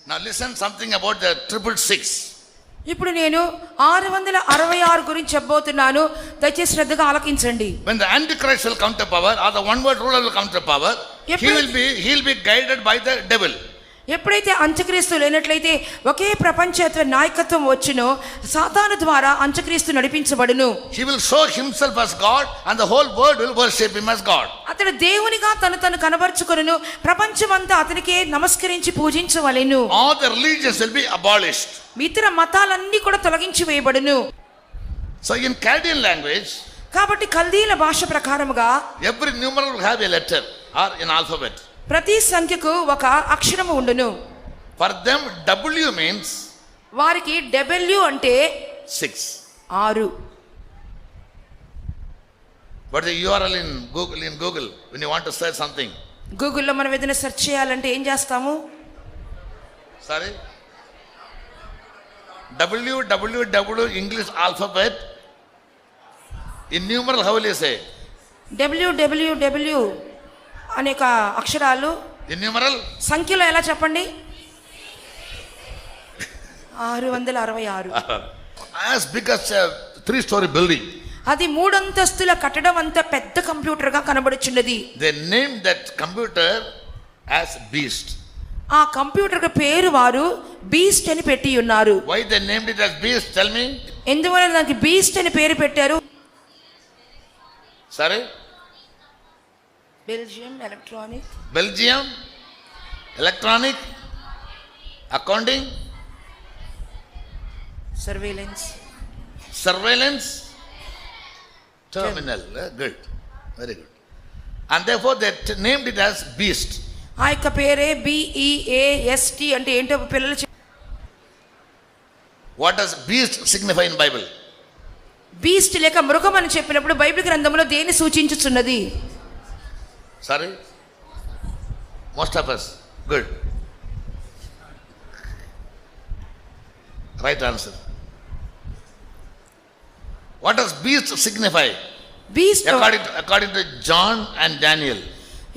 Now listen something about the 666. ఇప్పుడు నేను 666 గురించి చెప్పబోతున్నాను. దయచేసి శ్రద్ధగా ఆలకించండి. When the Antichrist will come to power, or the one word ruler will come to power, he'll be guided by the devil. ఎప్పుడైతే అంత్యక్రీస్తు లేనట్లయితే ఒకే ప్రపంచత్వ నాయకత్వం వచ్చునో సాతాను ద్వారా అంత్యక్రీస్తు నడిపించబడును. He will show himself as God and the whole world will worship him as God. అతడు దేవునిగా తను కనబరుచుకొనును, ప్రపంచమంతా అతనికే నమస్కరించి పూజించవలెను. All the religions will be abolished. ఇతర మతాలన్నీ కూడా తొలగించి వేయబడును. So in Chaldean language, కాబట్టి కల్దీల భాష ప్రకారముగా every numeral will have a letter or an alphabet. ప్రతి సంఖ్యకు ఒక అక్షరము ఉండును. For them W means వారికి W అంటే 6. 6. What is the URL in Google when you want to search something? గూగుల్లో మనం ఏదైనా సెర్చ్ చేయాలంటే ఏం చేస్తాము? Sorry? www English alphabet in numeral how will you say? www అనేక అక్షరాలు In numeral? సంఖ్యలో ఎలా చెప్పండి? 666. As big as a 3-story building. అది 3 అంతస్తుల కట్టడం అంత పెద్ద కంప్యూటర్ గా కనబడుచున్నది. They named that computer as Beast. ఆ కంప్యూటర్ కి పేరు వారు బీస్ట్ అని పెట్టి ఉన్నారు. Why they named it as Beast? Tell me. ఎందువల్ల దానికి బీస్ట్ అని పేరు పెట్టారు? Sorry? Belgium electronic accounting surveillance terminal. Good, very good. And therefore they named it as Beast. ఆ యొక్క పేరే BEAST అంటే ఏంటో పిల్లలు. What does beast signify in Bible? Beast లేక మృగం అని చెప్పినప్పుడు బైబిల్ గ్రంథంలో దేన్ని సూచించుచున్నది? Sorry? Most of us. Good. Right answer. What does beast signify? Beast According to John and Daniel.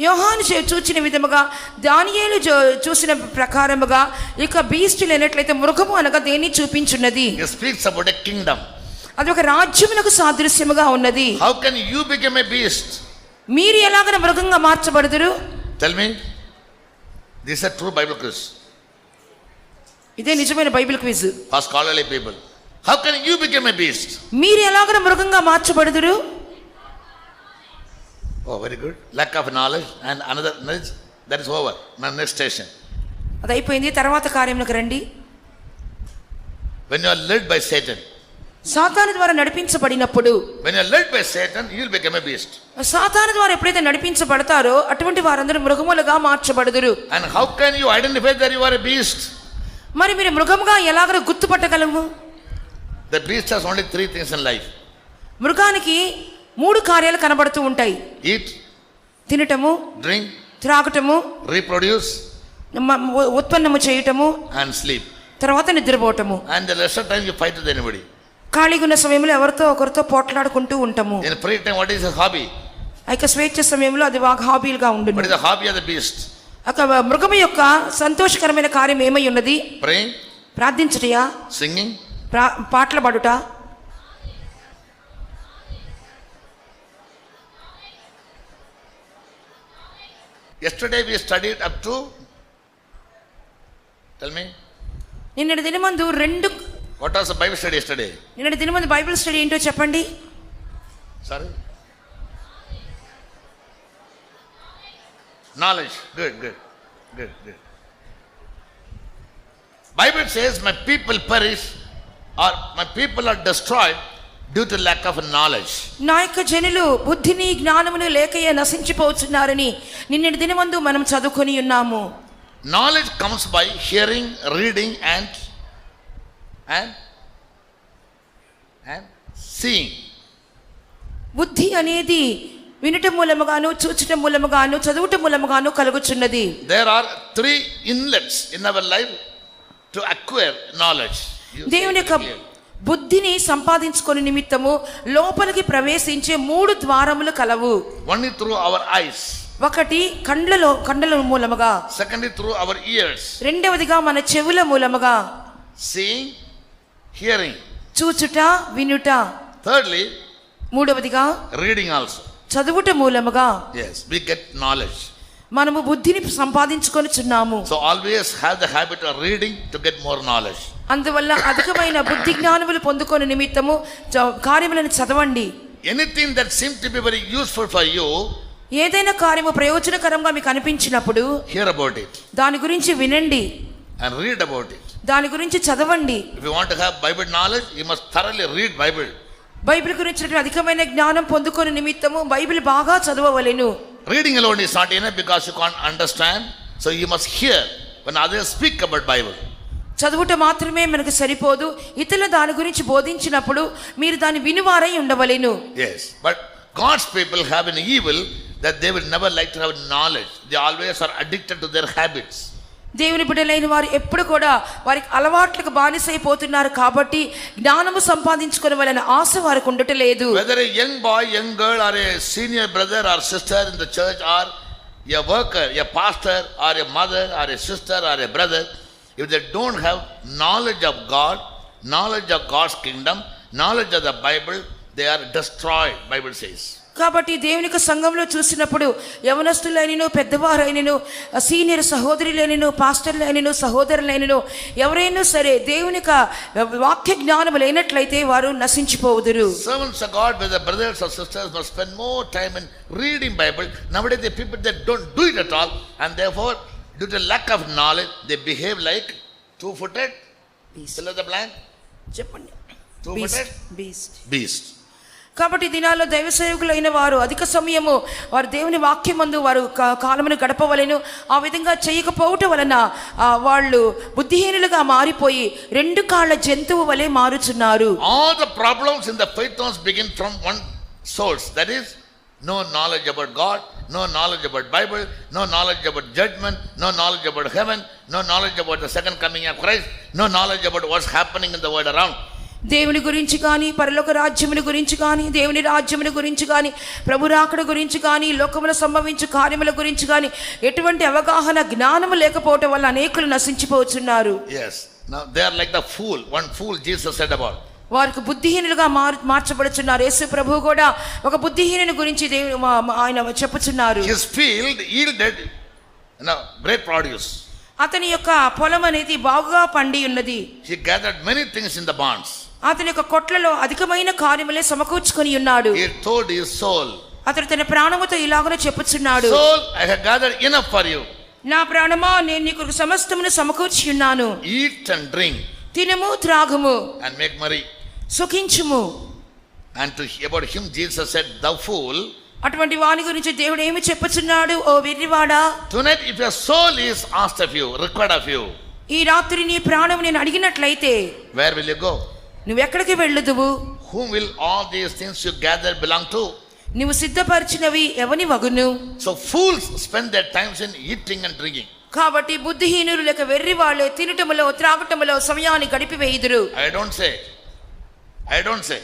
యోహాను చూచిన విధముగా, దానియేలు చూసిన ప్రకారముగా ఇక బీస్ట్ లేనట్లయితే మృగము అనగా దేన్ని చూపించున్నది? It speaks about a kingdom. అది ఒక రాజ్యమునకు సాదృశ్యముగా ఉన్నది. How can you become a beast? మీరు ఎలాగైనా మృగంగా మార్చబడుదురు? Tell me. This is a true Bible quiz. ఇదే నిజమైన Bible quiz. For scholarly people. How can you become a beast? మీరు ఎలాగైనా మృగంగా మార్చబడుదురు? Oh, very good. Lack of knowledge and another knowledge. That is over. Now next station. అది అయిపోయింది. తర్వాత కార్యములకు రండి. When you are led by Satan. సాతాను ద్వారా నడిపించబడినప్పుడు, when you are led by Satan, you will become a beast. సాతాను ద్వారా ఎప్పుడైతే నడిపించబడతారో అటువంటి వారందరూ మృగములుగా మార్చబడుదురు. And how can you identify that you are a beast? మరి మీరు మృగముగా ఎలాగ గుర్తుపట్టగలము? The beast has only 3 things in life. మృగానికి 3 కార్యాలు కనబడుతూ ఉంటాయి. Eat, తినటము, drink, త్రాగటము, reproduce, ఉత్పన్నము చేయటము, and sleep. తర్వాత నిద్రపోవటము. And the rest of time you fight with anybody. ఖాళీగా ఉన్న సమయంలో ఎవరితో ఒకరితో పోట్లాడుకుంటూ ఉంటాము. In free time, what is a hobby? అయితే స్వేచ్ఛ సమయంలో అది ఒక హాబీగా ఉంటుంది. What is the hobby of the beast? ఒక మృగము యొక్క సంతోషకరమైన కార్యం ఏమై ఉన్నది? Praying, ప్రార్థించుటయా, singing, పాటలు పాడుట. yesterday we studied up to, tell me. నిన్నటి దినమందు 2. What was the Bible study yesterday? నిన్నటి దినమందు బైబిల్ స్టడీ ఏంటో చెప్పండి. Sorry? Knowledge. Good. Bible says my people perish or my people are destroyed due to lack of knowledge. నా యొక్క జనులు బుద్ధిని జ్ఞానమును లేకయే నశించిపోతున్నారని నిన్నటి దినమందు మనం చదువుకొని ఉన్నాము. Knowledge comes by hearing, reading and seeing. బుద్ధి అనేది వినటం మూలముగాను, చూచటం మూలముగాను, చదువుటం మూలముగాను కలుగుచున్నది. There are 3 inlets in our life to acquire knowledge. దేవుని యొక్క బుద్ధిని సంపాదించుకొని నిమిత్తము లోపలికి ప్రవేశించే 3 ద్వారములు కలవు. One is through our eyes. ఒకటి కండ్ల మూలముగా, secondly through our ears, రెండవదిగా మన చెవుల మూలముగా, seeing, hearing, చూచుట వినుట, thirdly మూడవదిగా reading also. చదువుట మూలముగా Yes, we get knowledge. మనము బుద్ధిని సంపాదించుకొనుచున్నాము. So always have the habit of reading to get more knowledge. అందువల్ల అధికమైన బుద్ధి జ్ఞానములు పొందుకొని నిమిత్తము కార్యములను చదవండి. Anything that seems to be very useful for you, ఏదైనా కార్యము ప్రయోజనకరంగా మీకు అనిపించినప్పుడు hear about it దాని గురించి వినండి, and read about it. దాని గురించి చదవండి. If you want to have Bible knowledge, you must thoroughly read Bible. Bible గురించి అధికమైన జ్ఞానం పొందుకొని నిమిత్తము బైబిల్ బాగా చదవవలెను. Reading alone is not enough because you can't understand. So you must hear when others speak about Bible. చదువుట మాత్రమే మనకు సరిపోదు, ఇతరులు దాని గురించి బోధించినప్పుడు మీరు దాన్ని వినివారై ఉండవలెను. Yes, but God's people have an evil that they will never like to have knowledge. They always are addicted to their habits. దేవుని బిడ్డలైన వారు ఎప్పుడు కూడా వారికి అలవాట్లకు బానిసైపోతున్నారు కాబట్టి జ్ఞానము సంపాదించుకోవాలనే ఆశ వారికి ఉండటలేదు. Whether a young boy, young girl, or a senior brother or sister in the church, or a worker, a pastor, or a mother, or a sister, or a brother, if they don't have knowledge of God, knowledge of God's kingdom, knowledge of the Bible, they are destroyed, Bible says. కాబట్టి దేవుని యొక్క సంఘంలో చూసినప్పుడు యవనస్తులైనను పెద్దవారైనను senior సహోదరులైనను పాస్టర్లైనను సహోదరులైనను ఎవరైనా సరే దేవుని యొక్క వాక్య జ్ఞానం లేనట్లయితే వారు నశించిపోవుదురు. Servants of God, whether brothers or sisters, must spend more time in reading Bible. Nowadays the people that don't do it at all, and therefore due to lack of knowledge they behave like two-footed fill in the blank. చెప్పండి. Two-footed beast. కాబట్టి దినాల్లో దైవ సేవకులైన వారు అధిక సమయము వారు దేవుని వాక్యమందు వారు కాలమును గడపవలెను. ఆ విధంగా చేయకపోవటం వలన వాళ్ళు బుద్ధిహీనులుగా మారిపోయి రెండు కాళ్ళ జంతువు వలె మారుచున్నారు. All the problems in the faith house begin from one source, that is no knowledge about God, no knowledge about Bible, no knowledge about judgment, no knowledge about heaven, no knowledge about the second coming of Christ, no knowledge about what's happening in the world around. దేవుని గురించి కానీ పరలోక రాజ్యముని గురించి కానీ దేవుని రాజ్యముని గురించి కానీ ప్రభు రాకడ గురించి కానీ లోకములో సంభవించు కార్యముల గురించి కానీ ఎటువంటి అవగాహన జ్ఞానము లేకపోవటం వల్ల అనేకులు నశించిపోతున్నారు. Yes, now they are like the fool. One fool Jesus said about. వారికి బుద్ధిహీనులుగా మార్చబడుచున్నారు. యేసు ప్రభువు కూడా ఒక బుద్ధిహీనుని గురించి ఆయన చెప్పుచున్నారు. His field yielded great produce. అతని యొక్క పొలం అనేది బాగా పండి ఉన్నది. He gathered many things in the barns. అతని యొక్క కొట్లలో అధికమైన కార్యములే సమకూర్చుకొని ఉన్నాడు. He told his soul, అతడు తన ప్రాణముతో ఇలాగనే చెప్పుచున్నాడు, soul, I have gathered enough for you. నా ప్రాణమా నేను నీకు సమస్తమును సమకూర్చి ఉన్నాను. Eat and drink. తినుము త్రాగుము and make merry. సుఖించుము. And about him Jesus said, thou fool. అటువంటి వాని గురించి దేవుడు ఏమి చెప్పుచున్నాడు? ఓ వెర్రివాడా, tonight if your soul is asked of you, required of you, ఈ రాత్రి నీ ప్రాణం నేను అడిగినట్లయితే where will you go? నువ్వు ఎక్కడికి వెళ్ళుదువు? Whom will all these things you gather belong to? నువ్వు సిద్ధపరిచినవి ఎవని వగును? So fools spend their times in eating and drinking. కాబట్టి బుద్ధిహీనులు లేక వెర్రి వాళ్ళే తినటములో త్రాగటములో సమయాన్ని గడిపివేయుదురు. I don't say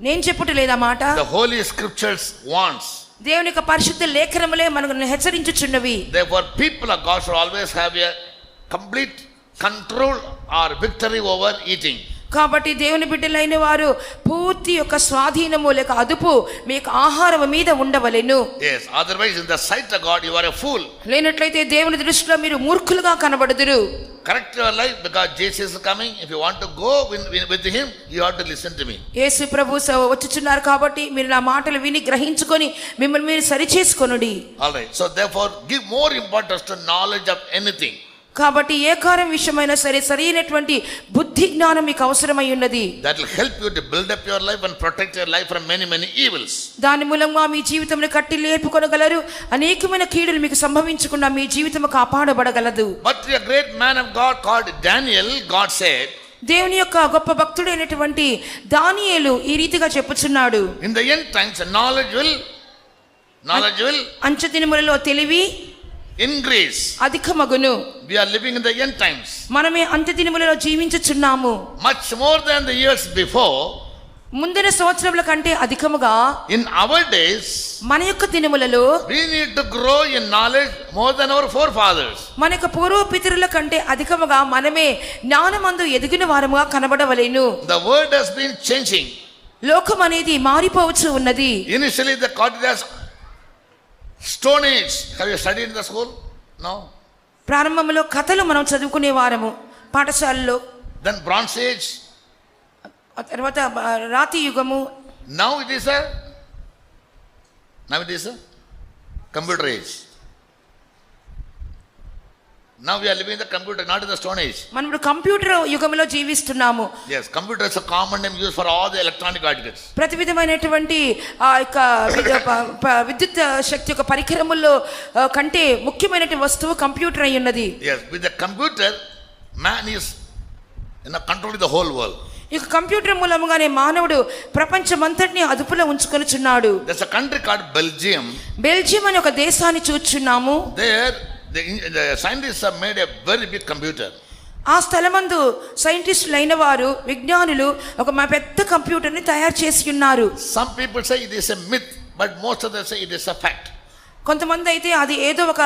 నేను చెప్పుట లేదా మాట. the holy scriptures wants. దేవుని యొక్క పరిశుద్ధ లేఖనములే మనల్ని హెచ్చరించుచున్నవి. Therefore people of God should always have a complete control or victory over eating. కాబట్టి దేవుని బిడ్డలైన వారు పూర్తి యొక్క స్వాధీనము లేక అదుపు మీకు ఆహారం మీద ఉండవలెను. Yes, otherwise in the sight of God you are a fool. లేనట్లయితే దేవుని దృష్టిలో మీరు మూర్ఖులుగా కనబడుదురు. Correct your life because Jesus is coming. If you want to go with him, you have to listen to me. యేసు ప్రభు వచ్చుచున్నారు కాబట్టి మీరు నా మాటలు విని గ్రహించుకొని మిమ్మల్ని మీరు సరిచేసుకొనుడి. All right, so therefore give more importance to knowledge of anything. కాబట్టి ఏ కార్యం విషయమైనా సరే సరైనటువంటి బుద్ధి జ్ఞానం మీకు అవసరమై ఉన్నది. That will help you to build up your life and protect your life from many evils. దాని మూలంగా మీ జీవితంలో కట్టి లేపుకొనగలరు. అనేకమైన కీడులు మీకు సంభవించకుండా మీ జీవితం కాపాడబడగలదు. But a great man of God called Daniel, God said, దేవుని యొక్క గొప్ప భక్తుడైనటువంటి దానియేలు ఈ రీతిగా చెప్పుచున్నాడు, in the end times knowledge will అంచె దినములలో తెలివి increase. అధికమగును. We are living in the end times. మనమే అంత్య దినములలో జీవించుచున్నాము. Much more than the years before. ముందిన సంవత్సరముల కంటే అధికముగా In our days, మన యొక్క దినములలో we need to grow in knowledge more than our forefathers. మన యొక్క పూర్వపితరుల కంటే అధికముగా మనమే జ్ఞానమందు ఎదిగిన వారముగా కనబడవలెను. The world has been changing. లోకం అనేది మారిపోవచ్చు ఉన్నది. Initially they called it as Stone Age. Have you studied in the school? No. ప్రారంభంలో కథలు మనం చదువుకునే వారము పాఠశాలలో. Then Bronze Age. ఆ తర్వాత రాతి యుగము. Now it is a computer age. Now we are living in the computer, not in the Stone Age. మనం ఇప్పుడు కంప్యూటర్ యుగంలో జీవిస్తున్నాము. Yes, computer is a common name used for all the electronic articles. ప్రతి విధమైనటువంటి ఆ యొక్క విద్యుత్ శక్తి యొక్క పరికరముల్లో కంటే ముఖ్యమైనటువంటి వస్తువు కంప్యూటర్ అయి ఉన్నది. Yes, with the computer, man is controlling the whole world. ఈ కంప్యూటర్ మూలముగానే మానవుడు ప్రపంచమంతటిని అదుపులో ఉంచుకొనుచున్నాడు. There's a country called Belgium. Belgium అనే ఒక దేశాన్ని చూస్తున్నాము. There the scientists have made a very big computer. ఆ స్థలమందు సైంటిస్టులు అయిన వారు విజ్ఞానులు ఒక పెద్ద కంప్యూటర్ని తయారు చేసి ఉన్నారు. Some people say it is a myth, but most of them say it is a fact. కొంతమంది అయితే అది ఏదో ఒక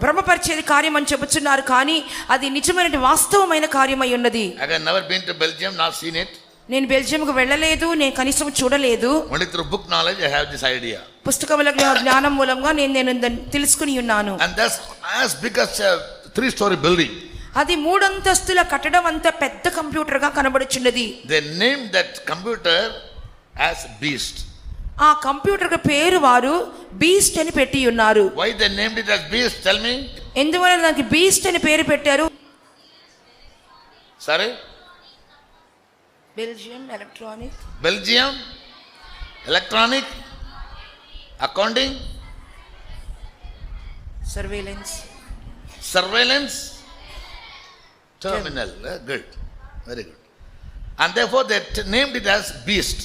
భ్రమపరిచేది కార్యం అని చెబుతున్నారు, కానీ అది నిజమైన వాస్తవమైన కార్యమై ఉన్నది. I have never been to Belgium, not seen it. నేను బెల్జియంకు వెళ్ళలేదు, నేను కనీసం చూడలేదు. Only through book knowledge I have this idea. పుస్తకముల జ్ఞానం మూలంగా నేను తెలుసుకుని ఉన్నాను. And that's as big as a 3-story building. అది 3 అంతస్తుల కట్టడం అంత పెద్ద కంప్యూటర్ గా కనబడుచున్నది. They named that computer as Beast. ఆ కంప్యూటర్ పేరు వారు బీస్ట్ అని పెట్టి ఉన్నారు. Why they named it as Beast? Tell me. ఎందువల్ల దానికి బీస్ట్ అని పేరు పెట్టారు? Sorry? Belgium electronic accounting surveillance terminal. Good, very good. And therefore they named it as Beast.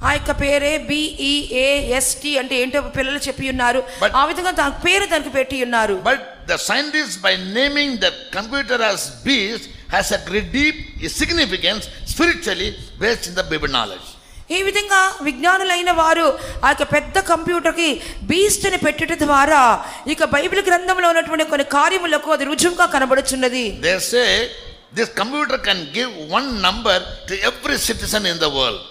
ఆ యొక్క పేరే BEAST అంటే ఏంటో పిల్లలు చెప్పి ఉన్నారు. ఆ విధంగా దాని పేరు దానికి పెట్టి ఉన్నారు. But the scientists, by naming the computer as Beast, has a great deep significance spiritually based in the Bible knowledge. ఈ విధంగా విజ్ఞానులైన వారు ఆ యొక్క పెద్ద కంప్యూటర్కి బీస్ట్ అని పెట్టడం ద్వారా ఇక బైబిల్ గ్రంథంలో ఉన్నటువంటి కొన్ని కార్యములకు అది రుజువుగా కనబడుచున్నది. They say this computer can give one number to every citizen in the world.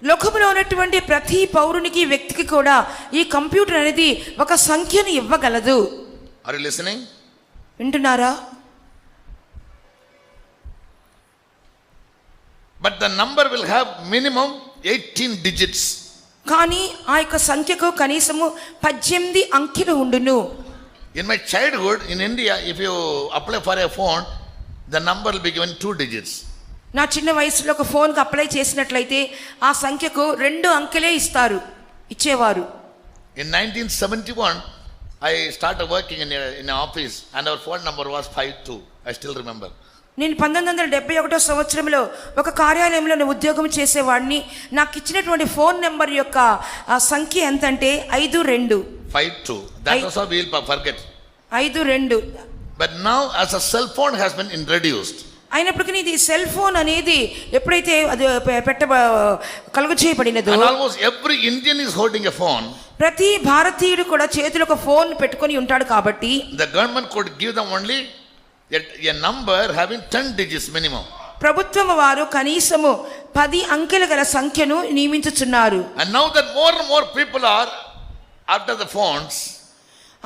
లోకంలో ఉన్నటువంటి ప్రతి పౌరునికి వ్యక్తికి కూడా ఈ కంప్యూటర్ అనేది ఒక సంఖ్యను ఇవ్వగలదు. Are you listening? వింటున్నారా? But the number will have minimum 18 digits. కానీ ఆ యొక్క సంఖ్యకు కనీసము 18 అంకెలు ఉండును. In my childhood in India, if you apply for a phone, the number will be given 2 digits. నా చిన్న వయసులో ఒక ఫోన్కి అప్లై చేసినట్లయితే ఆ సంఖ్యకు 2 అంకెలే ఇచ్చేవారు. In 1971, I started working in an office and our phone number was 52. I still remember. నేను 1971 సంవత్సరంలో ఒక కార్యాలయంలో ఉద్యోగం చేసేవాడిని. నాకు ఇచ్చినటువంటి ఫోన్ నెంబర్ యొక్క సంఖ్య ఎంత అంటే 52. That also we will forget. 52. But now as a cell phone has been introduced. అయినప్పటికీ ఇది సెల్ ఫోన్ అనేది ఎప్పుడైతే అది కలుగు చేయబడినదో, and almost every Indian is holding a phone. ప్రతి భారతీయుడు కూడా చేతిలో ఒక ఫోన్ పెట్టుకొని ఉంటాడు. కాబట్టి the government could give them only a number having 10 digits minimum. ప్రభుత్వం వారు కనీసము 10 అంకెల గల సంఖ్యను నియమించుచున్నారు. And now that more and more people are after the phones,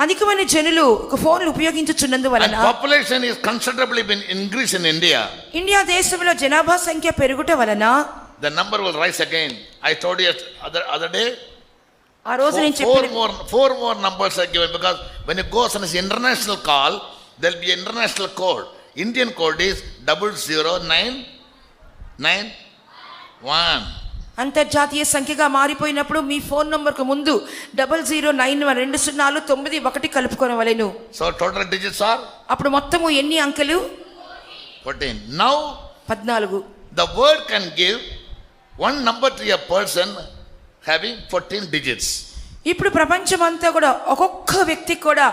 అధికమైన జనులు ఒక ఫోన్లు ఉపయోగించుచున్నందువలన population is considerably been increased in India. India దేశంలో జనాభా సంఖ్య పెరుగుట వలన the number will rise again. I told you other day, ఆ రోజు నేను చెప్పిన four more numbers are given, because when it goes on an international call, there will be an international code. Indian code is 00991. అంతర్జాతీయ సంఖ్యగా మారిపోయినప్పుడు మీ phone నంబర్కు ముందు 00912091 కలుపుకొనవలెను. So total digits are, అప్పుడు మొత్తము ఎన్ని అంకెలు? 14. Now 14. the word can give one number to a person having 14 digits. ఇప్పుడు ప్రపంచమంతా కూడా ఒక్కొక్క వ్యక్తికి కూడా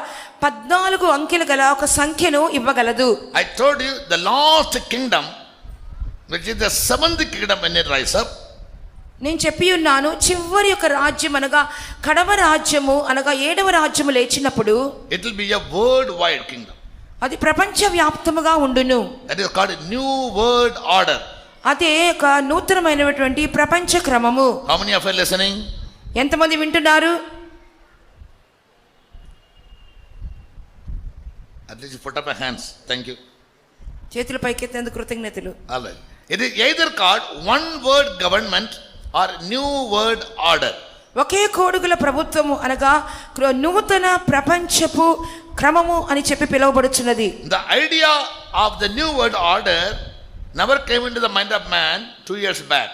14 అంకెలు గల ఒక సంఖ్యను ఇవ్వగలదు. I told you the last kingdom, which is the 7th kingdom when it rise up, నేను చెప్పి ఉన్నాను, చివరి యొక్క రాజ్యం అనగా కడవ రాజ్యము అనగా 7వ రాజ్యము లేచినప్పుడు it will be a worldwide kingdom. అది ప్రపంచ వ్యాప్తముగా ఉండును. That is called a new world order. అదే ఒక నూతనమైనటువంటి ప్రపంచ క్రమము. How many of you are listening? ఎంతమంది వింటున్నారు? At least you put up your hands. Thank you. చేతుల పైకెత్తేందుకు కృతజ్ఞతలు. All right. It is either called one world government or new world order. ఒకే కోడుగుల ప్రభుత్వము అనగా నూతన ప్రపంచపు క్రమము అని చెప్పి పిలువబడుచున్నది. The idea of the new world order never came into the mind of man 2 years back.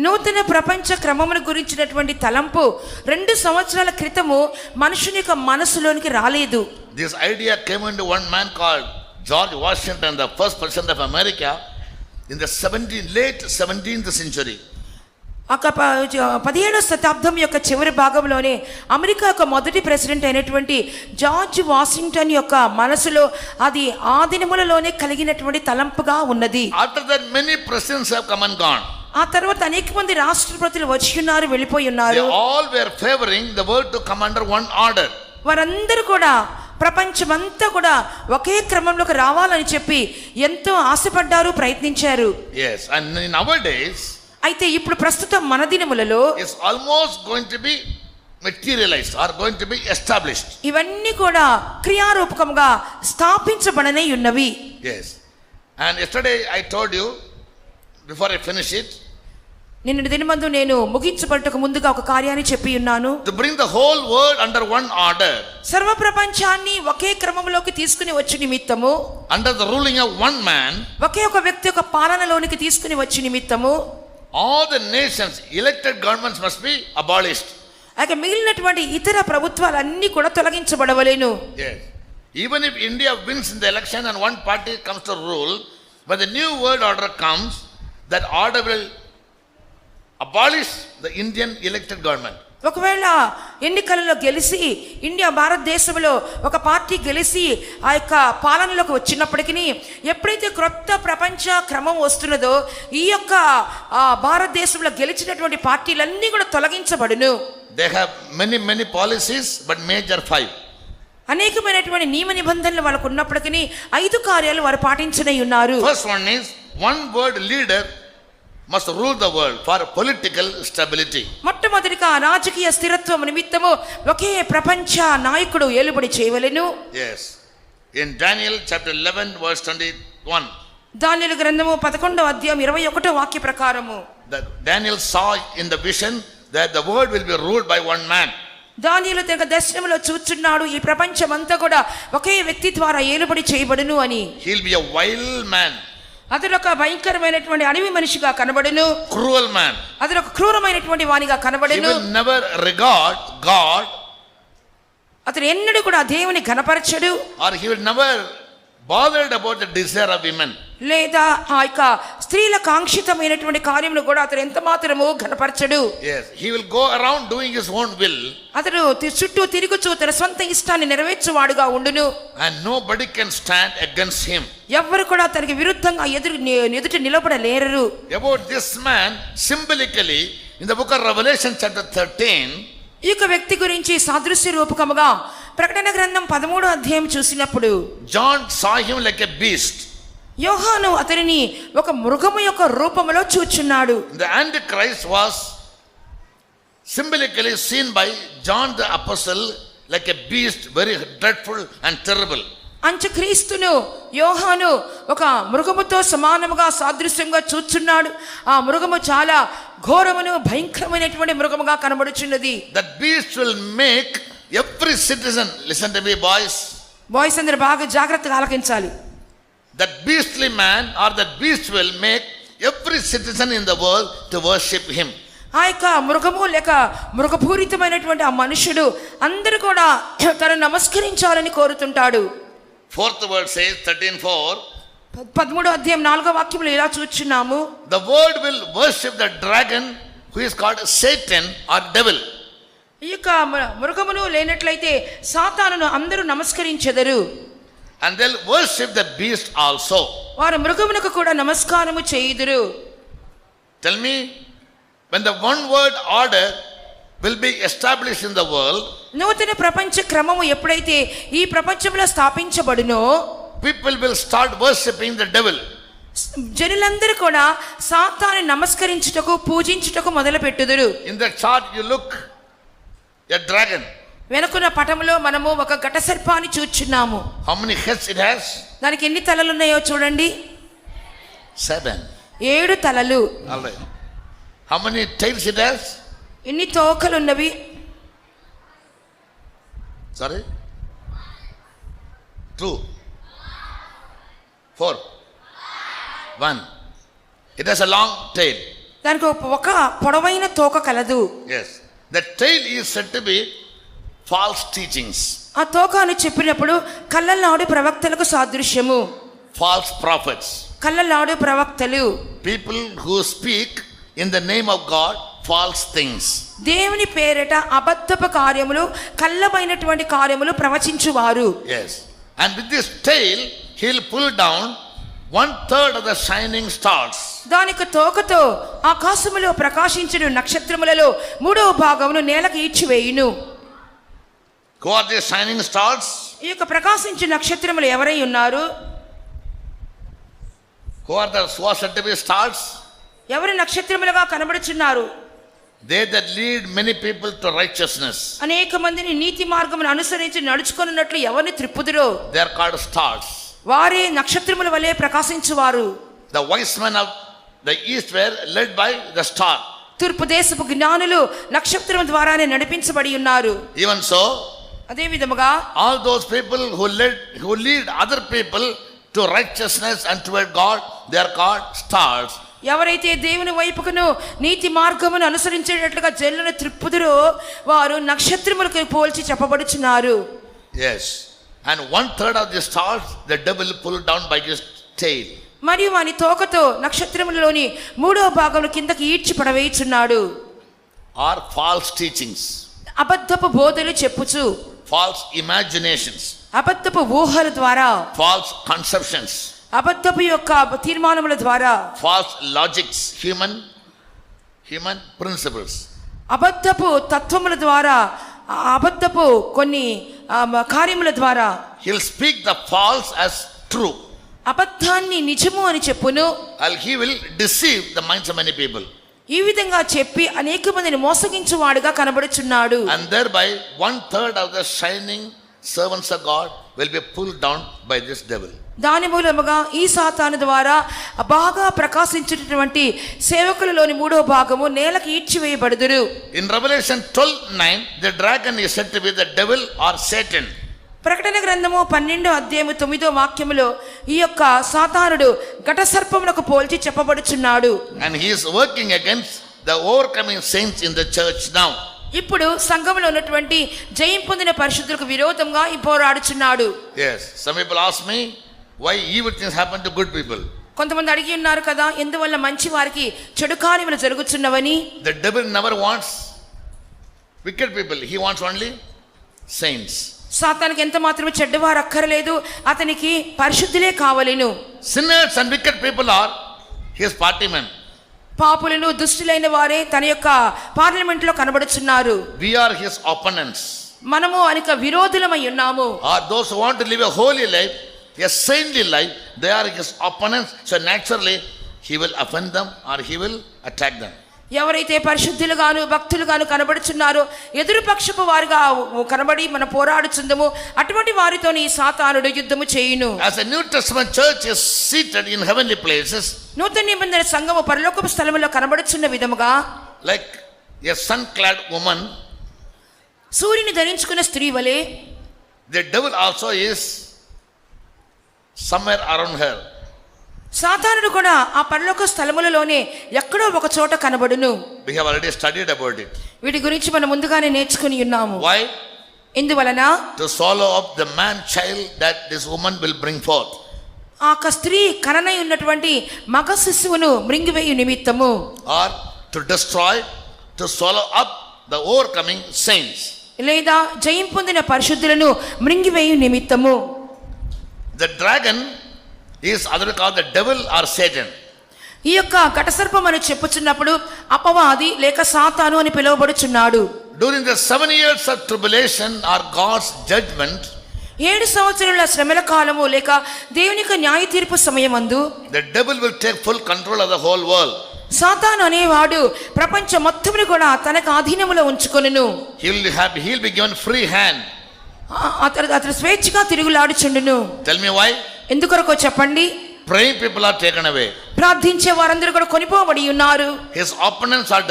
నూతన ప్రపంచ క్రమమును గురించినటువంటి తలంపు 2 సంవత్సరాల క్రితము మనుషుని యొక్క మనసులోనికి రాలేదు. This idea came into one man called George Washington, the first president of America, in the late 17th century. 17వ శతాబ్దం యొక్క చివరి భాగంలోనే అమెరికా యొక్క మొదటి ప్రెసిడెంట్ అయినటువంటి జార్జ్ వాషింగ్టన్ యొక్క మనసులో అది ఆ దినములలోనే కలిగినటువంటి తలంపుగా ఉన్నది. After that many presidents have come and gone. ఆ తర్వాత అనేక మంది రాష్ట్రపతులు వచ్చి ఉన్నారు, వెళ్ళిపోయి ఉన్నారు. They all were favoring the world to come under one order. వారందరూ కూడా ప్రపంచమంతా కూడా ఒకే క్రమంలోకి రావాలని చెప్పి ఎంతో ఆశపడ్డారు, ప్రయత్నించారు. Yes, and in our days, అయితే ఇప్పుడు ప్రస్తుతం మన దినములలో is almost going to be materialized or going to be established. ఇవన్నీ కూడా క్రియారూపకంగా స్థాపించబడనే ఉన్నవి. Yes, and yesterday I told you, before I finish it, నిన్నటి దినమందు నేను ముగించబడటకు ముందుగా ఒక కార్యాన్ని చెప్పి ఉన్నాను. to bring the whole world under one order, సర్వ ప్రపంచాన్ని ఒకే క్రమంలోకి తీసుకుని వచ్చి నిమిత్తము, under the ruling of one man, ఒకే ఒక వ్యక్తి యొక్క పాలనలోనికి తీసుకుని వచ్చి నిమిత్తము, all the nations elected governments must be abolished. అయితే మిగిలినటువంటి ఇతర ప్రభుత్వాలన్నీ కూడా తొలగించబడవలేను. Yes, even if India wins in the election and one party comes to rule, when the new world order comes, that order will abolish the Indian elected government. ఒకవేళ ఎన్నికలలో గెలిచి భారతదేశంలో ఒక party గెలిచి ఆ యొక్క పాలనలోకి వచ్చినప్పటికీ ఎప్పుడైతే క్రొత్త ప్రపంచ క్రమం వస్తున్నదో ఈ యొక్క భారతదేశంలో గెలిచినటువంటి పార్టీలన్నీ కూడా తొలగించబడును. They have many policies, but major 5. అనేకమైనటువంటి నియమ నిబంధనలు వాళ్ళకు ఉన్నప్పటికీ 5 కార్యాలు వారు పాటించనే ఉన్నారు. First one is one world leader must rule the world for political stability. మొట్టమొదటిగా రాజకీయ స్థిరత్వం నిమిత్తము ఒకే ప్రపంచ నాయకుడు ఏలుబడి చేయవలెను. Yes, in Daniel chapter 11 verse 21, దానియేలు గ్రంథము 11వ అధ్యాయం 21వ వాక్య ప్రకారము, that Daniel saw in the vision that the world will be ruled by one man. దానియేలు తన దర్శనములో చూచున్నాడు ఈ ప్రపంచమంతా కూడా ఒకే వ్యక్తి ద్వారా ఏలుబడి చేయబడును అని. He'll be a wild man, అతడు ఒక భయంకరమైనటువంటి అడవి మనిషిగా కనబడును. cruel man. అతడు ఒక క్రూరమైనటువంటి వానిగా He కనబడును. will never regard God, అతడు ఎన్నడూ కూడా దేవుని ఘనపరచడు, or he will never bothered about the desire of women. లేదా ఆ యొక్క స్త్రీల కాంక్షితమైనటువంటి కార్యమును కూడా అతడు ఎంత మాత్రము ఘనపరచడు. Yes, he will go around doing his own will, అతడు చుట్టూ తిరుగుచూ తన సొంత ఇష్టాన్ని నెరవేర్చువాడుగా ఉండును. and nobody can stand against him. ఎవ్వరు కూడా తనకి విరుద్ధంగా ఎదుట నిలబడలేరు. About this man, symbolically, in the book of Revelation chapter 13, ఈ యొక్క వ్యక్తి గురించి సాదృశ్య రూపకముగా ప్రకటన గ్రంథం 13వ అధ్యాయం చూసినప్పుడు John saw him like a beast. యోహాను అతనిని ఒక మృగము యొక్క రూపములో చూచున్నాడు. The Antichrist was symbolically seen by John the Apostle like a beast, very dreadful and terrible. అంత్యక్రీస్తును యోహాను ఒక మృగముతో సమానముగా సాదృశ్యంగా చూచున్నాడు. ఆ మృగము చాలా ఘోరమును భయంకరమైనటువంటి మృగముగా కనబడుచున్నది. That beast will make every citizen, listen to me boys, boys అందరూ బాగా జాగ్రత్తగా ఆలకించాలి. that beastly man or that beast will make every citizen in the world to worship him. ఆ యొక్క మృగము లేక మృగపూరితమైనటువంటి ఆ మనుషుడు అందరూ కూడా తను నమస్కరించాలని కోరుతుంటాడు. Fourth word says 13:4, 13వ అధ్యాయం 4వ వాక్యంలో ఇలా చూచున్నాము, the world will worship the dragon who is called Satan or devil. ఈ యొక్క మృగమును లేనట్లయితే సాతానును అందరూ నమస్కరించెదరు. And they'll worship the beast also. వారు మృగమునకు కూడా నమస్కారము చేయుదురు. Tell me, when the one world order will be established in the world, నూతన ప్రపంచ క్రమము ఎప్పుడైతే ఈ ప్రపంచంలో స్థాపించబడునో, people will start worshipping the devil. జనులందరూ కూడా సాతాను నమస్కరించుటకు పూజించుటకు మొదలు పెట్టుదురు. In the chart you look, a dragon. వెనుకున్న పటములో మనము ఒక ఘట సర్పాన్ని చూచున్నాము. How many heads it has? దానికి ఎన్ని తలలు ఉన్నాయో చూడండి. 7. 7 తలలు. All right. How many tails it has? ఎన్ని తోకలు ఉన్నవి? Sorry? 2. 4. 1. It has a long tail. దానికి ఒక పొడవైన తోక కలదు. Yes. The tail is said to be false teachings. ఆ తోక అని చెప్పినప్పుడు కళ్ళలాడు ప్రవక్తలకు సాదృశ్యము. False prophets. కళ్ళలాడు ప్రవక్తలు. People who speak in the name of God false things. దేవుని పేరిట అబద్ధపు కార్యములు, కళ్ళమైనటువంటి కార్యములు ప్రవచించువారు. Yes. And with this tail he'll pull down 1/3 of the shining stars. దానికి తోకతో ఆకాశములో ప్రకాశించిన నక్షత్రములలో 3వ భాగమును నేలకు ఈడ్చివేయును. Who are these shining stars? ఈ యొక్క ప్రకాశించే నక్షత్రములు ఎవరై ఉన్నారు? Who are said to be stars? ఎవరు నక్షత్రములుగా కనబడుచున్నారు? They that lead many people to righteousness. అనేక మందిని నీతి మార్గమును అనుసరించి నడుచుకొనున్నట్లు ఎవరిని త్రిప్పుదురో They are called stars. వారే నక్షత్రముల వలె ప్రకాశించువారు. The wise men of the east were led by the star. తూర్పు దేశపు జ్ఞానులు నక్షత్రం ద్వారానే నడిపించబడి ఉన్నారు. Even so, అదే విధముగా all those people who lead other people to righteousness and toward God, they are called stars. ఎవరైతే దేవుని వైపుకును నీతి మార్గమును అనుసరించేటట్లుగా జనులను త్రిప్పుదురో వారు నక్షత్రములకు పోల్చి చెప్పబడుచున్నారు. Yes. And 1/3 of the stars the devil pulled down by his tail. మరియు వాని తోకతో నక్షత్రములలోని 3వ భాగమును కిందకి ఈడ్చి పడవేయుచున్నాడు. Are false teachings. అబద్ధపు బోధలు చెప్పుచు, False imaginations. అబద్ధపు ఊహల ద్వారా, False conceptions. అబద్ధపు యొక్క తీర్మానముల ద్వారా, False logics. Human principles. అబద్ధపు తత్వముల ద్వారా, అబద్ధపు కొన్ని కార్యముల ద్వారా He'll speak the false as true. అబద్ధాన్ని నిజము అని చెప్పును. And he will deceive the minds of many people. ఈ విధంగా చెప్పి అనేక మందిని మోసగించువాడుగా కనబడుచున్నాడు. And thereby 1/3 of the shining servants of God will be pulled down by this devil. దాని మూలముగా ఈ సాతాను ద్వారా బాగా ప్రకాశించేటటువంటి సేవకులలోని 3వ భాగము నేలకు ఈడ్చివేయబడుదురు. In Revelation 12:9, the dragon is said to be the devil or Satan. ప్రకటన గ్రంథము 12వ అధ్యాయము 9వ వాక్యములో ఈ యొక్క సాతానుడు ఘట సర్పమునకు పోల్చి చెప్పబడుచున్నాడు. And he is working against the overcoming saints in the church now. ఇప్పుడు సంఘములో ఉన్నటువంటి జయం పొందిన పరిశుద్ధులకు విరోధంగా ఈ పోరాడుచున్నాడు. Yes, some people ask me why evil things happen to good people. కొంతమంది అడిగి ఉన్నారు కదా, ఎందువల్ల మంచి వారికి చెడు కార్యములు జరుగుతున్నవని. The devil never wants wicked people, he wants only saints. సాతానికి ఎంత మాత్రమే చెడ్డవారు అక్కర్లేదు, అతనికి పరిశుద్ధులే కావలెను. Sinners and wicked people are his party men. పాపులను దుష్టులైన వారే తన యొక్క పార్లమెంట్ లో కనబడుచున్నారు. We are his opponents. మనము అనేక విరోధులమై ఉన్నాము. Or those who want to live a holy life, a saintly life, they are his opponents. So naturally he will offend them or he will attack them. ఎవరైతే పరిశుద్ధులుగాను భక్తులుగాను కనబడుచున్నారో ఎదురుపక్షపు వారిగా కనబడి మన పోరాడుచుందము, అటువంటి వారితో ఈ సాతానుడు యుద్ధము చేయును. As a New Testament church is seated in heavenly places, నూతన నిబంధన సంఘము పరలోకపు స్థలములో కనబడుచున్న విధముగా, like a sun-clad woman, సూర్యుని ధరించుకున్న స్త్రీ వలె the devil also is somewhere around her. సాతానుడు కూడా ఆ పరలోక స్థలములలోనే ఎక్కడో ఒక చోట కనబడును. We have already studied about it. వీటి గురించి మనం ముందుగానే నేర్చుకుని ఉన్నాము. Why? ఎందువలన? To swallow up the man child that this woman will bring forth. ఆ స్త్రీ కననై ఉన్నటువంటి మగ శిశువును మృంగివేయు నిమిత్తము, Or to destroy, to swallow up the overcoming saints. లేదా జయం పొందిన పరిశుద్ధులను మృంగివేయు నిమిత్తము. The dragon is otherwise called the devil or Satan. ఈ యొక్క ఘటసర్పం అని చెప్పుచున్నప్పుడు అపవాది లేక సాతాను అని పిలువబడుచున్నాడు. During the 7 years of tribulation or God's judgment, 7 సంవత్సరాల శ్రమల కాలము లేక దేవుని యొక్క న్యాయ తీర్పు సమయమందు the devil will take full control of the whole world. సాతాను అనేవాడు ప్రపంచం మొత్తమును కూడా తనకు ఆధీనములో ఉంచుకొనును. He'll be given free hand. అతడు స్వేచ్ఛగా తిరుగులాడుచుండును. Tell me why? ఎందుకొరకో చెప్పండి. Praying people are taken away. ప్రార్థించే వారందరూ కూడా కొనిపోబడి ఉన్నారు. His opponents are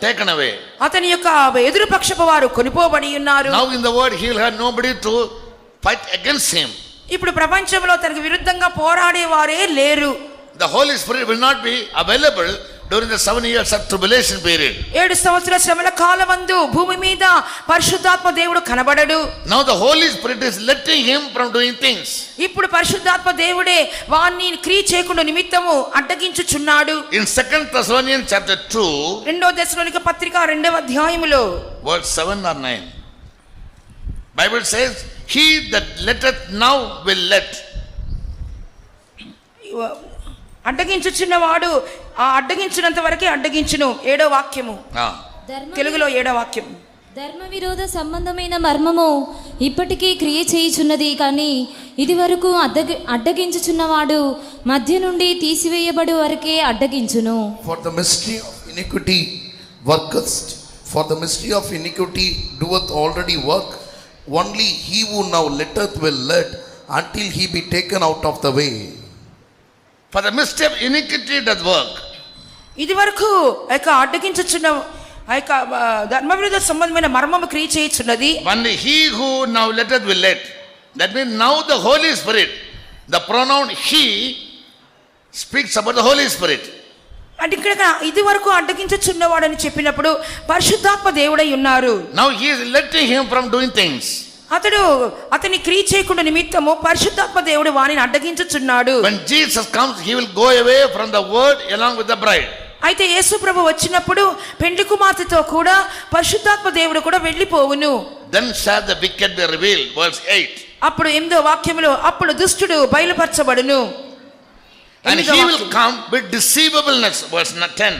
taken away. అతని యొక్క ఎదురు పక్షపు వారు కొనిపోబడి ఉన్నారు. Now in the world he will have nobody to fight against him. ఇప్పుడు ప్రపంచంలో తనకు విరుద్ధంగా పోరాడే వారే లేరు. The Holy Spirit will not be available during the 7 years of tribulation period. 7 సంవత్సరాల శ్రమల కాలమందు భూమి మీద పరిశుద్ధాత్మ దేవుడు కనబడడు. Now the Holy Spirit is letting him from doing things. ఇప్పుడు పరిశుద్ధాత్మ దేవుడే వాణ్ణి క్రియ చేయకుండా నిమిత్తము అడ్డగించుచున్నాడు. In 2 Thessalonians chapter 2, రెండో దశలోనిక పత్రిక 2వ అధ్యాయములో verse 7 or 9, Bible says, he that letteth now will let. అడ్డగించుచున్నవాడు ఆ అడ్డగించినంత వరకే అడ్డగించును. 7వ వాక్యము తెలుగులో 7వ వాక్యం. ధర్మ విరోధ సంబంధమైన మర్మము ఇప్పటికీ క్రియ చేయుచున్నది, కానీ ఇది వరకు అడ్డగించుచున్నవాడు మధ్య నుండి తీసివేయబడు వరకే అడ్డగించును. For the mystery of iniquity worketh, for the mystery of iniquity doeth already work. Only he who now letteth will let until he be taken out of the way. For the mystery of iniquity doth work. ఇది వరకు అడ్డగించుచున్న ధర్మ విరోధ సంబంధమైన మర్మము క్రియ చేయుచున్నది. Only he who now letteth will let. That means now the Holy Spirit, the pronoun he speaks about the Holy Spirit. అంటే ఇక్కడ ఇది వరకు అడ్డగించుచున్నవాడని చెప్పినప్పుడు పరిశుద్ధాత్మ దేవుడై ఉన్నారు. Now he is letting him from doing things. అతని క్రియ చేయకుండా నిమిత్తము పరిశుద్ధాత్మ దేవుడు వానిని అడ్డగించుచున్నాడు. When Jesus comes, he will go away from the word along with the bride. అయితే యేసు ప్రభు వచ్చినప్పుడు పెండ్లి కుమార్తెతో కూడా పరిశుద్ధాత్మ దేవుడు కూడా వెళ్ళిపోవును. Then shall the wicked be revealed, verse 8. అప్పుడు 8వ వాక్యములో అప్పుడు దుష్టుడు బయలుపరచబడును. And he will come with deceivableness, verse 10.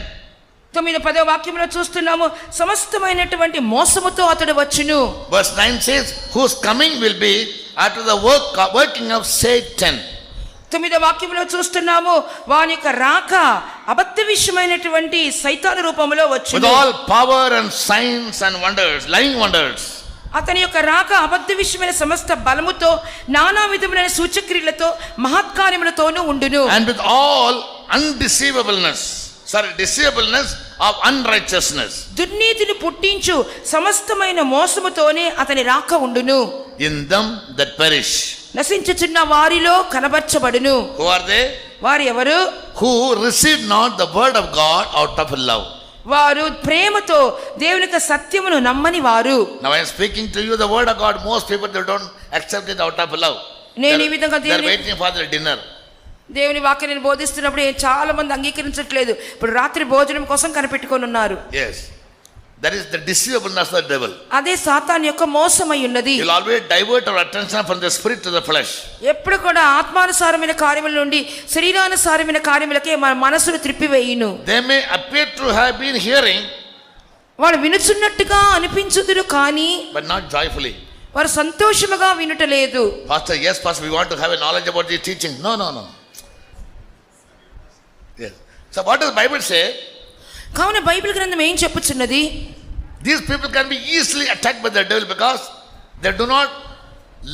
9-10వ వాక్యంలో చూస్తున్నాము సమస్తమైనటువంటి మోసముతో అతడు వచ్చును. Verse 9 says, whose coming will be after the working of Satan. 9వ వాక్యంలో చూస్తున్నాము వాని యొక్క రాక అబద్ధ విషయమైనటువంటి సైతాను రూపంలో వచ్చును. With all power and signs and wonders, lying wonders. అతని యొక్క రాక అబద్ధ విషయమైన సమస్త బలముతో నానా విధములైన సూచక్రియలతో మహత్కార్యములతోనూ ఉండును. And with all deceivableness of unrighteousness. దుర్నీతిని పుట్టించు సమస్తమైన మోసముతోనే అతని రాక ఉండును. In them that perish. నశించుచున్న వారిలో కనబర్చబడును. Who are they? వారు ఎవరు? Who received not the word of God out of love. వారు ప్రేమతో దేవుని యొక్క సత్యమును నమ్మని వారు. Now I am speaking to you the word of God. Most people they don't accept it out of love. నేను ఈ విధంగా they are waiting for their dinner. దేవుని వాక్యం నేను బోధిస్తున్నప్పుడు చాలా మంది అంగీకరించట్లేదు. ఇప్పుడు రాత్రి భోజనం కోసం కనిపెట్టుకొని ఉన్నారు. Yes, that is the deceivableness of the devil. అదే సాతాను యొక్క మోసమై ఉన్నది. He will always divert our attention from the spirit to the flesh. ఎప్పుడు కూడా ఆత్మానుసారమైన కార్యముల నుండి శరీరానుసారమైన కార్యములకే మన మనసును త్రిప్పివేయును. They may appear to have been hearing, వారు వినుచున్నట్టుగా అనిపించుదురు కానీ but not joyfully. వారు సంతోషముగా వినుటలేదు. Pastor, yes, pastor, we want to have a knowledge about these teachings. No. Yes. So what does the Bible say? కావున బైబిల్ గ్రంథం ఏం చెప్పుచున్నది? These people can be easily attacked by the devil because they do not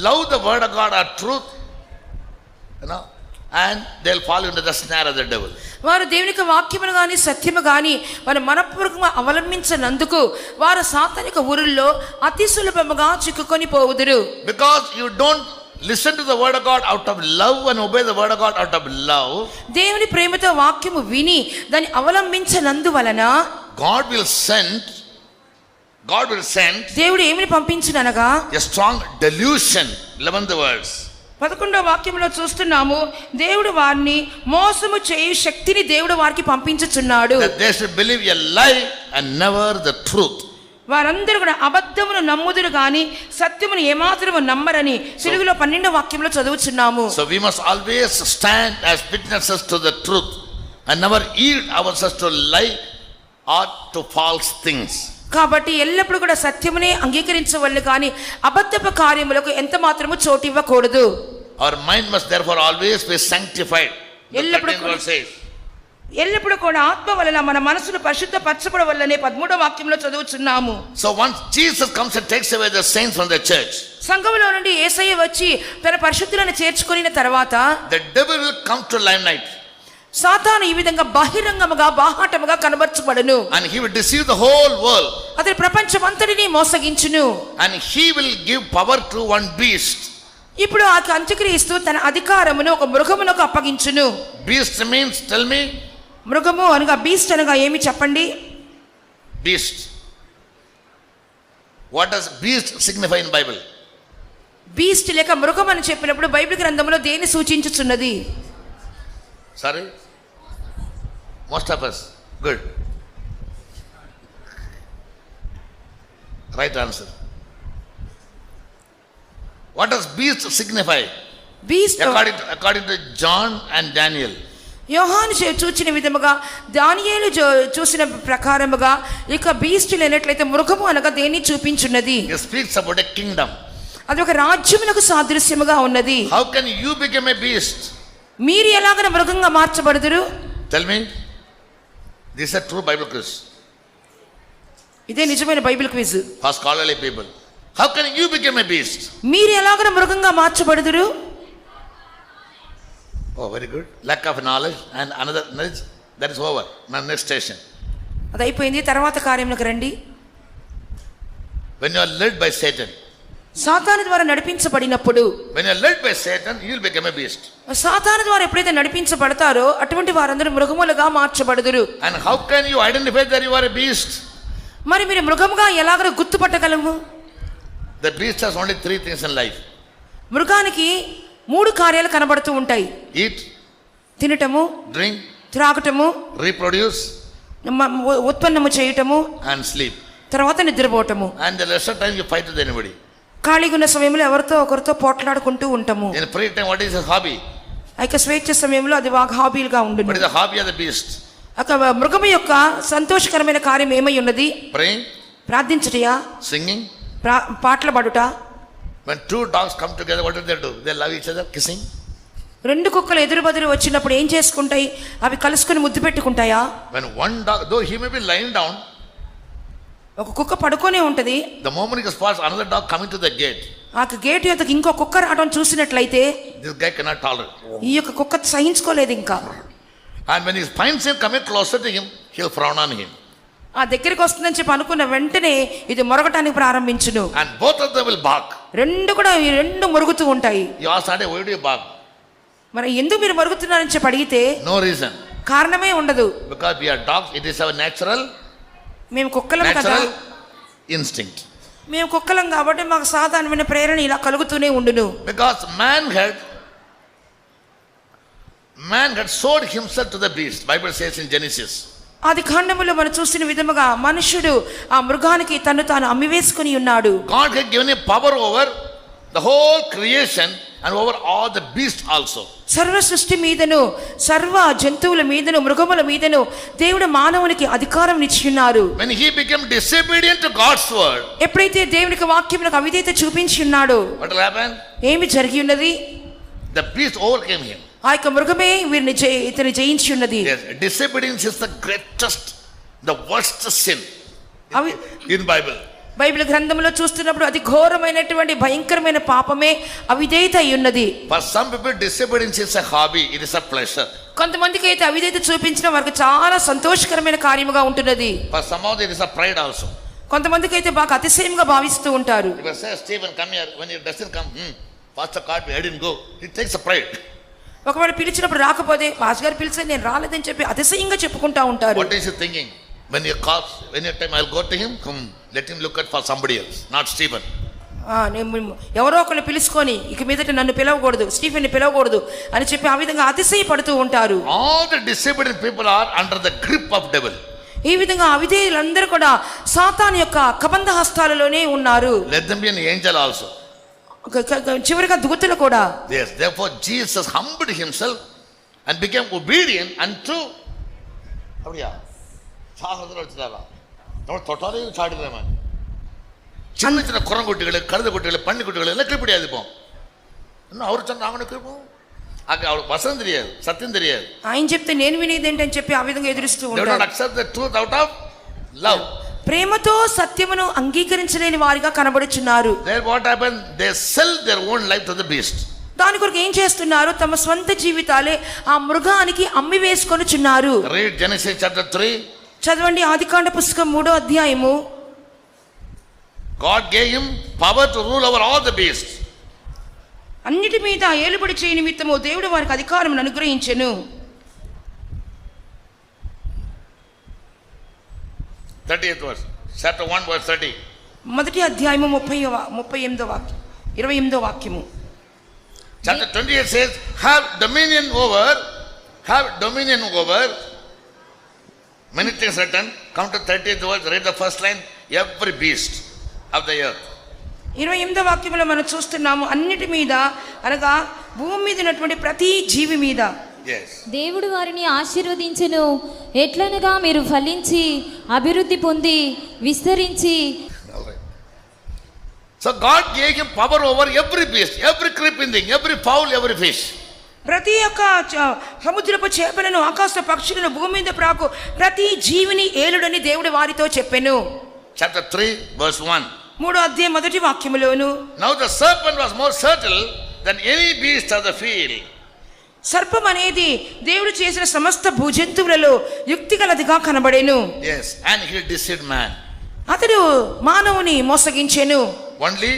love the word of God or truth, and they'll fall into the snare of the devil. వారు దేవుని యొక్క వాక్యమును గాని సత్యము గాని వారు మనపూర్వకంగా అవలంబించనందుకు వారు సాతాను యొక్క ఊరుల్లో అతి సులభముగా చిక్కుకొని పోవుదురు. Because you don't listen to the word of God out of love and obey the word of God out of love. దేవుని ప్రేమతో వాక్యము విని దాన్ని అవలంబించనందువలన God will send దేవుడు ఏమిని పంపించుననగా a strong delusion. 11th verse. 11వ వాక్యంలో చూస్తున్నాము దేవుడు వారిని మోసము చేయు శక్తిని దేవుడు వారికి పంపించుచున్నాడు. That they should believe a lie and never the truth. వారందరూ కూడా అబద్ధమును నమ్ముదురు గాని సత్యమును ఏమాత్రము నమ్మరని తెలుగులో 12వ వాక్యంలో చదువుచున్నాము. So we must always stand as witnesses to the truth. and never yield ourselves to lie or to false things. కాబట్టి ఎల్లప్పుడూ కూడా సత్యమునే అంగీకరించవలెను కానీ అబద్ధపు కార్యములకు ఎంత మాత్రము చోటు ఇవ్వకూడదు. Our mind must therefore always be sanctified. The ఎల్లప్పుడూ 13th verse says. ఎల్లప్పుడూ కూడా ఆత్మ వలన మన మనసును పరిశుద్ధపరచబడ వల్లనే 13వ వాక్యంలో చదువుచున్నాము. So once Jesus comes and takes away the saints from the church, సంఘములో నుండి యేసయ్య వచ్చి తన పరిశుద్ధులను చేర్చుకొనిన తర్వాత the devil will come to limelight సాతాను ఈ విధంగా బహిరంగముగా బాహాటముగా కనబరచబడును. and he will deceive the whole world, అతడు ప్రపంచమంతటిని మోసగించును. and he will give power to one beast. ఇప్పుడు ఆ అంత్యక్రీస్తు తన అధికారమును ఒక మృగమునకు అప్పగించును. Beast means, tell me. మృగము అనగా బీస్ట్ అనగా ఏమి చెప్పండి? Beast. What does beast signify in Bible? Beast లేక మృగం అని చెప్పినప్పుడు బైబిల్ గ్రంథంలో దేన్ని సూచించుచున్నది? Sorry? Most of us. Good. Right answer. What does beast signify? Beast According to John and Daniel. యోహాను చూచిన విధముగా దానియేలు చూసిన ప్రకారముగా ఇక బీస్ట్ లేనట్లయితే మృగము అనగా దేన్ని చూపించున్నది? It speaks about a kingdom. అది ఒక రాజ్యమునకు సాదృశ్యముగా ఉన్నది. How can you become a beast? మీరు ఎలాగన మృగంగా మార్చబడుదురు? Tell me. These are true Bible quiz. ఇదే నిజమైన Bible quiz. For scholarly people. How can you become a beast? మీరు ఎలాగన మృగంగా మార్చబడుదురు? Oh, very good. Lack of knowledge and another knowledge. That is over. My next station. అది అయిపోయింది. తర్వాత కార్యములకు రండి. When you are led by Satan. సాతాను ద్వారా నడిపించబడినప్పుడు, when you are led by Satan, you will become a beast. సాతాను ద్వారా ఎప్పుడైతే నడిపించబడతారో అటువంటి వారందరూ మృగములుగా మార్చబడుదురు. And how can you identify that you are a beast? మరి మీరు మృగముగా ఎలాగ గుర్తుపట్టగలము? The beast has only 3 things in life. మృగానికి 3 కార్యాలు కనబడుతూ ఉంటాయి. Eat, తినటము, drink, త్రాగటము, reproduce, ఉత్పన్నము చేయటము, and sleep. తర్వాత నిద్రపోవటము. And the rest of the time you fight with anybody. ఖాళీగా ఉన్న సమయంలో ఎవరితో ఒకరితో పోట్లాడుకుంటూ ఉంటాము. In free time, what is his hobby? ఇక స్వేచ్ఛ సమయంలో అది బాగా హాబీలుగా ఉండును. What is the hobby of the beast? మృగము యొక్క సంతోషకరమైన కార్యం ఏమై ఉన్నది? Praying, ప్రార్థించటయా, singing. పాటలు పాడుట. When 2 dogs come together, what do? They love each other, kissing. 2 కుక్కలు ఎదురుబదురు వచ్చినప్పుడు ఏం చేసుకుంటాయి? అవి కలుసుకుని ముద్దు పెట్టుకుంటాయా? When one dog, though he may be lying down, ఒక కుక్క పడుకొనే ఉంటది. the moment he spots another dog coming to the gate, ఆ గేట్ యొద్దకు ఇంకో కుక్క రావడం చూసినట్లయితే this guy cannot tolerate. ఈ యొక్క కుక్క సహించుకోలేదు ఇంకా. And when he finds him coming closer to him, he'll frown on him. ఆ దగ్గరికి వస్తుందని చెప్పి అనుకున్న వెంటనే ఇది మొరగటానికి ప్రారంభించును. And both of them will bark. 2 మొరుగుతూ ఉంటాయి. You ask Sunday, why do you bark? మరి ఎందుకు మీరు మొరుగుతున్నారని చెప్పి అడిగితే No reason. కారణమే ఉండదు. Because we are dogs, it is our natural మేము కుక్కలం కదా, instinct. మేము కుక్కలం కాబట్టి మాకు సాధారణమైన ప్రేరణ ఇలా కలుగుతూనే ఉండును. Because man had sold himself to the beast. Bible says in Genesis. ఆది కాండములో మనం చూసిన విధముగా మనుషుడు ఆ మృగానికి తను తాను అమ్మివేసుకుని ఉన్నాడు. God had given him power over the whole creation and over all the beasts also. సర్వ సృష్టి మీదను సర్వ జంతువుల మీదను మృగముల మీదను దేవుడు మానవునికి అధికారం ఇచ్చియున్నారు. When he became disobedient to God's word, ఎప్పుడైతే దేవునికి వాక్యమునకు అవిధేయత చూపించి ఉన్నాడో what will happen? ఏమి జరిగి ఉన్నది? The beast overcame him. ఆ యొక్క మృగమే వీరిని ఇతని జయించి ఉన్నది. Yes, disobedience is the greatest, the worst sin in Bible. Bible గ్రంథంలో చూస్తున్నప్పుడు అది ఘోరమైనటువంటి భయంకరమైన పాపమే అవిధేయత అయి ఉన్నది. For some people, disobedience is a hobby, it is a pleasure. కొంతమందికి అయితే అవిధేయత చూపించడం వారికి చాలా సంతోషకరమైన కార్యముగా ఉంటున్నది. For some of them, it is a pride also. కొంతమందికి అయితే బాగా అతిశయంగా భావిస్తూ ఉంటారు. If I say, Stephen, come here, when he doesn't come, Pastor called me, I didn't go. He takes a pride. ఒకవేళ పిలిచినప్పుడు రాకపోతే పాస్టర్ గారు పిలిస్తే నేను రాలేదని చెప్పి అతిశయంగా చెప్పుకుంటా ఉంటారు. What is he thinking? When you call, when you time I'll go to him, let him look at for somebody else, not Stephen. ఎవరో ఒకరిని పిలుచుకొని ఇక మీదట నన్ను పిలవకూడదు, స్టీఫెన్ని పిలవకూడదు అని చెప్పి ఆ విధంగా అతిశయపడుతూ ఉంటారు. All the disobedient people are under the grip of devil. ఈ విధంగా అవిధేయులందరూ కూడా సాతాను యొక్క కబంధ హస్తాలలోనే ఉన్నారు. Let them be an angel also. చివరిగా దూతలు కూడా. Yes, therefore Jesus humbled himself and became obedient unto அப்படியா? சாகத்தில் வச்சுட்டாரா? நம்ம தொட்டாலே சாடிடுறேன். சின்ன சின்ன குரங்குட்டிகள், கழுத குட்டிகள், பன்னி குட்டிகள் எல்லாம் கிளிப்படியாது. இப்போ இன்னும் அவர் சொன்ன நாங்களும் கிளிப்போம். అక్కడ ఆవిడ వసనం తెలియదు, సత్యం తెలియదు. ఆయన చెప్తే నేను వినేది ఏంటని చెప్పి ఆ విధంగా ఎదురుస్తూ ఉంటారు. They don't accept the truth out of love. ప్రేమతో సత్యమును అంగీకరించలేని వారిగా కనబడుచున్నారు. Then what happened? They sell their own life to the beast. దాని కొరకు ఏం చేస్తున్నారు? తమ స్వంత జీవితాలే ఆ మృగానికి అమ్మి వేసుకొనుచున్నారు. Read Genesis chapter 3. చదవండి ఆదికాండ పుస్తకం 3వ అధ్యాయము. God gave him power to rule over all the beasts. అన్నిటి మీద ఏలుబడి చేయ నిమిత్తము దేవుడు వారికి అధికారం అనుగ్రహించెను. 30th verse, chapter 1 verse 30. మొదటి అధ్యాయము 28వ వాక్యం, 28వ వాక్యము. Chapter 28 says, have dominion over. Many things written. Come to 30th verse, read the first line. Every beast of the earth. 28వ వాక్యంలో మనం చూస్తున్నాము అన్నిటి మీద, అనగా భూమి మీద ఉన్నటువంటి ప్రతి జీవి మీద. Yes. దేవుడు వారిని ఆశీర్వదించెను. ఎట్లనగా మీరు ఫలించి అభివృద్ధి పొంది విస్తరించి. All right. So God gave him power over every beast, every creeping thing, every fowl, every fish. ప్రతి ఒక్క సముద్రపు చేపలను, ఆకాశ పక్షులను, భూమి మీద ప్రాకు ప్రతి జీవిని ఏలుడని దేవుడు వారితో చెప్పెను. Chapter 3 verse 1. 3వ అధ్యాయం మొదటి వాక్యములోను. Now the serpent was more subtle than any beast of the field. సర్పం అనేది దేవుడు చేసిన సమస్త భూజంతువులలో యుక్తి గలదిగా కనబడెను. Yes, and he deceived man. అతడు మానవుని మోసగించెను. Only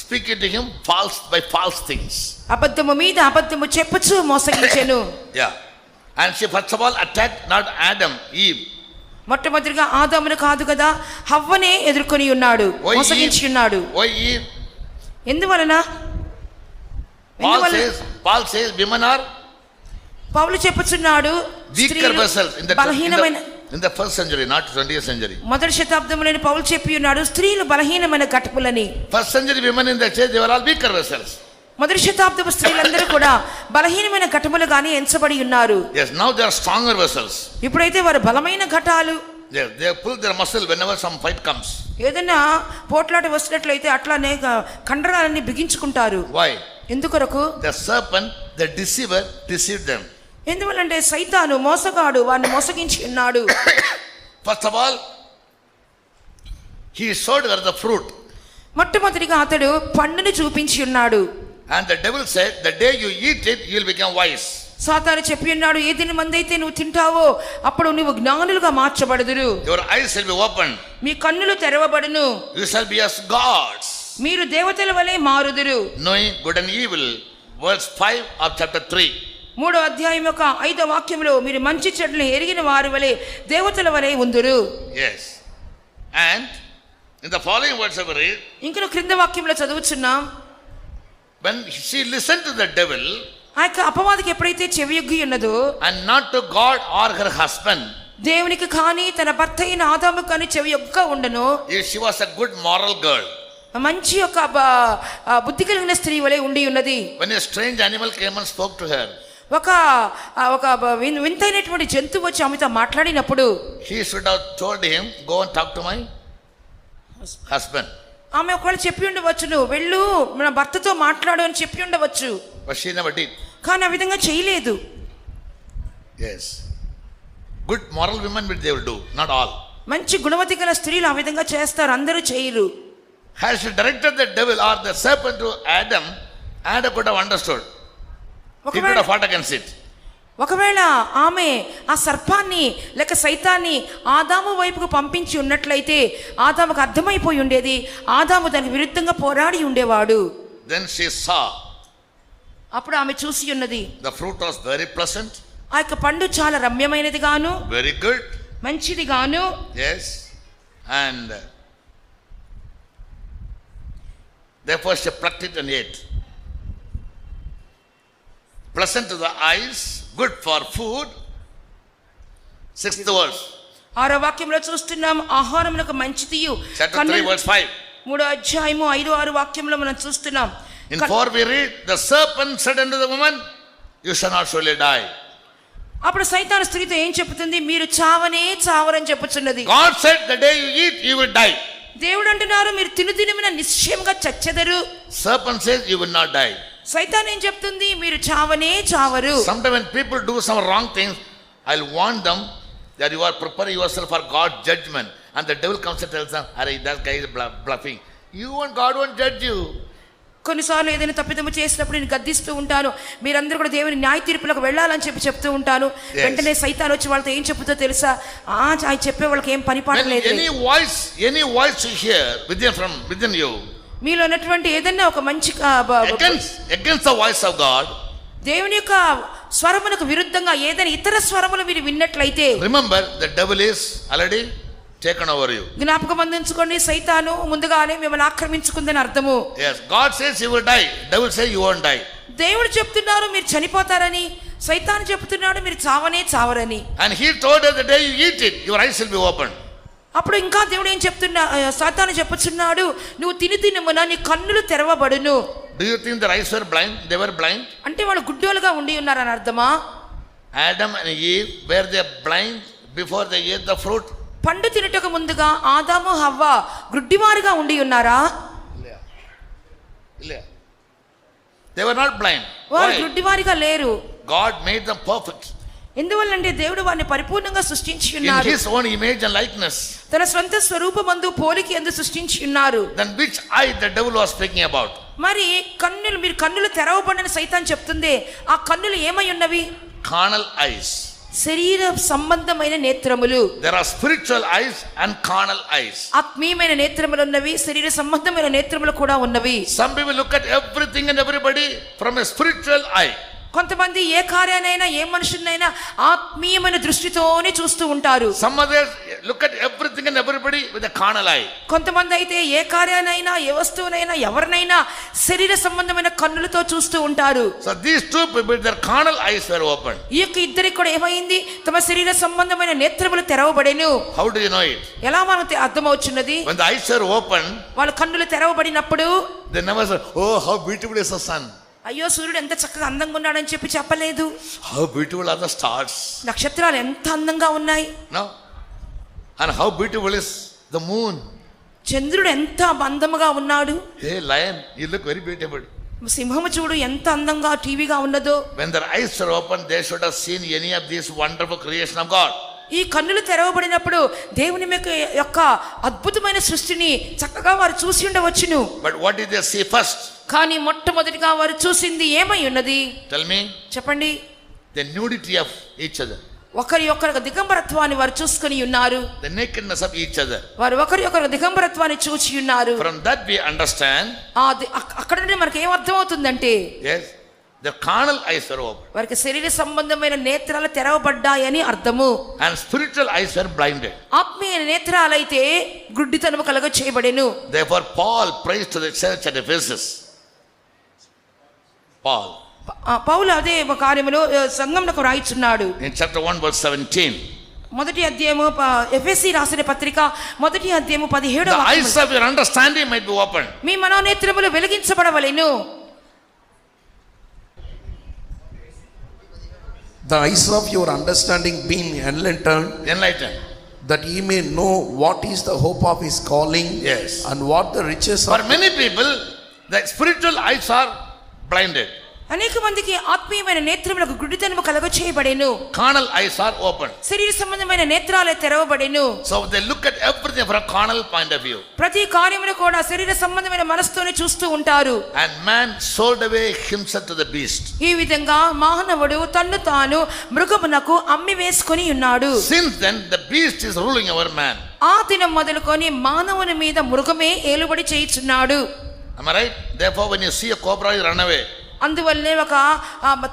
speaking to him by false things. అబద్ధము మీద అబద్ధము చెప్పుచు మోసగించెను. Yeah. And she first of all attacked not Adam, Eve. మొట్టమొదటిగా ఆదామును కాదు కదా, హవ్వనే ఎదుర్కొని ఉన్నాడు, మోసగించి ఉన్నాడు. Why Eve? ఎందువలన? Paul says women are పౌలు చెప్పుచున్నాడు weaker vessels in the first century, not 20th century. మొదటి శతాబ్దంలోని పౌలు చెప్పి ఉన్నాడు స్త్రీలు బలహీనమైన ఘటములని. First century women in the church, they were all weaker vessels. మొదటి శతాబ్దపు స్త్రీలందరూ కూడా బలహీనమైన ఘటములుగానే ఎంచబడి ఉన్నారు. Yes, now they are stronger vessels. ఇప్పుడైతే వారు బలమైన ఘటాలు. Yes, they pull their muscle whenever some fight comes. ఏదైనా పోట్లాట వస్తున్నట్లయితే అట్లానే కండరాలన్నీ బిగించుకుంటారు. Why? ఎందుకొరకు? The serpent, the deceiver, deceived them. ఎందువలంటే సైతాను మోసగాడు వారిని మోసగించి ఉన్నాడు. First of all, he showed her the fruit. మొట్టమొదటిగా అతడు పండుని చూపించి ఉన్నాడు. And the devil said, the day you eat it, you will become wise. సాతాను చెప్పి ఉన్నాడు, ఏ దిన మందైతే నువ్వు తింటావో అప్పుడు నువ్వు జ్ఞానులుగా మార్చబడుదురు. Your eyes shall be opened. మీ కన్నులు తెరవబడును. You shall be as gods. మీరు దేవతల వలె మారుదురు. Knowing good and evil. Verse 5 of chapter 3. 3వ అధ్యాయం యొక్క 5వ వాక్యంలో మీరు మంచి చెడులను ఎరిగిన వారి వలె దేవతల వలె ఉందురు. Yes. And in the following words of read, ఇంకా క్రింద వాక్యంలో చదువుచున్నాం. when she listened to the devil, ఆ యొక్క అపవాదికి ఎప్పుడైతే చెవియొగ్గి ఉన్నదో, and not to God or her husband, దేవునికి కానీ తన భర్త అయిన ఆదాము కానీ చెవియొగ్గ ఉండను. she was a good moral girl. మంచి ఒక బుద్ధి కలిగిన స్త్రీ వలె ఉండి ఉన్నది. When a strange animal came and spoke to her, ఒక వింతైనటువంటి జంతువు వచ్చి ఆమెతో మాట్లాడినప్పుడు, he should have told him, go and talk to my husband. ఆమె ఒకవేళ చెప్పి ఉండవచ్చు, నువ్వు వెళ్ళు మన భర్తతో మాట్లాడు అని చెప్పి ఉండవచ్చు. But she never did. కానీ ఆ విధంగా చేయలేదు. Yes. Good moral women which they will do, not all. మంచి గుణవతి గల స్త్రీలు ఆ విధంగా చేస్తారు, అందరూ చేయరు. Has she directed the devil or the serpent to Adam, Adam could have understood. He could have fought against it. ఒకవేళ ఆమె ఆ సర్పాన్ని లేక సైతాన్ని ఆదాము వైపుకు పంపించి ఉన్నట్లయితే ఆదాముకు అర్థమైపోయి ఉండేది, ఆదాము దానికి విరుద్ధంగా పోరాడి ఉండేవాడు. Then she saw. అప్పుడు ఆమె చూసి ఉన్నది, the fruit was very pleasant. ఆ యొక్క పండు చాలా రమ్యమైనది గాను, very good, మంచిది గాను. Yes. And therefore she plucked it and ate. Pleasant to the eyes, good for food. 6th verse. 6వ వాక్యంలో చూస్తున్నాం, ఆహారమునకు మంచిదియు. Chapter 3 verse 5. 3వ అధ్యాయము 5-6 వాక్యంలో మనం చూస్తున్నాం. In 4 we read, the serpent said unto the woman, you shall not surely die. అప్పుడు సైతాను స్త్రీతో ఏం చెప్తుంది? మీరు చావనే చావరని చెప్పుచున్నది. God said the day you eat, you will die. దేవుడు అంటున్నారు మీరు తినుదినమున నిశ్చయముగా చచ్చెదరు. Serpent says you will not die. సైతాన్ ఏం చెప్తుంది? మీరు చావనే చావరు. Sometimes when people do some wrong things, I'll warn them that you are preparing yourself for God's judgment. And the devil comes and tells them, "Arey, that guy is bluffing. You and God won't judge you." కొన్నిసార్లు ఏదైనా తప్పిదము చేసినప్పుడు నేను గద్దిస్తూ ఉంటాను, మీరందరూ కూడా దేవుని న్యాయ తీర్పులకు వెళ్ళాలని చెప్తూ ఉంటాను. వెంటనే సైతాన్ వచ్చి వాళ్ళతో ఏం చెప్తుందో తెలుసా? చెప్పే వాళ్ళకి ఏం పని పాడలేదు. Any voice you hear within you, మీలో ఉన్నటువంటి ఏదైనా ఒక మంచి against the voice of God, దేవుని యొక్క స్వరమునకు విరుద్ధంగా ఏదైనా ఇతర స్వరములు మీరు విన్నట్లయితే, remember the devil is already taken over you. జ్ఞాపకం అందించుకోండి, సైతాను ముందుగానే మిమ్మల్ని ఆక్రమించుకుందని అర్థము. Yes, God says you will die. Devil says you won't die. దేవుడు చెప్తున్నారు మీరు చనిపోతారని, సైతాను చెప్తున్నాడు మీరు చావనే చావరని. And he told us the day you eat it, your eyes will be opened. అప్పుడు ఇంకా దేవుడు ఏం సైతాను చెప్పుచున్నాడు, నువ్వు తినుమున నీ కన్నులు తెరవబడును. Do you think their eyes were blind? They were blind. అంటే వాళ్ళు గుడ్డోలుగా ఉండి ఉన్నారని అర్థమా? Adam and Eve, were they blind before they ate the fruit? పండు తినటకు ముందుగా ఆదాము హవ్వ గుడ్డివారుగా ఉండి ఉన్నారా? They were not blind. వారు గుడ్డివారిగా లేరు. God made them perfect. ఎందువల్లంటే దేవుడు వారిని పరిపూర్ణంగా సృష్టించి In ఉన్నారు. his own image and likeness. తన స్వంత స్వరూపమందు పోలిక యందు సృష్టించి ఉన్నారు. Then which eye the devil was speaking about? మరి మీరు కన్నులు తెరవబడిన సైతాన్ చెప్తుంది, ఆ కన్నులు ఏమై ఉన్నవి? Carnal eyes. శరీర సంబంధమైన నేత్రములు. There are spiritual eyes and carnal eyes. ఆత్మీయమైన నేత్రములు ఉన్నవి, శరీర సంబంధమైన నేత్రములు కూడా ఉన్నవి. Some people look at everything and everybody from a spiritual eye. కొంతమంది ఏ కార్యానైనా ఏ మనుషునైనా ఆత్మీయమైన దృష్టితోనే చూస్తూ ఉంటారు. Some others look at everything and everybody with a carnal eye. కొంతమంది అయితే ఏ కార్యానైనా ఏ వస్తువునైనా ఎవరినైనా శరీర సంబంధమైన కన్నులతో చూస్తూ ఉంటారు. So these two people, their carnal eyes were open. ఈ యొక్క ఇద్దరికి కూడా ఏమైంది? తమ శరీర సంబంధమైన నేత్రములు తెరవబడెను. How do you know it? ఎలా మనకు అర్థమవుతున్నది? When the eyes were open, వాళ్ళ కన్నులు తెరవబడినప్పుడు they never said, "Oh, how beautiful is the sun. అయ్యో సూర్యుడు ఎంత చక్కగా అందంగా ఉన్నాడని చెప్పలేదు. How beautiful are the stars. నక్షత్రాలు ఎంత అందంగా ఉన్నాయి. No. And how beautiful is the moon. చంద్రుడు ఎంత అందముగా ఉన్నాడు. Hey lion, you look very beautiful." సింహము చూడు ఎంత అందంగా టీవీగా ఉన్నదో. When their eyes were open, they should have seen any of these wonderful creation of God. ఈ కన్నులు తెరవబడినప్పుడు దేవుని యొక్క అద్భుతమైన సృష్టిని చక్కగా వారు చూసి ఉండవచ్చును. But what did they see first? కానీ మొట్టమొదటిగా వారు చూసింది ఏమై ఉన్నది? Tell me. చెప్పండి. The nudity of each other. ఒకరి యొక్క దిగంబరత్వాన్ని వారు చూసుకొని ఉన్నారు. The nakedness of each other. వారు ఒకరి యొక్క దిగంబరత్వాన్ని చూసి ఉన్నారు. From that we understand. అక్కడ నుండి మనకి ఏం అర్థమవుతుందంటే, yes, the carnal eyes were open. వారికి శరీర సంబంధమైన నేత్రాలు తెరవబడ్డాయని అర్థము. And spiritual eyes were blinded. ఆత్మీయ నేత్రాలైతే గుడ్డితనము కలగ చేయబడెను. Therefore Paul prays to the church at Ephesus. పౌలు అదే కార్యములో సంఘమునకు రాయిచున్నాడు. In chapter 1 verse 17. మొదటి అధ్యాయము ఎఫెసీ రాసిన పత్రిక మొదటి అధ్యాయము 17వ The eyes of your understanding might be opened. Me మనోనేత్రములు వెలిగించబడవలెను. The eyes of your understanding being enlightened, that ye may know what is the hope of his calling. Yes. And what the riches For many people, the spiritual eyes are blinded. అనేక మందికి ఆత్మీయమైన నేత్రములకు గుడ్డితనము కలగ చేయబడెను. Carnal eyes are open. శరీర సంబంధమైన నేత్రాలే తెరవబడెను. So they look at everything from a carnal point of view. ప్రతి కార్యమును కూడా శరీర సంబంధమైన మనసుతోనే చూస్తూ ఉంటారు. And man sold away himself to the beast. ఈ విధంగా మానవుడు తన్ను తాను మృగమునకు అమ్మి వేసుకొని ఉన్నాడు. Since then the beast is ruling over man. ఆ దినం మొదలుకొని మానవుని మీద మృగమే ఏలుబడి చేయుచున్నాడు. Am I right? Therefore when you see a cobra, you run away. అందువల్లనే ఒక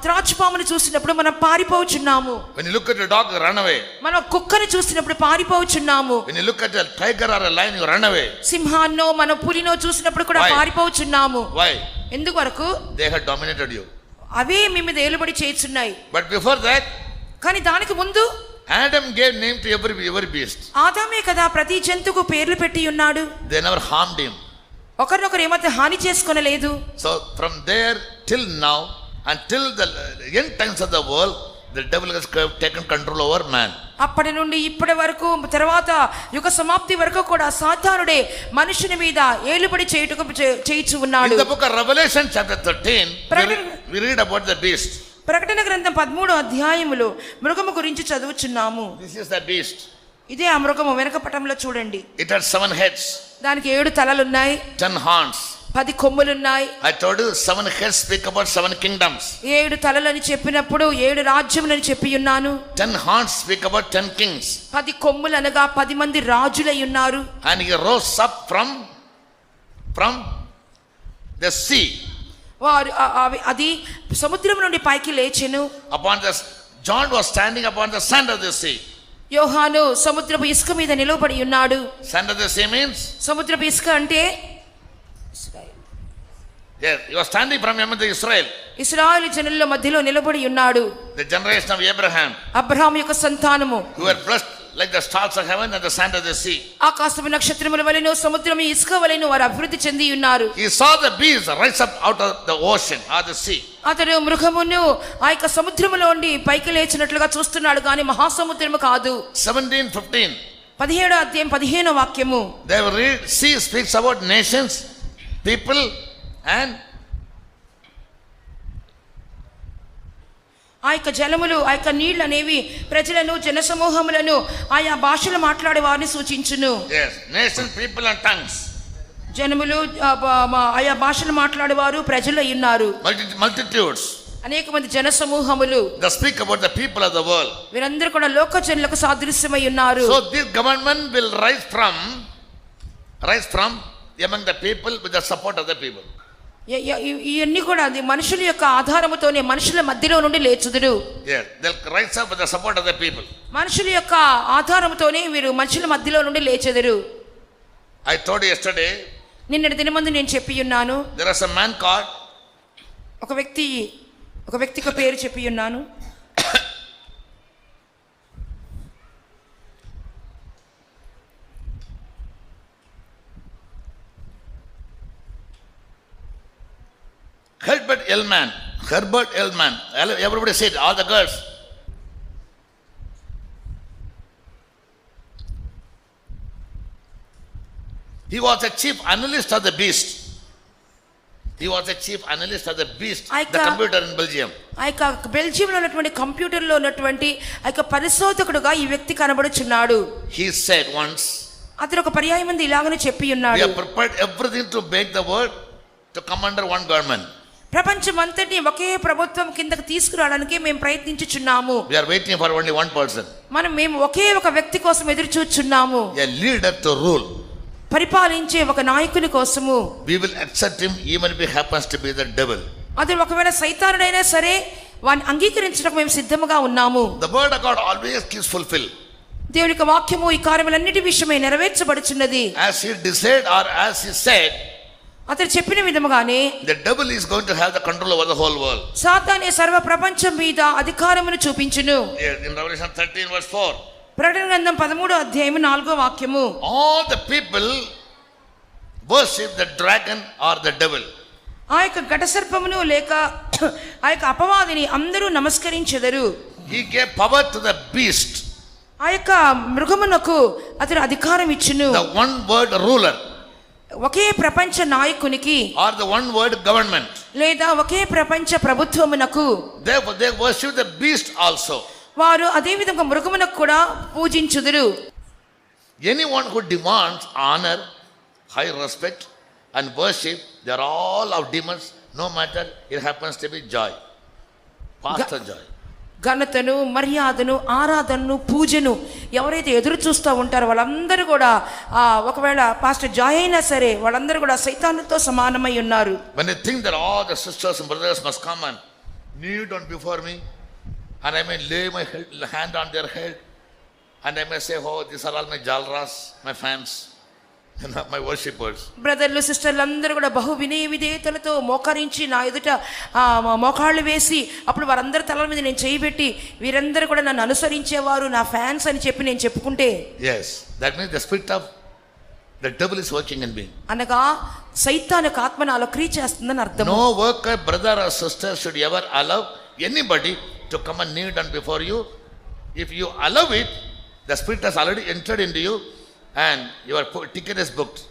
త్రాచుపాముని చూసినప్పుడు మనం పారిపోవచ్చున్నాము. When you look at a dog, you run away. మనం కుక్కని చూసినప్పుడు పారిపోవచ్చున్నాము. When you look at a tiger or a lion, you run away. సింహాన్నో మనం పులినో చూసినప్పుడు కూడా పారిపోవచ్చున్నాము. Why? ఎందువరకు? They have dominated you. అవే మీ మీద ఏలుబడి చేయుచున్నాయి. But before that, కానీ దానికి ముందు Adam gave name to every beast. ఆదామే కదా ప్రతి జంతువుకు పేర్లు పెట్టి ఉన్నాడు. They never harmed him. ఒకరినొకరు ఏమైతే హాని చేసుకొనలేదు. So from there till now, until the end times of the world, the devil has taken control over man. అప్పటి నుండి ఇప్పటి వరకు తర్వాత యుగ సమాప్తి వరకు కూడా సాతానుడే మనుషుని మీద ఏలుబడి చేయుచు In ఉన్నాడు. the book of Revelation chapter 13, we read about the beast. ప్రకటన గ్రంథం 13వ అధ్యాయములో మృగము గురించి చదువుచున్నాము. This is the beast. ఇదే ఆ మృగము. వెనక పటంలో చూడండి. It had 7 heads, దానికి 7 తలలున్నాయి, 10 horns. 10 కొమ్ములున్నాయి. I told you 7 heads speak about 7 kingdoms. 7 తలలని చెప్పినప్పుడు 7 రాజ్యములని చెప్పి ఉన్నాను. 10 horns speak about 10 kings. 10 కొమ్ములు అనగా 10 మంది రాజులై ఉన్నారు. And he rose up from the sea. వారు అది సముద్రం నుండి పైకి లేచెను. John was standing upon the sand of the sea. యోహాను సముద్రపు ఇసుక మీద నిలబడి ఉన్నాడు. Sand of the sea means? సముద్రపు ఇసుక అంటే Yes, he was standing from among the Israel. ఇశ్రాయేలు జనుల మధ్యలో నిలబడి ఉన్నాడు. The generation of Abraham. Abraham యొక్క సంతానము. Who were blessed like the stars of heaven and the sand of the sea. ఆకాశపు నక్షత్రముల వలెను సముద్రము ఇసుక వలెను వారు అభివృద్ధి చెంది ఉన్నారు. He saw the beast rise up out of the ocean or the sea. అతడు మృగమును ఆ యొక్క సముద్రములో ఉండి పైకి లేచినట్లుగా చూస్తున్నాడు కానీ మహాసముద్రము కాదు. 17:15. 17వ అధ్యాయం 15వ వాక్యము. They will read, sea speaks about nations, people and ఆ యొక్క జలములు ఆ యొక్క నీళ్లు అనేవి ప్రజలను జనసమూహములను ఆయా భాషలు మాట్లాడే వారిని సూచించును. yes, nations, people and tongues. జనములు ఆయా భాషలు మాట్లాడేవారు ప్రజలు ఉన్నారు. Multitudes. అనేక మంది జనసమూహములు. They speak about the people of the world. వీరందరూ కూడా లోక జనులకు సాదృశ్యమై ఉన్నారు. So this government will rise from among the people with the support of the people. ఇవన్నీ కూడా అది మనుషుల యొక్క ఆధారముతోనే మనుషుల మధ్యలో నుండి లేచుదురు. Yes, they'll rise up with the support of the people. మనుషుల యొక్క ఆధారముతోనే వీరు మనుషుల మధ్యలో నుండి లేచెదరు. I told you yesterday. నిన్నటి దినమందు నేను చెప్పి ఉన్నాను. There is a man called. ఒక వ్యక్తికి పేరు చెప్పి ఉన్నాను. Herbert Edelman. Everybody said, all the girls. He was a chief analyst of the beast. The computer in Belgium. ఆ యొక్క బెల్జియంలో ఉన్నటువంటి కంప్యూటర్లో ఉన్నటువంటి ఆ యొక్క పరిశోధకుడుగా ఈ వ్యక్తి కనబడుచున్నాడు. He said once. అతను ఒక పర్యాయం మంది ఇలాగనే చెప్పి ఉన్నాడు. We have prepared everything to make the world to come under one government. ప్రపంచమంతటిని ఒకే ప్రభుత్వం కిందకి తీసుకురావడానికి మేము ప్రయత్నించుచున్నాము. We are waiting for only one person. మేము ఒకే ఒక వ్యక్తి కోసం ఎదురు చూస్తున్నాము. A leader to rule. పరిపాలించే ఒక నాయకుని కోసము. We will accept him even if he happens to be the devil. అతను ఒకవేళ సైతానుడైనా సరే వాని అంగీకరించడానికి మేము సిద్ధముగా ఉన్నాము. The word of God always keeps fulfilled. దేవుని యొక్క వాక్యము ఈ కార్యములన్నిటి విషయమై నెరవేర్చబడుచున్నది. As he decided or as he said, అతను చెప్పిన విధముగానే the devil is going to have the control over the whole world. సాతానే సర్వ ప్రపంచం మీద అధికారమును చూపించును. Yes, in Revelation 13 verse 4. ప్రకటన గ్రంథం 13వ అధ్యాయం 4వ వాక్యము. All the people worship the dragon or the devil. ఆ యొక్క ఘటసర్పమును లేక ఆ యొక్క అపవాదిని అందరూ నమస్కరించెదరు. He gave power to the beast. ఆ యొక్క మృగమునకు అతను అధికారం ఇచ్చును. The one word ruler. ఒకే ప్రపంచ నాయకునికి or the one word government. లేదా ఒకే ప్రపంచ ప్రభుత్వమునకు. Therefore they worship the beast also. వారు అదే విధంగా మృగమునకు కూడా పూజించుదురు. Anyone who demands honor, high respect and worship, they are all of demons, no matter it happens to be joy. Pastor joy. ఘనతను, మర్యాదను, ఆరాధనను, పూజను ఎవరైతే ఎదురు చూస్తూ ఉంటారో వాళ్ళందరూ కూడా ఒకవేళ పాస్టర్ జాయ్ అయినా సరే వాళ్ళందరూ కూడా సైతానుతో సమానమై ఉన్నారు. When they think that all the sisters and brothers must come and kneel down before me, and I may lay my hand on their head, and I may say, oh, these are all my jalras, my fans, my worshippers. బ్రదర్లు సిస్టర్లు అందరూ కూడా బహు వినయ విధేయతలతో మోకరించి నా ఎదుట మోకాళ్ళు వేసి అప్పుడు వారందరి తలల మీద నేను చేయబెట్టి వీరందరూ కూడా నన్ను అనుసరించేవారు నా ఫ్యాన్స్ అని చెప్పి నేను చెప్పుకుంటే, yes, that means the spirit of the devil is working in me. అనగా సైతాను ఆత్మ నాలో క్రియ చేస్తుందని అర్థం. No worker, brother or sister should ever allow anybody to to come and kneel down before you. If you allow it, the Spirit has already entered into you and your ticket is booked.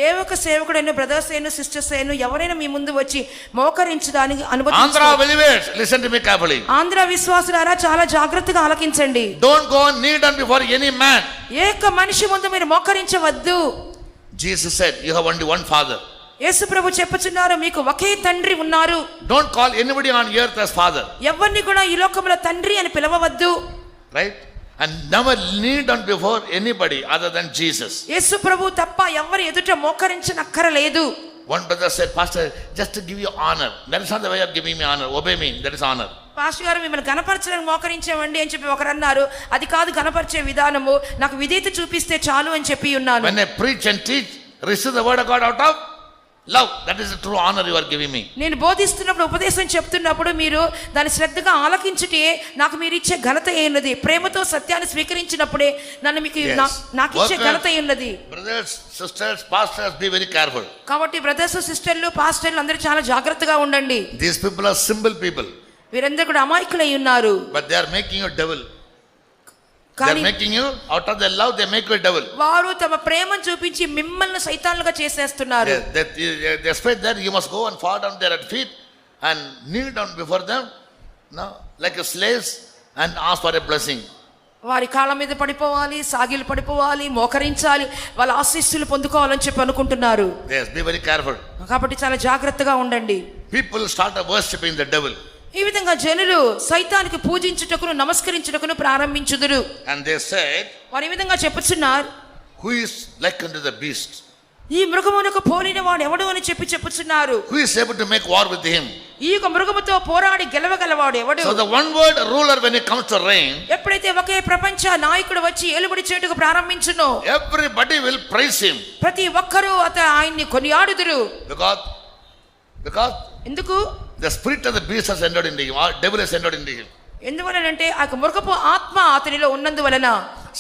ఏ ఒక సేవకుడైనా brothers అయినా sisters అయినా ఎవరైనా మీ ముందు వచ్చి మోకరించడానికి Andhra believers, listen to me carefully. Andhra విశ్వాసులారా చాలా జాగ్రత్తగా ఆలకించండి. Don't go and kneel down before any man. ఏక మనిషి ముందు మీరు మోకరించవద్దు. Jesus said, you have only one father. యేసు ప్రభు చెప్పుచున్నారు, మీకు ఒకే తండ్రి ఉన్నారు. Don't call anybody on earth as father. ఎవరిని కూడా ఈ లోకంలో తండ్రి అని పిలవవద్దు. Right? And never kneel down before anybody other than Jesus. యేసు ప్రభు తప్ప ఎవరి ఎదుట మోకరించనక్కరలేదు. One brother said, Pastor, just to give you honor. That is not the way of giving me honor. Obey me. That is honor. Pastor గారు మిమ్మల్ని గణపరచడానికి మోకరించేవండి అని చెప్పి ఒకరు అన్నారు. అది కాదు గణపరిచే విధానము, నాకు విధేయత చూపిస్తే చాలు అని చెప్పి ఉన్నాను. When I preach and teach, receive the word of God out of love. That is the true honor you are giving me. నేను బోధిస్తున్నప్పుడు ఉపదేశం చెప్తున్నప్పుడు మీరు దాని శ్రద్ధగా ఆలకించుటే నాకు మీరు ఇచ్చే ఘనత అయినది. ప్రేమతో సత్యాన్ని స్వీకరించినప్పుడే నన్ను మీకు నాకు ఇచ్చే ఘనత అయినది. Brothers, sisters, pastors, be very careful. కాబట్టి బ్రదర్స్, సిస్టర్లు, పాస్టర్లు అందరూ చాలా జాగ్రత్తగా ఉండండి. These people are simple people. వీరందరూ కూడా అమాయకులై ఉన్నారు. But they are making you devil. They are making you out of their love. They make you a devil. వారు తమ ప్రేమను చూపించి మిమ్మల్ని సైతాన్లుగా చేసేస్తున్నారు. They expect that you must go and fall down there at feet and kneel down before them, no, like a slaves, and ask for a blessing. వారి కాళ్ళ మీద పడిపోవాలి, సాగిలు పడిపోవాలి, మోకరించాలి, వాళ్ళ ఆశీస్సులు పొందుకోవాలని చెప్పి అనుకుంటున్నారు. Yes, be very careful. కాబట్టి చాలా జాగ్రత్తగా ఉండండి. People start worshipping the devil. ఈ విధంగా జనులు సైతానికి పూజించుటకును నమస్కరించుటకును ప్రారంభించుదురు. And they said, వారు ఈ విధంగా చెప్పుచున్నారు, who is like unto the beast? ఈ మృగమునకు పోలిన వాడు ఎవడు అని చెప్పి చెప్పుచున్నారు. Who is able to make war with him? ఈ యొక్క మృగముతో పోరాడి గెలవగలవాడు ఎవడు? So the one word ruler, when it comes to reign, ఎప్పుడైతే ఒకే ప్రపంచ నాయకుడు వచ్చి ఏలుబడి చేటుకు ప్రారంభించునో everybody will praise him. ప్రతి ఒక్కరూ ఆయన్ని కొనియాడుదురు. Because ఎందుకు? the spirit of the beast has entered into him, or devil has entered into him. ఎందువలనంటే ఆ మృగపు ఆత్మ అతనిలో ఉన్నందువలన.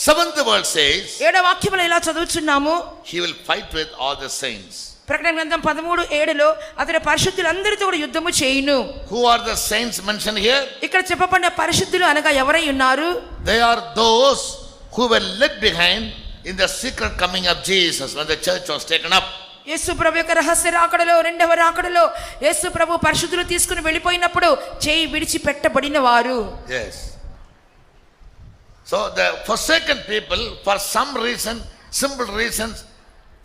Seventh word says, 7వ వాక్యములో ఇలా చదువుచున్నాము, he will fight with all the saints. ప్రకటన గ్రంథం 13:7లో అతడు పరిశుద్ధులందరితో కూడా యుద్ధము చేయును. Who are the saints mentioned here? ఇక్కడ చెప్పబడిన పరిశుద్ధులు అనగా ఎవరై ఉన్నారు? They are those who were led behind in the secret coming of Jesus when the church was taken up. యేసు ప్రభు యొక్క రహస్య రాకడలో, రెండవ రాకడలో యేసు ప్రభు పరిశుద్ధులు తీసుకుని వెళ్ళిపోయినప్పుడు చేయి విడిచిపెట్టబడిన వారు. Yes. So the forsaken people, for some reason, simple reasons,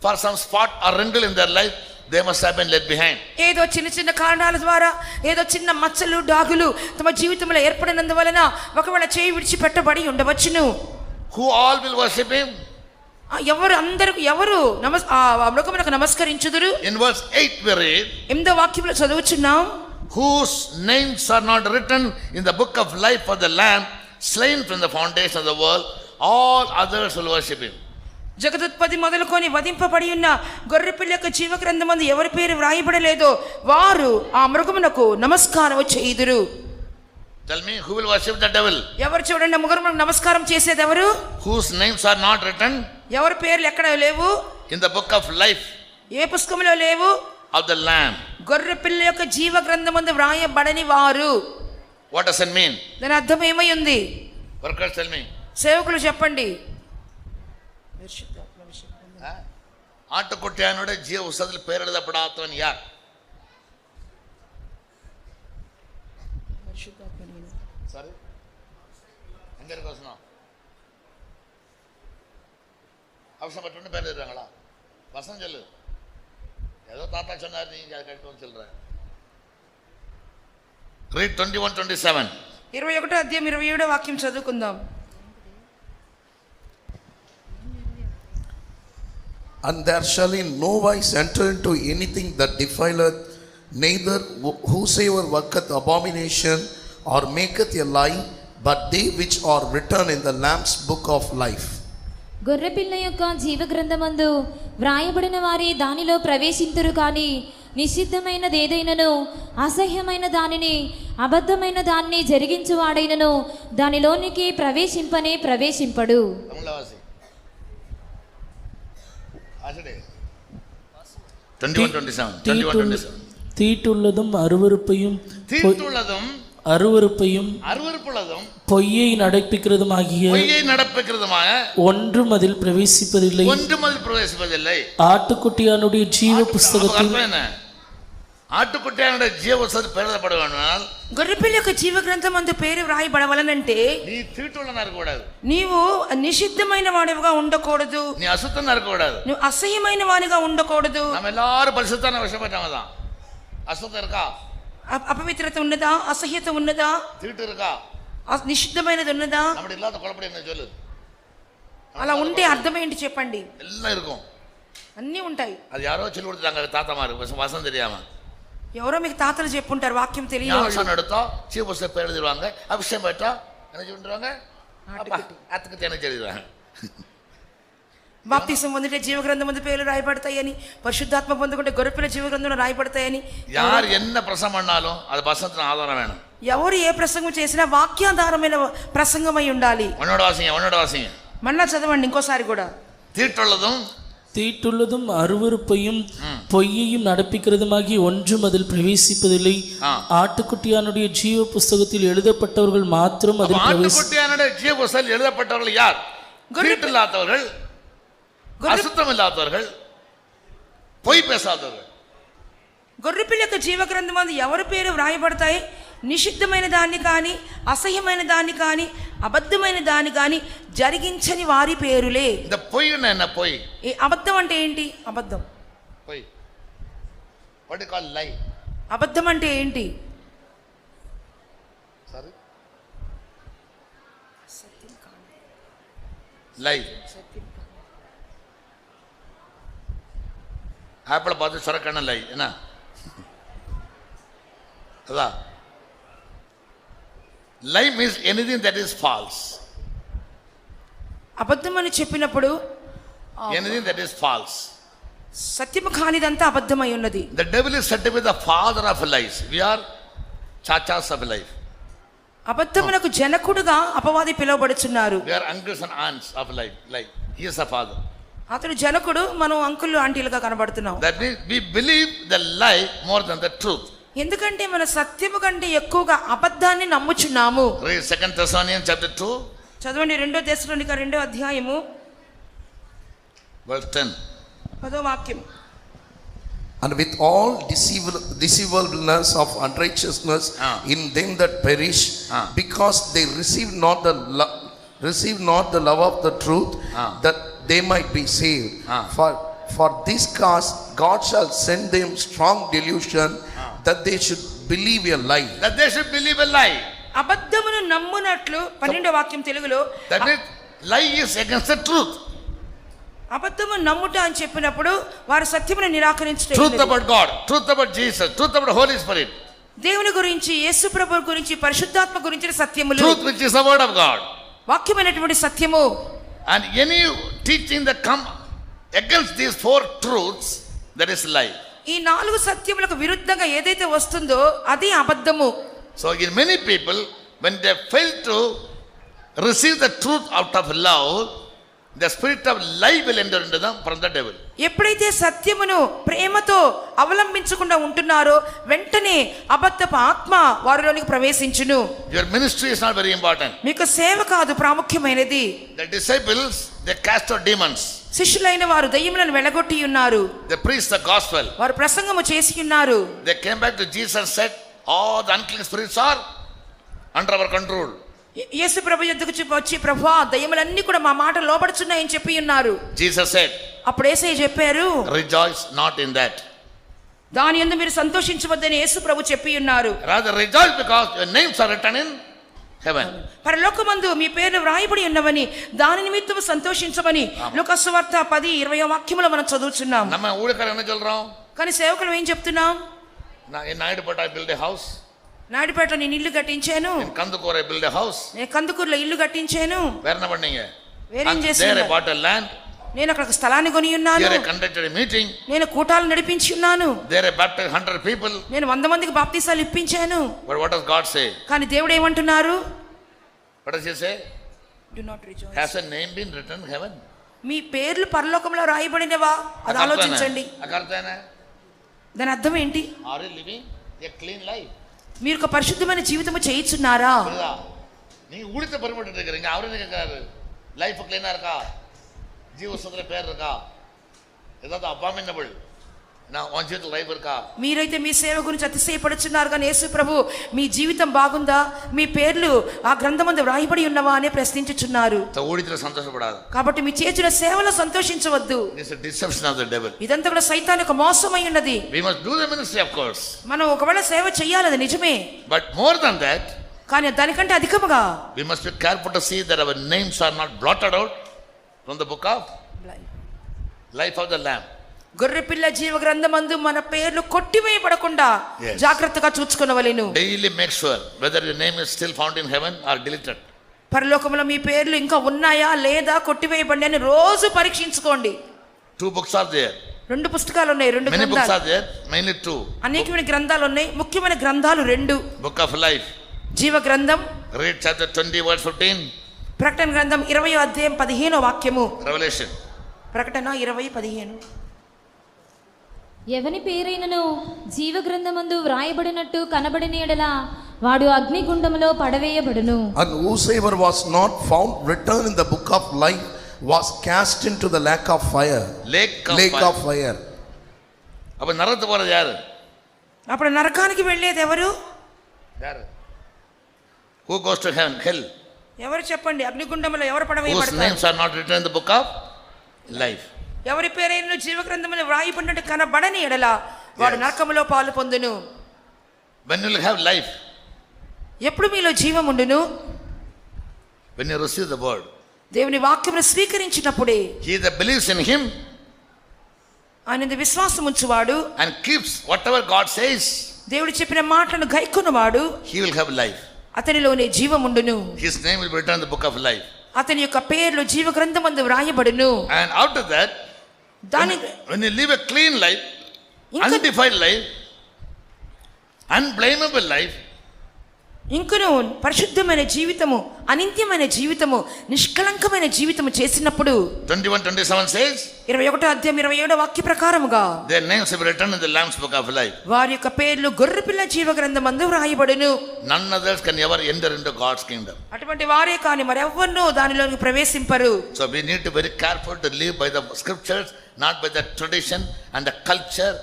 for some spot or wrinkle in their life, they must have been led behind. ఏదో చిన్న చిన్న కారణాల ద్వారా, ఏదో చిన్న మచ్చలు డాగులు తమ జీవితంలో ఏర్పడినందువలన ఒకవేళ చేయి విడిచిపెట్టబడి ఉండవచ్చును. Who all will worship him? ఎవరు అందరూ ఎవరు మృగమునకు నమస్కరించుదురు? In verse 8 we read, 8వ వాక్యంలో చదువుచున్నాం, whose names are not written in the book of life for the Lamb slain from the foundation of the world, all others will worship him. జగదుత్పత్తి మొదలుకొని వధింపబడి ఉన్న గొర్రెపిల్ల యొక్క జీవ గ్రంథమందు ఎవరి పేరు వ్రాయబడలేదో వారు ఆ మృగమునకు నమస్కారం చేయుదురు. Tell me, who will worship the devil? ఎవరు చూడండి మృగమునకు నమస్కారం చేసేది ఎవరు? Whose names are not written ఎవరి పేర్లు ఎక్కడ లేవు? in the book of life ఏ పుస్తకంలో లేవు? of the Lamb. గొర్రెపిల్ల యొక్క జీవ గ్రంథమందు వ్రాయబడని వారు. What does it mean? దాని అర్థం ఏమై ఉంది? Workers, tell me. సేవకులు చెప్పండి. ആട്ടുകുട്ടിയാനോട് ജീവ പുസ്തകത്തിൽ പേരെഴുതപ്പെടാത്തവൻ യാർ? സോറി, എങ്ങനെ കോസനോ அவசரப்பட்டு பேர் எழுதுறாங்களா? வசனம் சொல்லு. ஏதோ தாத்தா சொன்னார், நீங்க அதை கேட்டு சொல்ற. Read 21-27. 21వ అధ్యాయం 27వ వాక్యం చదువుకుందాం. And there shall in no wise enter into anything that defileth, neither whosoever worketh abomination or maketh a lie, but they which are written in the Lamb's book of life. గొర్రెపిల్ల యొక్క జీవ గ్రంథమందు వ్రాయబడిన వారి దానిలో ప్రవేశింతురు కానీ నిషిద్ధమైనది ఏదైనను, అసహ్యమైన దానిని, అబద్ధమైన దాన్ని జరిగించువాడైనను దానిలోనికి ప్రవేశింపనే ప్రవేశింపడు. தீட்டுள்ளதும் அருவருப்பையும் தீட்டுள்ளதும் அருவருப்புள்ளதும் பொய்யை நடப்பிக்கிறதுமாகிய ஒன்றும் அதில் பிரவேசிப்பதில்லை. ஆட்டுக்குட்டியானுடைய ஜீவ புஸ்தகத்தில் ఆటుకుట్టానుడే జీవవసతి పేరుపడవనాల్ గొర్రెపిల్ల యొక్క జీవ గ్రంథం అందు పేరు వ్రాయబడవలనంటే నీ తీటులు నరకూడదు, నీవు నిషిద్ధమైన వాడిగా ఉండకూడదు, నీ అశుద్ధం నరకూడదు, నువ్వు అసహ్యమైన వాడిగా ఉండకూడదు. நம்ம எல்லாரும் பரிசுத்தன விஷயப்பட்டவங்க தான். అశుద్ధం இருக்கா? అపవిత్రత ఉన్నదా? అసహ్యత ఉన్నదా? తీటు இருக்கா? నిషిద్ధమైనది ఉన్నదా? நம்ம இல்லாத குழப்படி என்ன சொல்லு. అలా ఉంటే అర్థం ఏంటి చెప్పండి? எல்லாம் இருக்கும், అన్నీ ఉంటాయి. అది யாரோ சொல்லி கொடுத்தாங்க తాతమారు వసంత தெரியாம. ఎవరో మీకు తాతలు చెప్పుంటారు, వాక్యం తెలియదు. ஞானஸ்நானம் எடுத்தா சீவபுஸ்த பேர் எழுதிடுவாங்க, அபிஷேகம் பெற்றா என்ன சொல்லிடுவாங்க, అతకు என்ன சொல்லிடுவாங்க. బాప్తిసం పొందితే జీవ గ్రంథం ముందు పేర్లు రాయబడతాయని, పరిశుద్ధాత్మ పొందుకుంటే గొర్రెపిల్ల జీవ గ్రంథంలో రాయబడతాయని. யார் என்ன பிரசங்கம் பண்ணாலும் அது வசனத்தின் ఆధారం வேணும். ఎవరు ఏ ప్రసంగం చేసినా వాక్యాధారమైన ప్రసంగమై ఉండాలి. உன்னோட வாசிங்க మళ్ళా చదవండి ఇంకోసారి కూడా. தீட்டுள்ளதும் அருவருப்பையும் பொய்யையும் நடப்பிக்கிறதுமாகி ஒன்றும் அதில் பிரவேசிப்பதில்லை. ஆட்டுக்குட்டியானுடைய ஜீவ புஸ்தகத்தில் எழுதப்பட்டவர்கள் மாத்திரம் அதில் ஆட்டுக்குட்டியானுடைய ஜீவ புஸ்தகத்தில் எழுதப்பட்டவர்கள் யார்? தீட்டில்லாதவர்கள், అశుద్ధం ఇல்லாதவர்கள், పొయ్యి పేసాదవர்கள். గొర్రెపిల్ల యొక్క జీవ గ్రంథమందు ఎవరి పేరు వ్రాయబడతాయి? నిషిద్ధమైన దాన్ని కానీ, అసహ్యమైన దాన్ని కానీ, అబద్ధమైన దాన్ని కానీ జరిగించని వారి పేరులే. இந்த பொய்னா என்ன? பொய். ఈ అబద్ధం అంటే ఏంటి? అబద్ధం. பொய். What you call lie? అబద్ధం అంటే ఏంటి? Sorry. సత్యం కాదు. Lie. సత్యం కాదు. ఆపిల్ பார்த்து சொரக்கண்ண லை என்ன? అలా Lie means anything that is false. అబద్ధం అని చెప్పినప్పుడు anything that is false. సత్యము కానిదంతా అబద్ధమై ఉన్నది. The devil is said to be the father of lies. We are chachas of life. అబద్ధమునకు జనకుడుగా అపవాది పిలువబడుచున్నారు. We are uncles and aunts of life. Like he is a father. అతడు జనకుడు, మనం uncle ఆంటీలుగా కనబడుతున్నాం. That means we believe the lie more than the truth. ఎందుకంటే మన సత్యము కంటే ఎక్కువగా అబద్ధాన్ని నమ్ముచున్నాము. Read 2 Thessalonians chapter 2. చదవండి 2 తెస్సలోనిక 2వ అధ్యాయము verse 10. 10వ వాక్యం. And with all deceivableness of unrighteousness in them that perish, because they receive not the love of the truth, that they might be saved. For this cause God shall send them strong delusion, that they should believe a lie. That they should believe a lie. అబద్ధమును నమ్మునట్లు 12వ వాక్యం తెలుగులో. That means lie is against the truth. అబద్ధము నమ్ముట అని చెప్పినప్పుడు వారు సత్యమును నిరాకరించుట. Truth about God, truth about Jesus, truth about Holy Spirit. దేవుని గురించి, యేసు ప్రభువు గురించి, పరిశుద్ధాత్మ గురించి సత్యములు. Truth which is the word of God. వాక్యమైనటువంటి సత్యము. And any teaching that come against these 4 truths, that is lie. ఈ 4 సత్యములకు విరుద్ధంగా ఏదైతే వస్తుందో అది అబద్ధము. So in many people, when they fail to receive the truth out of love, the spirit of lie will enter into them from the devil. ఎప్పుడైతే సత్యమును ప్రేమతో అవలంబించకుండా ఉంటున్నారో వెంటనే అబద్ధపు ఆత్మ వారిలోనికి ప్రవేశించును. Your ministry is not very important. మీకు సేవ కాదు ప్రాముఖ్యమైనది. The disciples, they cast out demons. శిష్యులైన వారు దయ్యములను వెళ్ళగొట్టి ఉన్నారు. They preached the gospel. వారు ప్రసంగము చేసి ఉన్నారు. They came back to Jesus and said, all the unclean spirits are under our control. యేసు ప్రభు యొద్దకు వచ్చి, ప్రభువా దయ్యములన్నీ కూడా మా మాట లోబడుచున్నాయని చెప్పి ఉన్నారు. Jesus said, అప్పుడు యేసయ్య చెప్పారు, rejoice not in that. దాని యందు మీరు సంతోషించవద్దని యేసు ప్రభు చెప్పి ఉన్నారు. Rather rejoice because your names are written in heaven. పరలోకమందు మీ పేర్లు వ్రాయబడి ఉన్నవని దాని నిమిత్తము సంతోషించమని లూకా సువార్త 10:20 వాక్యములో మనం చదువుచున్నాం. நம்ம ஊழியக்காரர் என்ன சொல்றோம்? కానీ సేవకులు ఏం చెప్తున్నాం? in Naidupeta I build a house. నాయుడుపేటలో నేను ఇల్లు కట్టించాను. in Kandukur I build a house. నేను కందుకూరులో ఇల్లు కట్టించాను. వేరే என்ன பண்ணீங்க? వేరేం చేశారు? there I bought a land. నేను అక్కడ స్థలాన్ని కొని ఉన్నాను. there I conducted a meeting. నేను కూటాలు నడిపించి ఉన్నాను. there I baptized 100 people. నేను 100 మందికి బాప్తిసాలు ఇప్పించాను. but what does God say? కానీ దేవుడు ఏమంటున్నారు? what does he say? Do not rejoice. Has a name been written in heaven? మీ పేర్లు పరలోకంలో రాయబడినవా? అది ఆలోచించండి. అకర్తేనా? దాని అర్థం ఏంటి? Are you living a clean life? మీరు ఒక పరిశుద్ధమైన జీవితము చేయిచున్నారా? புரியுதா? நீ ஊழித்த பரிமட்டு இருக்கிறீங்க, அவரு என்ன கேட்கிறாரு? லைஃப் கிளீனா இருக்கா? ஜீவசத்துல பேர் இருக்கா? ஏதாவது அபாமினபிள் నా జీవితం లైఫ్ இருக்கா? మీరైతే మీ సేవ గురించి అతిశయపడుచున్నారు కానీ యేసు ప్రభు మీ జీవితం బాగుందా, మీ పేర్లు ఆ గ్రంథమందు వ్రాయబడి ఉన్నవా అని ప్రశ్నించుచున్నారు. ఊడిలో సంతోషపడాలి. కాబట్టి మీ చేసిన సేవలో సంతోషించవద్దు. It's a deception of the devil. ఇదంతా కూడా సైతాను యొక్క మోసమై ఉన్నది. We must do the ministry, of course. మనం ఒకవేళ సేవ చేయాలి, అది నిజమే. But more than that, కానీ దానికంటే అధికముగా we must be careful to see that our names are not blotted out from the book of life of the Lamb. గొర్రెపిల్ల జీవ గ్రంథమందు మన పేర్లు కొట్టివేయబడకుండా జాగ్రత్తగా చూచుకొనవలెను. Daily make sure whether your name is still found in heaven or deleted. పరలోకములో మీ పేర్లు ఇంకా ఉన్నాయా లేదా కొట్టివేయబడినాయని రోజు పరీక్షించుకోండి. 2 books are there. 2 పుస్తకాలు ఉన్నాయి, 2 Many books are గ్రంథాలు. there, mainly 2. అనేకమైన గ్రంథాలు ఉన్నాయి, ముఖ్యమైన గ్రంథాలు 2. Book of life. జీవ గ్రంథం. Read chapter 20 verse 15. ప్రకటన గ్రంథం 20వ అధ్యాయం 15వ వాక్యము. Revelation. ప్రకటన 20:15. ఎవని పేరైనను జీవ గ్రంథమందు వ్రాయబడినట్టు కనబడిన యెడల వాడు అగ్నిగుండములో పడవేయబడును. And whosoever was not found written in the book of life was cast into the lake of fire. Lake of fire. அப்ப நரகத்துக்கு போறது யாரு? అప్పుడు నరకానికి వెళ్ళేది ఎవరు? யாரு? Who goes to heaven? Hell. ఎవరు చెప్పండి? అగ్నిగుండములో ఎవరు Whose పడవేయబడతారు? names are not written in the book of life. ఎవరి పేరైన జీవ గ్రంథములో వ్రాయబడినట్టు కనబడని ఎడల వాడు నరకములో పాలు పొందును. When you will have life? ఎప్పుడు మీలో జీవం ఉండును? When you receive the word. దేవుని వాక్యమును స్వీకరించినప్పుడే. He that believes in him ఆయన విశ్వాసం ఉంచువాడు and keeps whatever God says, దేవుడు చెప్పిన మాటలను గైకొనువాడు, he will have life. అతనిలోనే జీవం ఉండును. His name will be written in the book of life. అతని యొక్క పేర్లు జీవ గ్రంథమందు వ్రాయబడును. And after that, when you live a clean life, undefiled life, unblameable life, ఇంకను పరిశుద్ధమైన జీవితము, అనిత్యమైన జీవితము, నిష్కళంకమైన జీవితము చేసినప్పుడు 21:27 says, 21వ అధ్యాయం 27వ వాక్య ప్రకారముగా their names will be written in the Lamb's book of life. వారి యొక్క పేర్లు గొర్రెపిల్ల జీవ గ్రంథమందు వ్రాయబడును. None others can ever enter into God's kingdom. అటువంటి వారే కానీ మరెవ్వరూ దానిలోకి ప్రవేశింపరు. So we need to be very careful to live by the scriptures, not by the tradition and the culture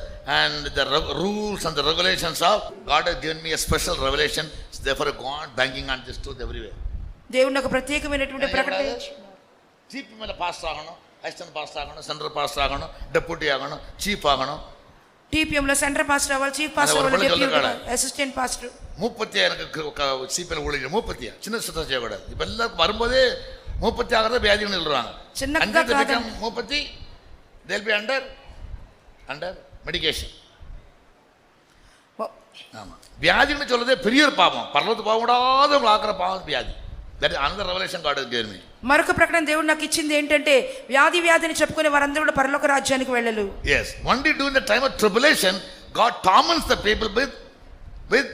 and the rules and the regulations of God. Has given me a special revelation, therefore go on banking on this truth everywhere. దేవుడు నాకు ప్రత్యేకమైనటువంటి ప్రకటన chief ಮೇಲೆ pastor ఆగணும், assistant pastor ఆగணும், central pastor ఆగணும், deputy ఆగணும், chief ఆగணும். టీపీఎం లో సెంటర్ పాస్టర్ అవ్వాలి, చీఫ్ పాస్టర్ అవ్వాలి, డెప్యూటీ అసిస్టెంట్ పాస్టర్. மூப்பத்தி எனக்கு ఒక சீப்பில் ஊழியர் மூப்பத்தியா சின்ன சுத்தம் செய்யக்கூடாது. இப்போ எல்லாருக்கும் வரும்போதே மூப்பத்தி ஆகிறத வியாதின்னு சொல்றாங்க. சின்ன மூப்பத்தி they'll be under medication. ஆமாம், வியாதின்னு சொல்றதே பெரிய பாவம், பரலோகத்துக்கு போக கூடாதவங்களை ஆக்கிற பாவம் வியாதி. That is another revolution God has given me. మరొక ప్రకటన దేవుడు నాకు ఇచ్చింది ఏంటంటే వ్యాధిని చెప్పుకునే వారందరూ కూడా పరలోక రాజ్యానికి వెళ్ళలు. yes, only during the time of tribulation God torments the people with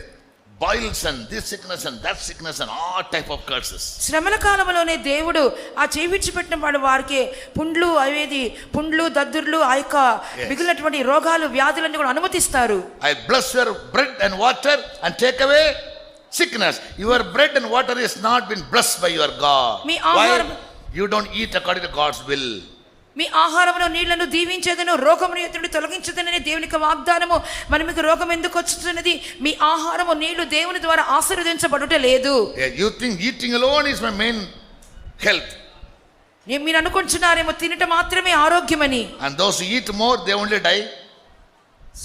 boils and this sickness and that sickness and all type of curses. శ్రమల కాలంలోనే దేవుడు ఆ చేవిచ్చి పెట్టిన వాడు వారికి పుండ్లు దద్దుర్లు ఆ యొక్క మిగిలినటువంటి రోగాలు వ్యాధులన్నీ కూడా అనుమతిస్తారు. I bless your bread and water and take away sickness. Your bread and water is not been blessed by your God. Why? You don't eat according to God's will. మీ ఆహారమును నీళ్లను దీవించేదను, రోగమును ఎత్తుడి తొలగించదనని దేవునికి వాగ్దానము. మరి మీకు రోగం ఎందుకు వచ్చుతున్నది? మీ ఆహారము నీళ్లు దేవుని ద్వారా ఆశీర్వదించబడుట లేదు. You think eating alone is my main health. మీరు అనుకుంటున్నారేమో తినటం మాత్రమే ఆరోగ్యమని. And those who eat more they only die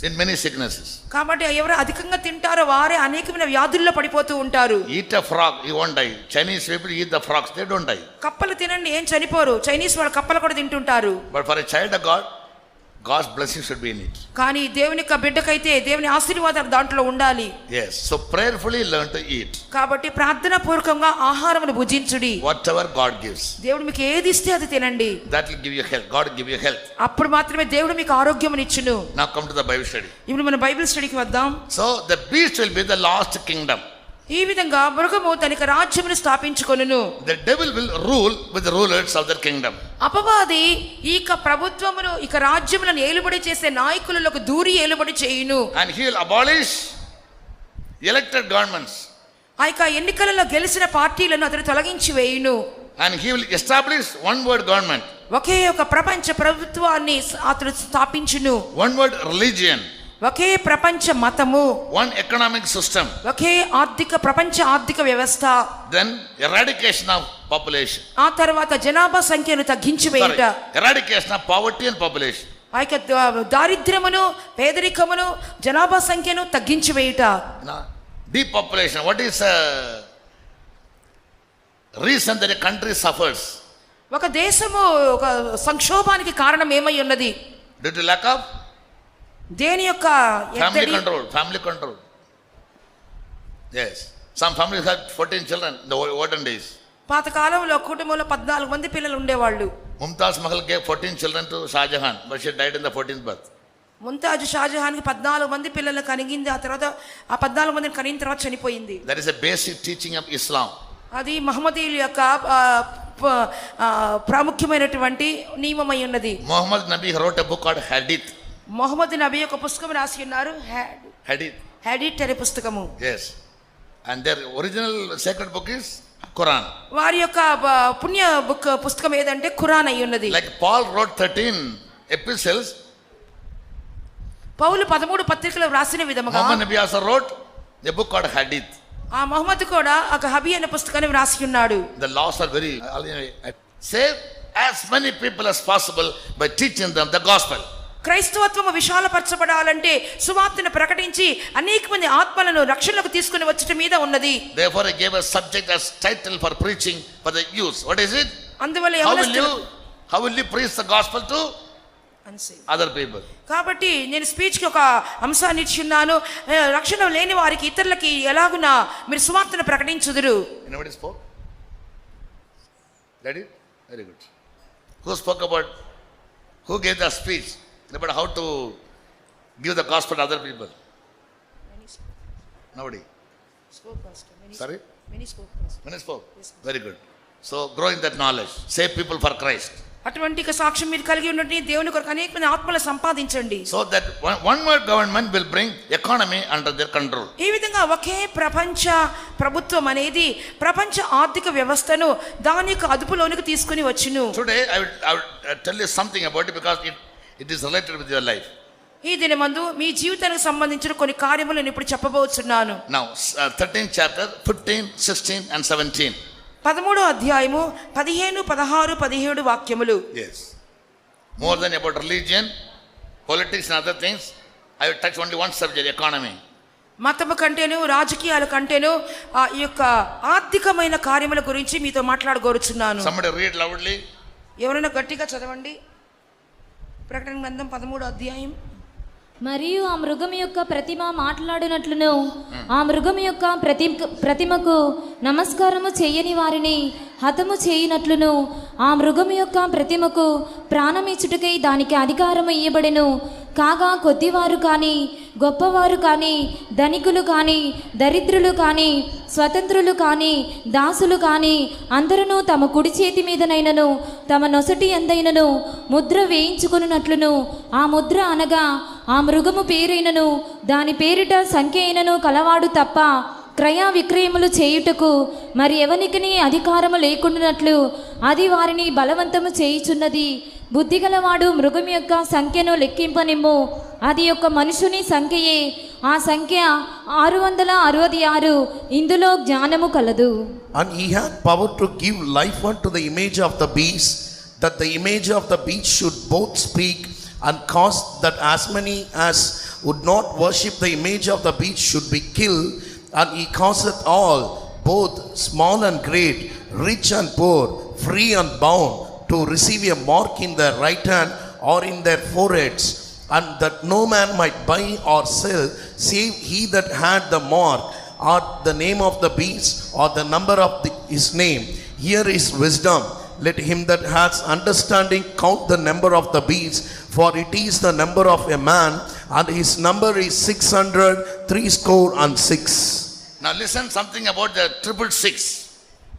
in many sicknesses. కాబట్టి ఎవరు అధికంగా తింటారో వారే అనేకమైన వ్యాధుల్లో పడిపోతూ ఉంటారు. Eat a frog, you won't die. Chinese people eat the frogs, they don't die. కప్పలు తినండి, ఏం చనిపోరు. చైనీస్ వాళ్ళు కప్పలు కూడా తింటుంటారు. But for a child of God, God's blessing should be in it. కానీ దేవుని యొక్క బిడ్డకైతే దేవుని ఆశీర్వాదాలు దాంట్లో ఉండాలి. Yes, so prayerfully learn to eat. కాబట్టి ప్రార్థనా పూర్వకంగా ఆహారమును భుజించుడి. Whatever God gives. దేవుడు మీకు ఏది ఇస్తే అది తినండి. That will give you health. God will give you health. అప్పుడు మాత్రమే దేవుడు మీకు ఆరోగ్యమును ఇచ్చును. Now come to the Bible study. ఇప్పుడు మన బైబిల్ స్టడీకి వద్దాం. So the beast will be the last kingdom. ఈ విధంగా మృగము తనకి రాజ్యమును స్థాపించుకొనును. The devil will rule with the rulers of their kingdom. అపవాది ఇక ప్రభుత్వమును ఇక రాజ్యములను ఏలుబడి చేసే నాయకులకు దూరి ఏలుబడి చేయును. And he will abolish elected governments. ఆ యొక్క ఎన్నికలలో గెలిచిన పార్టీలను అతడు తొలగించి వేయును. And he will establish one word government. ఒకే ఒక ప్రపంచ ప్రభుత్వాన్ని అతడు స్థాపించును. One word religion. ఒకే ప్రపంచ మతము. One economic system. ఒకే ప్రపంచ ఆర్థిక వ్యవస్థ. Then eradication of population. ఆ తర్వాత జనాభా సంఖ్యను తగ్గించి వేయుట. Eradication of poverty and population. ఆ యొక్క దారిద్ర్యమును పేదరికమును జనాభా సంఖ్యను తగ్గించి వేయుట. Depopulation. What is reason that a country suffers? ఒక దేశము ఒక సంక్షోభానికి కారణం ఏమై ఉన్నది? Due to lack of దేని యొక్క family control. Yes, some families had 14 children in the olden days. పాత కాలంలో కుటుంబంలో 14 మంది పిల్లలు ఉండేవాళ్ళు. Mumtaz Mahal gave 14 children to Shah Jahan, but she died in the 14th birth. Mumtaz షాజహాన్కి 14 మంది పిల్లలు కనిగింది. ఆ తర్వాత ఆ 14 మందిని కనిగిన తర్వాత చనిపోయింది. That is a basic teaching of Islam. అది మహమ్మదీయుల యొక్క ప్రాముఖ్యమైనటువంటి నియమమై ఉన్నది. Muhammad Nabi wrote a book called Hadith. Mohammed Nabi ఒక పుస్తకం రాసి ఉన్నారు, హదీత్ అనే పుస్తకము. Yes, and their original sacred book is Quran. వారి యొక్క పుణ్య పుస్తకం ఏదంటే ఖురాన్ అయి ఉన్నది. Like Paul wrote 13 epistles, పౌలు 13 పత్రికలు రాసిన విధముగా Muhammad Nabi also wrote a book called Hadith. ఆ మహమ్మద్ కూడా ఒక హబీ అనే పుస్తకాన్ని రాసి ఉన్నాడు. The laws are very save as many people as possible by teaching them the gospel. క్రైస్తవత్వము విశాలపరచబడాలంటే సువార్తను ప్రకటించి అనేక మంది ఆత్మలను రక్షణలోకి తీసుకుని వచ్చటం మీద ఉన్నది. Therefore I gave a subject as title for preaching for the youth. What is it? అందువల్ల how will you preach the gospel to other people? కాబట్టి నేను స్పీచ్ కి ఒక అంశాన్ని ఇచ్చున్నాను. రక్షణ లేని వారికి ఇతరులకి ఎలాగునా మీరు సువార్తను ప్రకటించుదురు. Anybody spoke? Ready? Very good. Who spoke about, who gave the speech about how to give the gospel to other people? Nobody. Sorry? Many spoke. Very good. So grow in that knowledge. Save people for Christ. అటువంటి సాక్ష్యం మీరు కలిగి ఉండండి. దేవుని కొరకు అనేక మంది ఆత్మలను సంపాదించండి. So that one word government will bring economy under their control. ఈ విధంగా ఒకే ప్రపంచ ప్రభుత్వం అనేది ప్రపంచ ఆర్థిక వ్యవస్థను దాని యొక్క అదుపులోనికి తీసుకుని వచ్చును. Today I would tell you something about it because it is related with your life. ఈ దినమందు మీ జీవితానికి సంబంధించిన కొన్ని కార్యములు నేను ఇప్పుడు చెప్పబోతున్నాను. Now 13th chapter 15, 16 and 17. 13వ అధ్యాయము 15, 16, 17 వాక్యములు. Yes. More than about religion, politics and other things, I will touch only one subject, economy. మతము కంటేను రాజకీయాల కంటేను ఈ యొక్క ఆర్థికమైన కార్యముల గురించి మీతో మాట్లాడగోరుచున్నాను. Somebody read loudly. ఎవరైనా గట్టిగా చదవండి. ప్రకటన గ్రంథం 13వ అధ్యాయం. మరియు ఆ మృగం యొక్క ప్రతిమ మాట్లాడినట్లును ఆ మృగం యొక్క ప్రతిమకు నమస్కారము చేయని వారిని హతము చేయనట్లును ఆ మృగం యొక్క ప్రతిమకు ప్రాణమిచ్చుటకై దానికి అధికారము ఇయ్యబడెను. కాగా కొద్దివారు కానీ గొప్పవారు కానీ ధనికులు కానీ దరిద్రులు కానీ స్వతంత్రులు కానీ దాసులు కానీ అందరూ తమ కుడి చేతి మీదనైనను తమ నొసటి ఎందైనను ముద్ర వేయించుకున్నట్లును ఆ ముద్ర అనగా ఆ మృగము పేరైనను దాని పేరిట సంఖ్య అయినను కలవాడు తప్ప క్రయ విక్రయములు చేయుటకు మరి ఎవనికిని అధికారము లేకుండానట్లు అది వారిని బలవంతము చేయుచున్నది. బుద్ధిగలవాడు మృగం యొక్క సంఖ్యను లెక్కింపనిమ్ము. అది యొక్క మనుషుని సంఖ్యయే. ఆ సంఖ్య 666. ఇందులో జ్ఞానము కలదు. And he had power to give life unto the image of the beast, that the image of the beast should both speak, and cause that as many as would not worship the image of the beast should be killed. And he causeth all, both small and great, rich and poor, free and bound, to receive a mark in their right hand or in their foreheads, and that no man might buy or sell save he that had the mark, or the name of the beast, or the number of his name. Here is wisdom. Let him that has understanding count the number of the beast, for it is the number of a man, and his number is 666. Now listen something about the 666.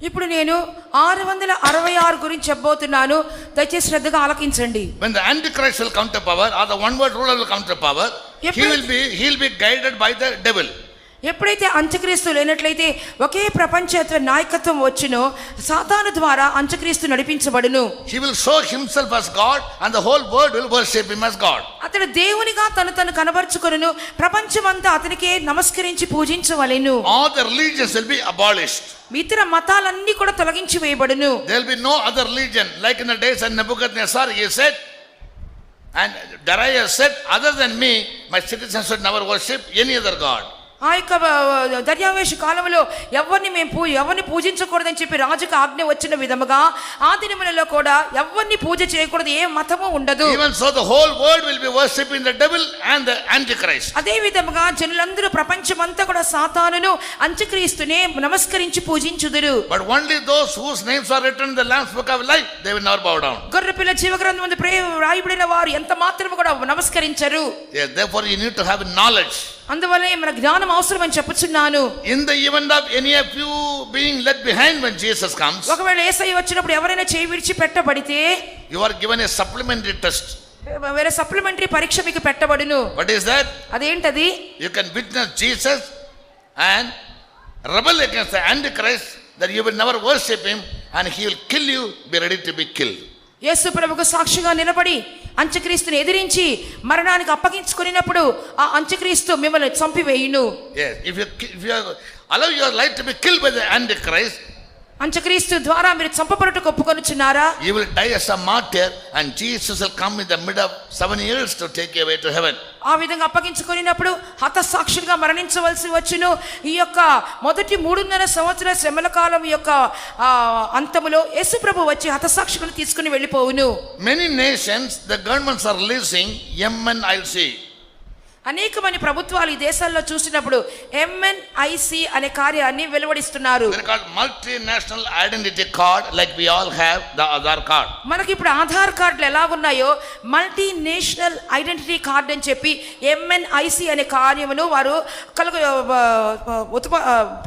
ఇప్పుడు నేను 666 గురించి చెప్పబోతున్నాను. దయచేసి శ్రద్ధగా ఆలకించండి. When the Antichrist will come to power, or the one word ruler will come to power, he'll be guided by the devil. ఎప్పుడైతే అంత్యక్రీస్తు లేనట్లయితే ఒకే ప్రపంచత్వ నాయకత్వం వచ్చునో సాతాను ద్వారా అంత్యక్రీస్తు నడిపించబడును. He will show himself as God and the whole world will worship him as God. అతడు దేవునిగా తను కనబరుచుకొనును, ప్రపంచమంతా అతనికే నమస్కరించి పూజించవలెను. All the religions will be abolished. ఇతర మతాలన్నీ కూడా తొలగించి వేయబడును. There will be no other religion, like in the days of Nebuchadnezzar, he said, and Darius said, other than me, my citizens should never worship any other god. ఆ యొక్క దర్యావేషు కాలంలో ఎవరిని పూజించకూడదని చెప్పి రాజుకు ఆజ్ఞ వచ్చిన విధముగా ఆ దినములలో కూడా ఎవరిని పూజ చేయకూడదు, ఏ మతము ఉండదు. Even so the whole world will be worshiping the devil and the Antichrist. అదే విధముగా జనులందరూ ప్రపంచమంతా కూడా సాతానును అంత్యక్రీస్తునే నమస్కరించి పూజించుదురు. But only those whose names are written in the Lamb's book of life, they will never bow down. గొర్రెపిల్ల జీవగ్రంథమందు రాయబడిన వారు ఎంత మాత్రము కూడా నమస్కరించరు. Yes, therefore you need to have knowledge. అందువల్లే మన జ్ఞానం అవసరం అని చెప్పుచున్నాను. In the event of any of you being left behind when Jesus comes, ఒకవేళ యేసయ్య వచ్చినప్పుడు ఎవరైనా చేయి విడిచి పెట్టబడితే you are given a supplementary test. వేరే సప్లిమెంటరీ పరీక్ష మీకు పెట్టబడును. What is that? అదేంటది? You can witness Jesus and rebel against the Antichrist, that you will never worship him and he will kill you. Be ready to be killed. యేసు ప్రభువుకు సాక్షిగా నిలబడి అంత్యక్రీస్తుని ఎదిరించి మరణానికి అప్పగించుకున్నప్పుడు ఆ అంత్యక్రీస్తు మిమ్మల్ని చంపివేయును. Yes, if you allow your life to be killed by the Antichrist, అంత్యక్రీస్తు ద్వారా మీరు చంపబడుటకు ఒప్పుకొనుచున్నారా? you will die as a martyr and Jesus will come in the mid of 7 years to take you away to heaven. ఆ విధంగా అప్పగించుకున్నప్పుడు హతసాక్షులుగా మరణించవలసి వచ్చును. ఈ యొక్క మొదటి 3.5 సంవత్సరాల శ్రమల కాలం యొక్క అంతములో యేసు ప్రభు వచ్చి హతసాక్షులను తీసుకుని వెళ్ళిపోవును. Many nations, the governments are releasing MNIC. అనేకమంది ప్రభుత్వాలు ఈ దేశాల్లో చూసినప్పుడు MNIC అనే కార్యాన్ని వెలువడిస్తున్నారు. They are called multinational identity card, like we all have the Aadhaar card. మనకి ఇప్పుడు ఆధార్ కార్డులు ఎలా ఉన్నాయో మల్టీనేషనల్ ఐడెంటిటీ కార్డ్ అని చెప్పి MNIC అనే కార్యమును వారు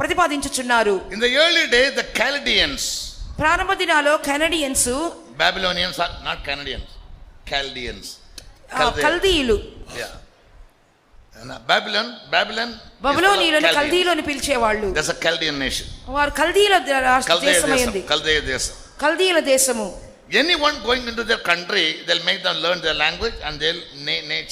ప్రతిపాదించుచున్నారు. In the early days, the Chaldeans, ప్రారంభ దినాల్లో Canadiens, Babylonians are not Canadians, Chaldeans. కల్దీయులు, Yeah. Babylon. బబులోనీయులను కల్దీయులను పిలిచేవాళ్ళు. That's a Chaldean nation. వారు కల్దీయుల దేశమైంది. కల్దీయుల దేశము. Anyone going into their country, they'll make them learn their language and they'll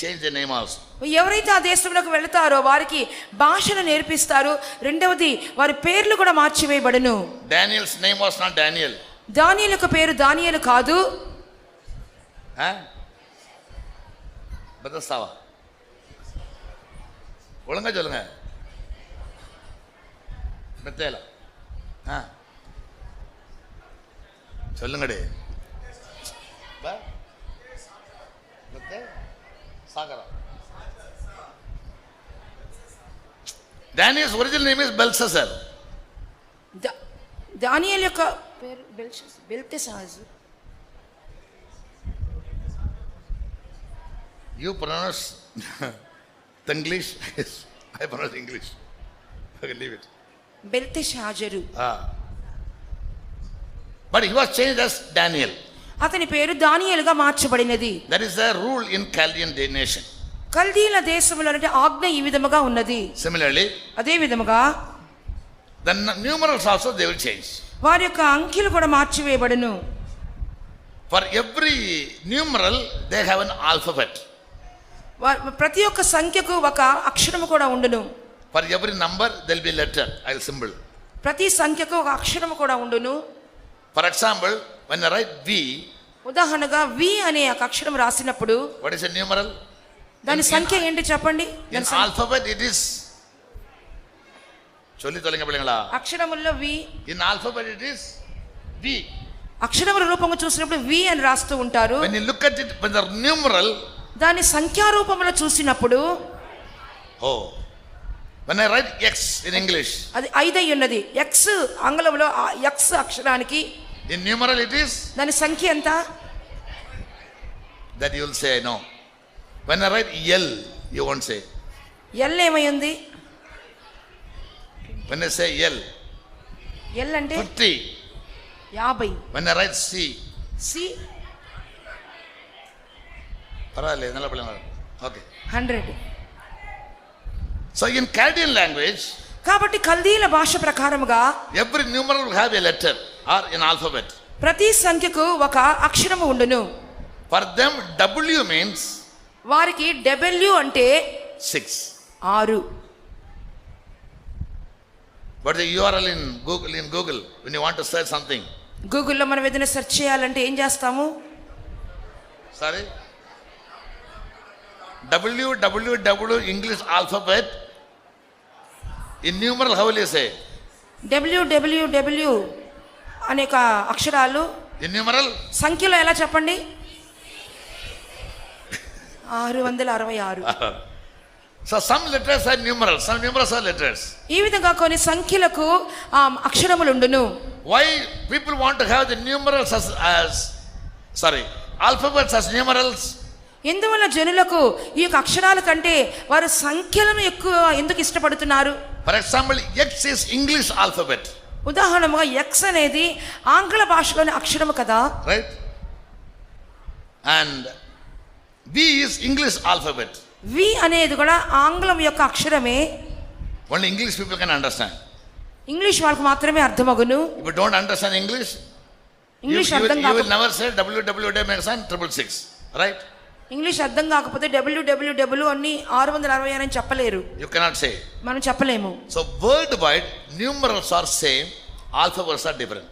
change their name also. ఎవరైతే ఆ దేశంలోకి వెళతారో వారికి భాషను నేర్పిస్తారు. రెండవది వారి పేర్లు కూడా మార్చివేయబడును. Daniel's name was not Daniel. దానియేలు యొక్క పేరు దానియేలు కాదు. బదస్తావా ஒழுங்கா சொல்லுங்க. மெத்தேல சொல்லுங்கடே. சாகரா. Daniel's original name is Belshazzar. దానియేలు యొక్క పేరు Belteshazzar. You pronounce English? Yes, I pronounce English. Okay, leave it. బెల్తెషాజరు. But he was changed as Daniel. అతని పేరు దానియేలుగా మార్చబడినది. That is the rule in Chaldean nation. కల్దీయుల దేశంలో ఆజ్ఞ ఈ విధముగా ఉన్నది. Similarly, అదే విధముగా the numerals also they will change. వారి యొక్క అంకెలు కూడా మార్చివేయబడును. For every numeral they have an alphabet. ప్రతి ఒక్క సంఖ్యకు ఒక అక్షరము కూడా ఉండును. For every number there will be letter, I'll symbol. ప్రతి సంఖ్యకు ఒక అక్షరము కూడా ఉండును. For example, when I write V, ఉదాహరణగా V అనే ఒక అక్షరం రాసినప్పుడు what is a numeral? దాని సంఖ్య ఏంటి చెప్పండి? In alphabet it is சொல்லி தொலைங்க பிள்ளைங்களா. అక్షరముల్లో V. In alphabet it is V. అక్షరముల రూపంగా చూసినప్పుడు V అని రాస్తూ ఉంటారు. When you look at it when the numeral, దాని సంఖ్యా రూపంలో చూసినప్పుడు when I write X in English, అది 5 అయి ఉన్నది. X ఆంగ్లంలో X అక్షరానికి in numeral it is, దాని సంఖ్య ఎంత? that you will say no. When I write L, you won't say. L ఏమై ఉంది? When I say L, L అంటే 50. 50. When I write C, C parale, nalla pilla. Okay. 100. So in Chaldean language, కాబట్టి కల్దీల భాష ప్రకారముగా every numeral will have a letter or an alphabet. ప్రతి సంఖ్యకు ఒక అక్షరము ఉండును. For them, W means వారికి డబ్ల్యూ అంటే 6. 6. But the URL in Google, when you want to search something, గూగుల్లో మనం ఏదైనా సెర్చ్ చేయాలంటే ఏం చేస్తాము? sorry, www English alphabet, in numeral how will you say? www అనేక అక్షరాలు In numeral? సంఖ్యలో ఎలా చెప్పండి? 666. So some letters are numerals, some numerals are letters. ఈ విధంగా కొన్ని సంఖ్యలకు అక్షరములు ఉండును. Why people want to have the numerals alphabets as numerals? ఎందువల్ల జనులకు ఈ యొక్క అక్షరాల కంటే వారు సంఖ్యలను ఎక్కువ ఎందుకు ఇష్టపడుతున్నారు? For example, X is English alphabet, ఉదాహరణగా ఎక్స్ అనేది ఆంగ్ల భాషలోని అక్షరము కదా, right? And V is English alphabet. వి అనేది కూడా ఆంగ్లం యొక్క అక్షరమే. Only English people can understand. English వాళ్ళకి మాత్రమే అర్థమగును. If you don't understand English, English you అర్థం will కాకపోతే never say www.666, right? English అర్థం కాకపోతే www అని 666 అని చెప్పలేరు, You cannot say. మనం చెప్పలేము. So worldwide, numerals are same, alphabets are different.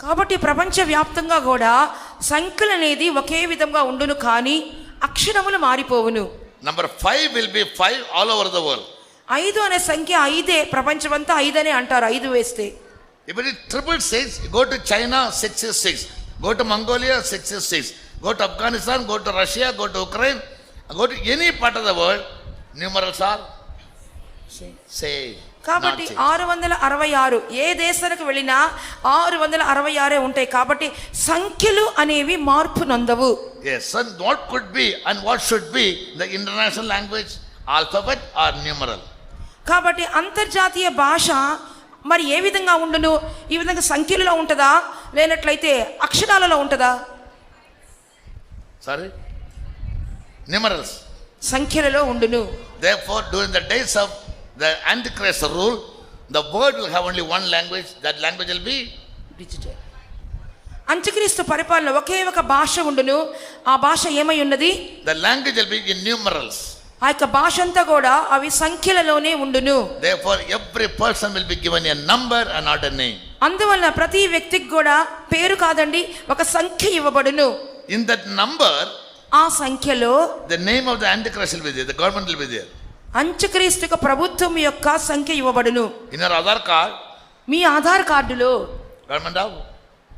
కాబట్టి ప్రపంచవ్యాప్తంగా కూడా సంఖ్యలు అనేది ఒకే విధంగా ఉండును, కానీ అక్షరములు మారిపోవును. Number 5 will be 5 all over the world. 5 అనే సంఖ్య 5, ప్రపంచమంతా 5 అనే అంటారు 5 వేస్తే. If it is 666, go to China, 6 is 6. Go to Mongolia, 6 is 6. Go to Afghanistan, go to Russia, go to Ukraine, go to any part of the world, numerals are same. కాబట్టి 666 ఏ దేశానికి వెళ్ళినా 666 ఉంటాయి. కాబట్టి సంఖ్యలు అనేవి మార్పు నందవు. Yes, and what could be and what should be the international language, alphabet or numeral? కాబట్టి అంతర్జాతీయ భాష మరి ఏ విధంగా ఉండును? ఈ విధంగా సంఖ్యలలో ఉంటుందా, లేనట్లయితే అక్షరాలలో ఉంటుందా? Sorry? Numerals. సంఖ్యలలో ఉండును. Therefore, during the days of the Antichrist rule, the world will have only one language. That language will be digital. అంత్యక్రీస్తు పరిపాలన ఒకే ఒక భాష ఉండును. ఆ భాష ఏమై ఉన్నది? the language will be in numerals. ఆ యొక్క భాష అంతా కూడా అవి సంఖ్యలలోనే ఉండును. Therefore, every person will be given a number and not a name. అందువల్ల ప్రతి వ్యక్తికి కూడా పేరు కాదండి, ఒక సంఖ్య ఇవ్వబడును. In that number, ఆ సంఖ్యలో the name of the Antichrist will be there. The government will be there. అంత్యక్రీస్తు యొక్క ప్రభుత్వం యొక్క సంఖ్య ఇవ్వబడును. In your Aadhaar card, మీ ఆధార్ కార్డులో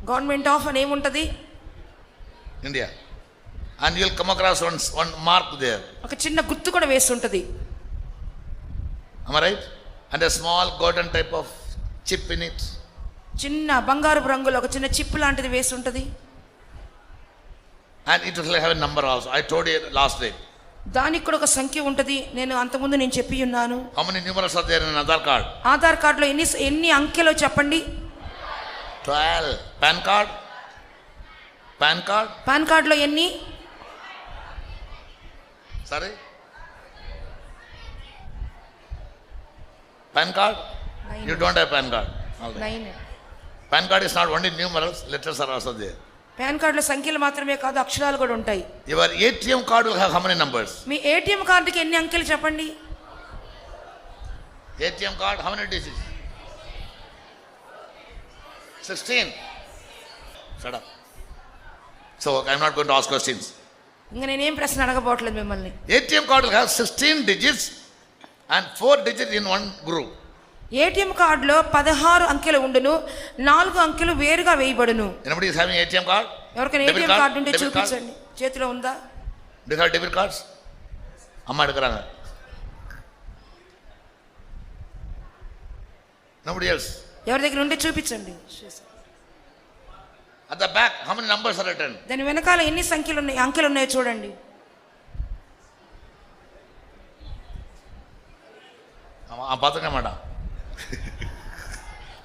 గవర్నమెంట్ ఆఫ్ అని ఏముంటది? India. And you will come across one mark there. ఒక చిన్న గుర్తు కూడా వేసి ఉంటది. Am I right? And a small golden type of chip in it. చిన్న బంగారు రంగులో ఒక చిన్న చిప్ లాంటిది వేసి ఉంటది. And it will have a number also. I told you last day. దానికి కూడా ఒక సంఖ్య ఉంటది. నేను అంతకుముందు నేను చెప్పి ఉన్నాను. How many numerals are there in Aadhaar card? Aadhaar కార్డులో ఎన్ని అంకెలో చెప్పండి? 12. PAN card? పాన్ కార్డులో ఎన్ని? Sorry? PAN card? 9. You don't have PAN card. All right. 9. PAN card is not only numerals, letters are also there. Pan కార్డులో సంఖ్యలు మాత్రమే కాదు, అక్షరాలు కూడా ఉంటాయి. Your ATM card will have how many numbers? Me ATM కార్డుకి ఎన్ని అంకెలు చెప్పండి? ATM card, how many digits? 16. Shut up. So I'm not going to ask questions. ఇంకా నేనేం ప్రశ్న అడగబోట్లేదు మిమ్మల్ని. ATM card will have 16 digits and 4 digits in one group. ATM కార్డులో 16 అంకెలు ఉండును, 4 అంకెలు వేరుగా వేయబడును. Anybody is having ATM card? ఎవరికైనా Debit ఏటీఎం card? కార్డు ఉంటే Debit card? చూపించండి. చేతిలో ఉందా? Do you have debit cards? Amma edukranga. Nobody else. ఎవరి దగ్గర ఉంటే చూపించండి. At the back, how many numbers are written? దాని వెనకాల ఎన్ని సంఖ్యలు ఉన్నాయి, అంకెలు ఉన్నాయో చూడండి. பார்த்துக்க மாட்டான்.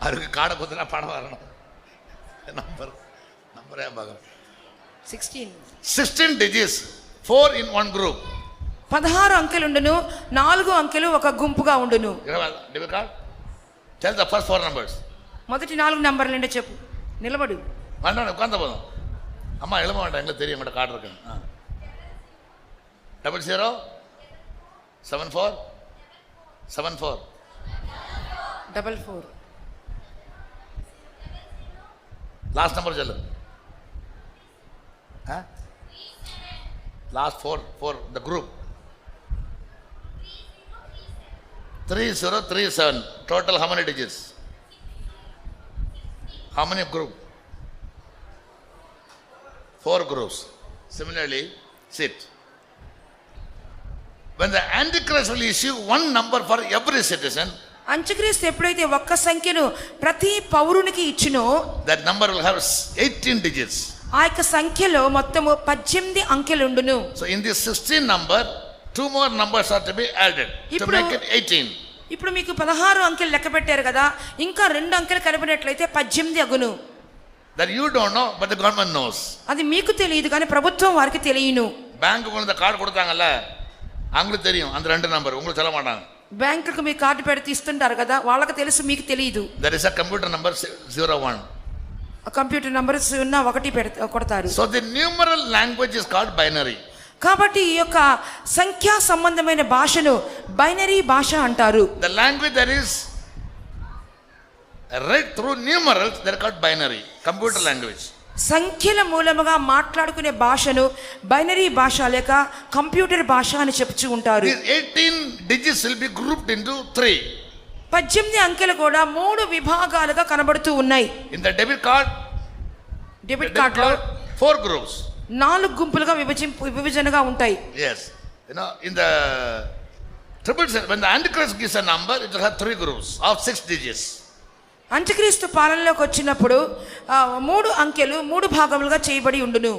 அவருக்கு காடை குத்துனா பணம் வரணும். நம்பரே பார்க்கணும். 16 digits, 4 in one group. 16 అంకెలు ఉండును, 4 అంకెలు ఒక గుంపుగా ఉండును. Debit card? Tell the first 4 numbers. మొదటి 4 నంబర్లు ఏంటో చెప్పు. నిలబడు. வேண்டாம் உட்காந்த போதும். அம்மா எழுத வேண்டாம், எங்களுக்கு தெரியும் எங்கிட்ட கார்டு இருக்கு. 00 74 74 44. லாஸ்ட் நம்பர் சொல்லு. Last 4 the group 3037. Total how many digits? How many group? 4 groups. Similarly, sit. When the Antichrist will issue one number for every citizen, అంత్యక్రీస్తు ఎప్పుడైతే ఒక్క సంఖ్యను ప్రతి పౌరునికి ఇచ్చినో that number will have 18 digits. ఆ యొక్క సంఖ్యలో మొత్తము 18 అంకెలు ఉండును. So in this 16 number, 2 more numbers are to be added to make it 18. ఇప్పుడు మీకు 16 అంకెలు లెక్క పెట్టారు కదా, ఇంకా 2 అంకెలు కలిపినట్లయితే 18 అగును. That you don't know, but the government knows. అది మీకు తెలియదు కానీ ప్రభుత్వం వారికి తెలియను. பேங்க் கொண்டு கார்டு கொடுத்தாங்கல்ல, அவங்களுக்கு தெரியும் அந்த 2 நம்பர், உங்களுக்கு சொல்ல மாட்டாங்க. బ్యాంకుకు మీ కార్డు పెడితే ఇస్తుంటారు కదా, వాళ్ళకి తెలుసు, మీకు తెలియదు. There is a computer number 01. Computer number 01 కొడతారు. So the numeral language is called binary. కాబట్టి ఈ యొక్క సంఖ్యా సంబంధమైన భాషను బైనరీ భాష అంటారు. The language that is read through numerals, they are called binary, computer language. సంఖ్యల మూలముగా మాట్లాడుకునే భాషను బైనరీ భాష లేక కంప్యూటర్ భాష అని చెప్పుచూ ఉంటారు. These 18 digits will be grouped into 3. 18 అంకెలు కూడా 3 విభాగాలుగా కనబడుతూ ఉన్నాయి. In the debit card, debit కార్డులో 4 groups. 4 గుంపులుగా విభజనగా ఉంటాయి. Yes. You know, in the triple set, when the Antichrist gives a number, it will have 3 groups of 6 digits. అంత్యక్రీస్తు పాలనలోకి వచ్చినప్పుడు 3 అంకెలు 3 భాగములుగా చేయబడి ఉండును.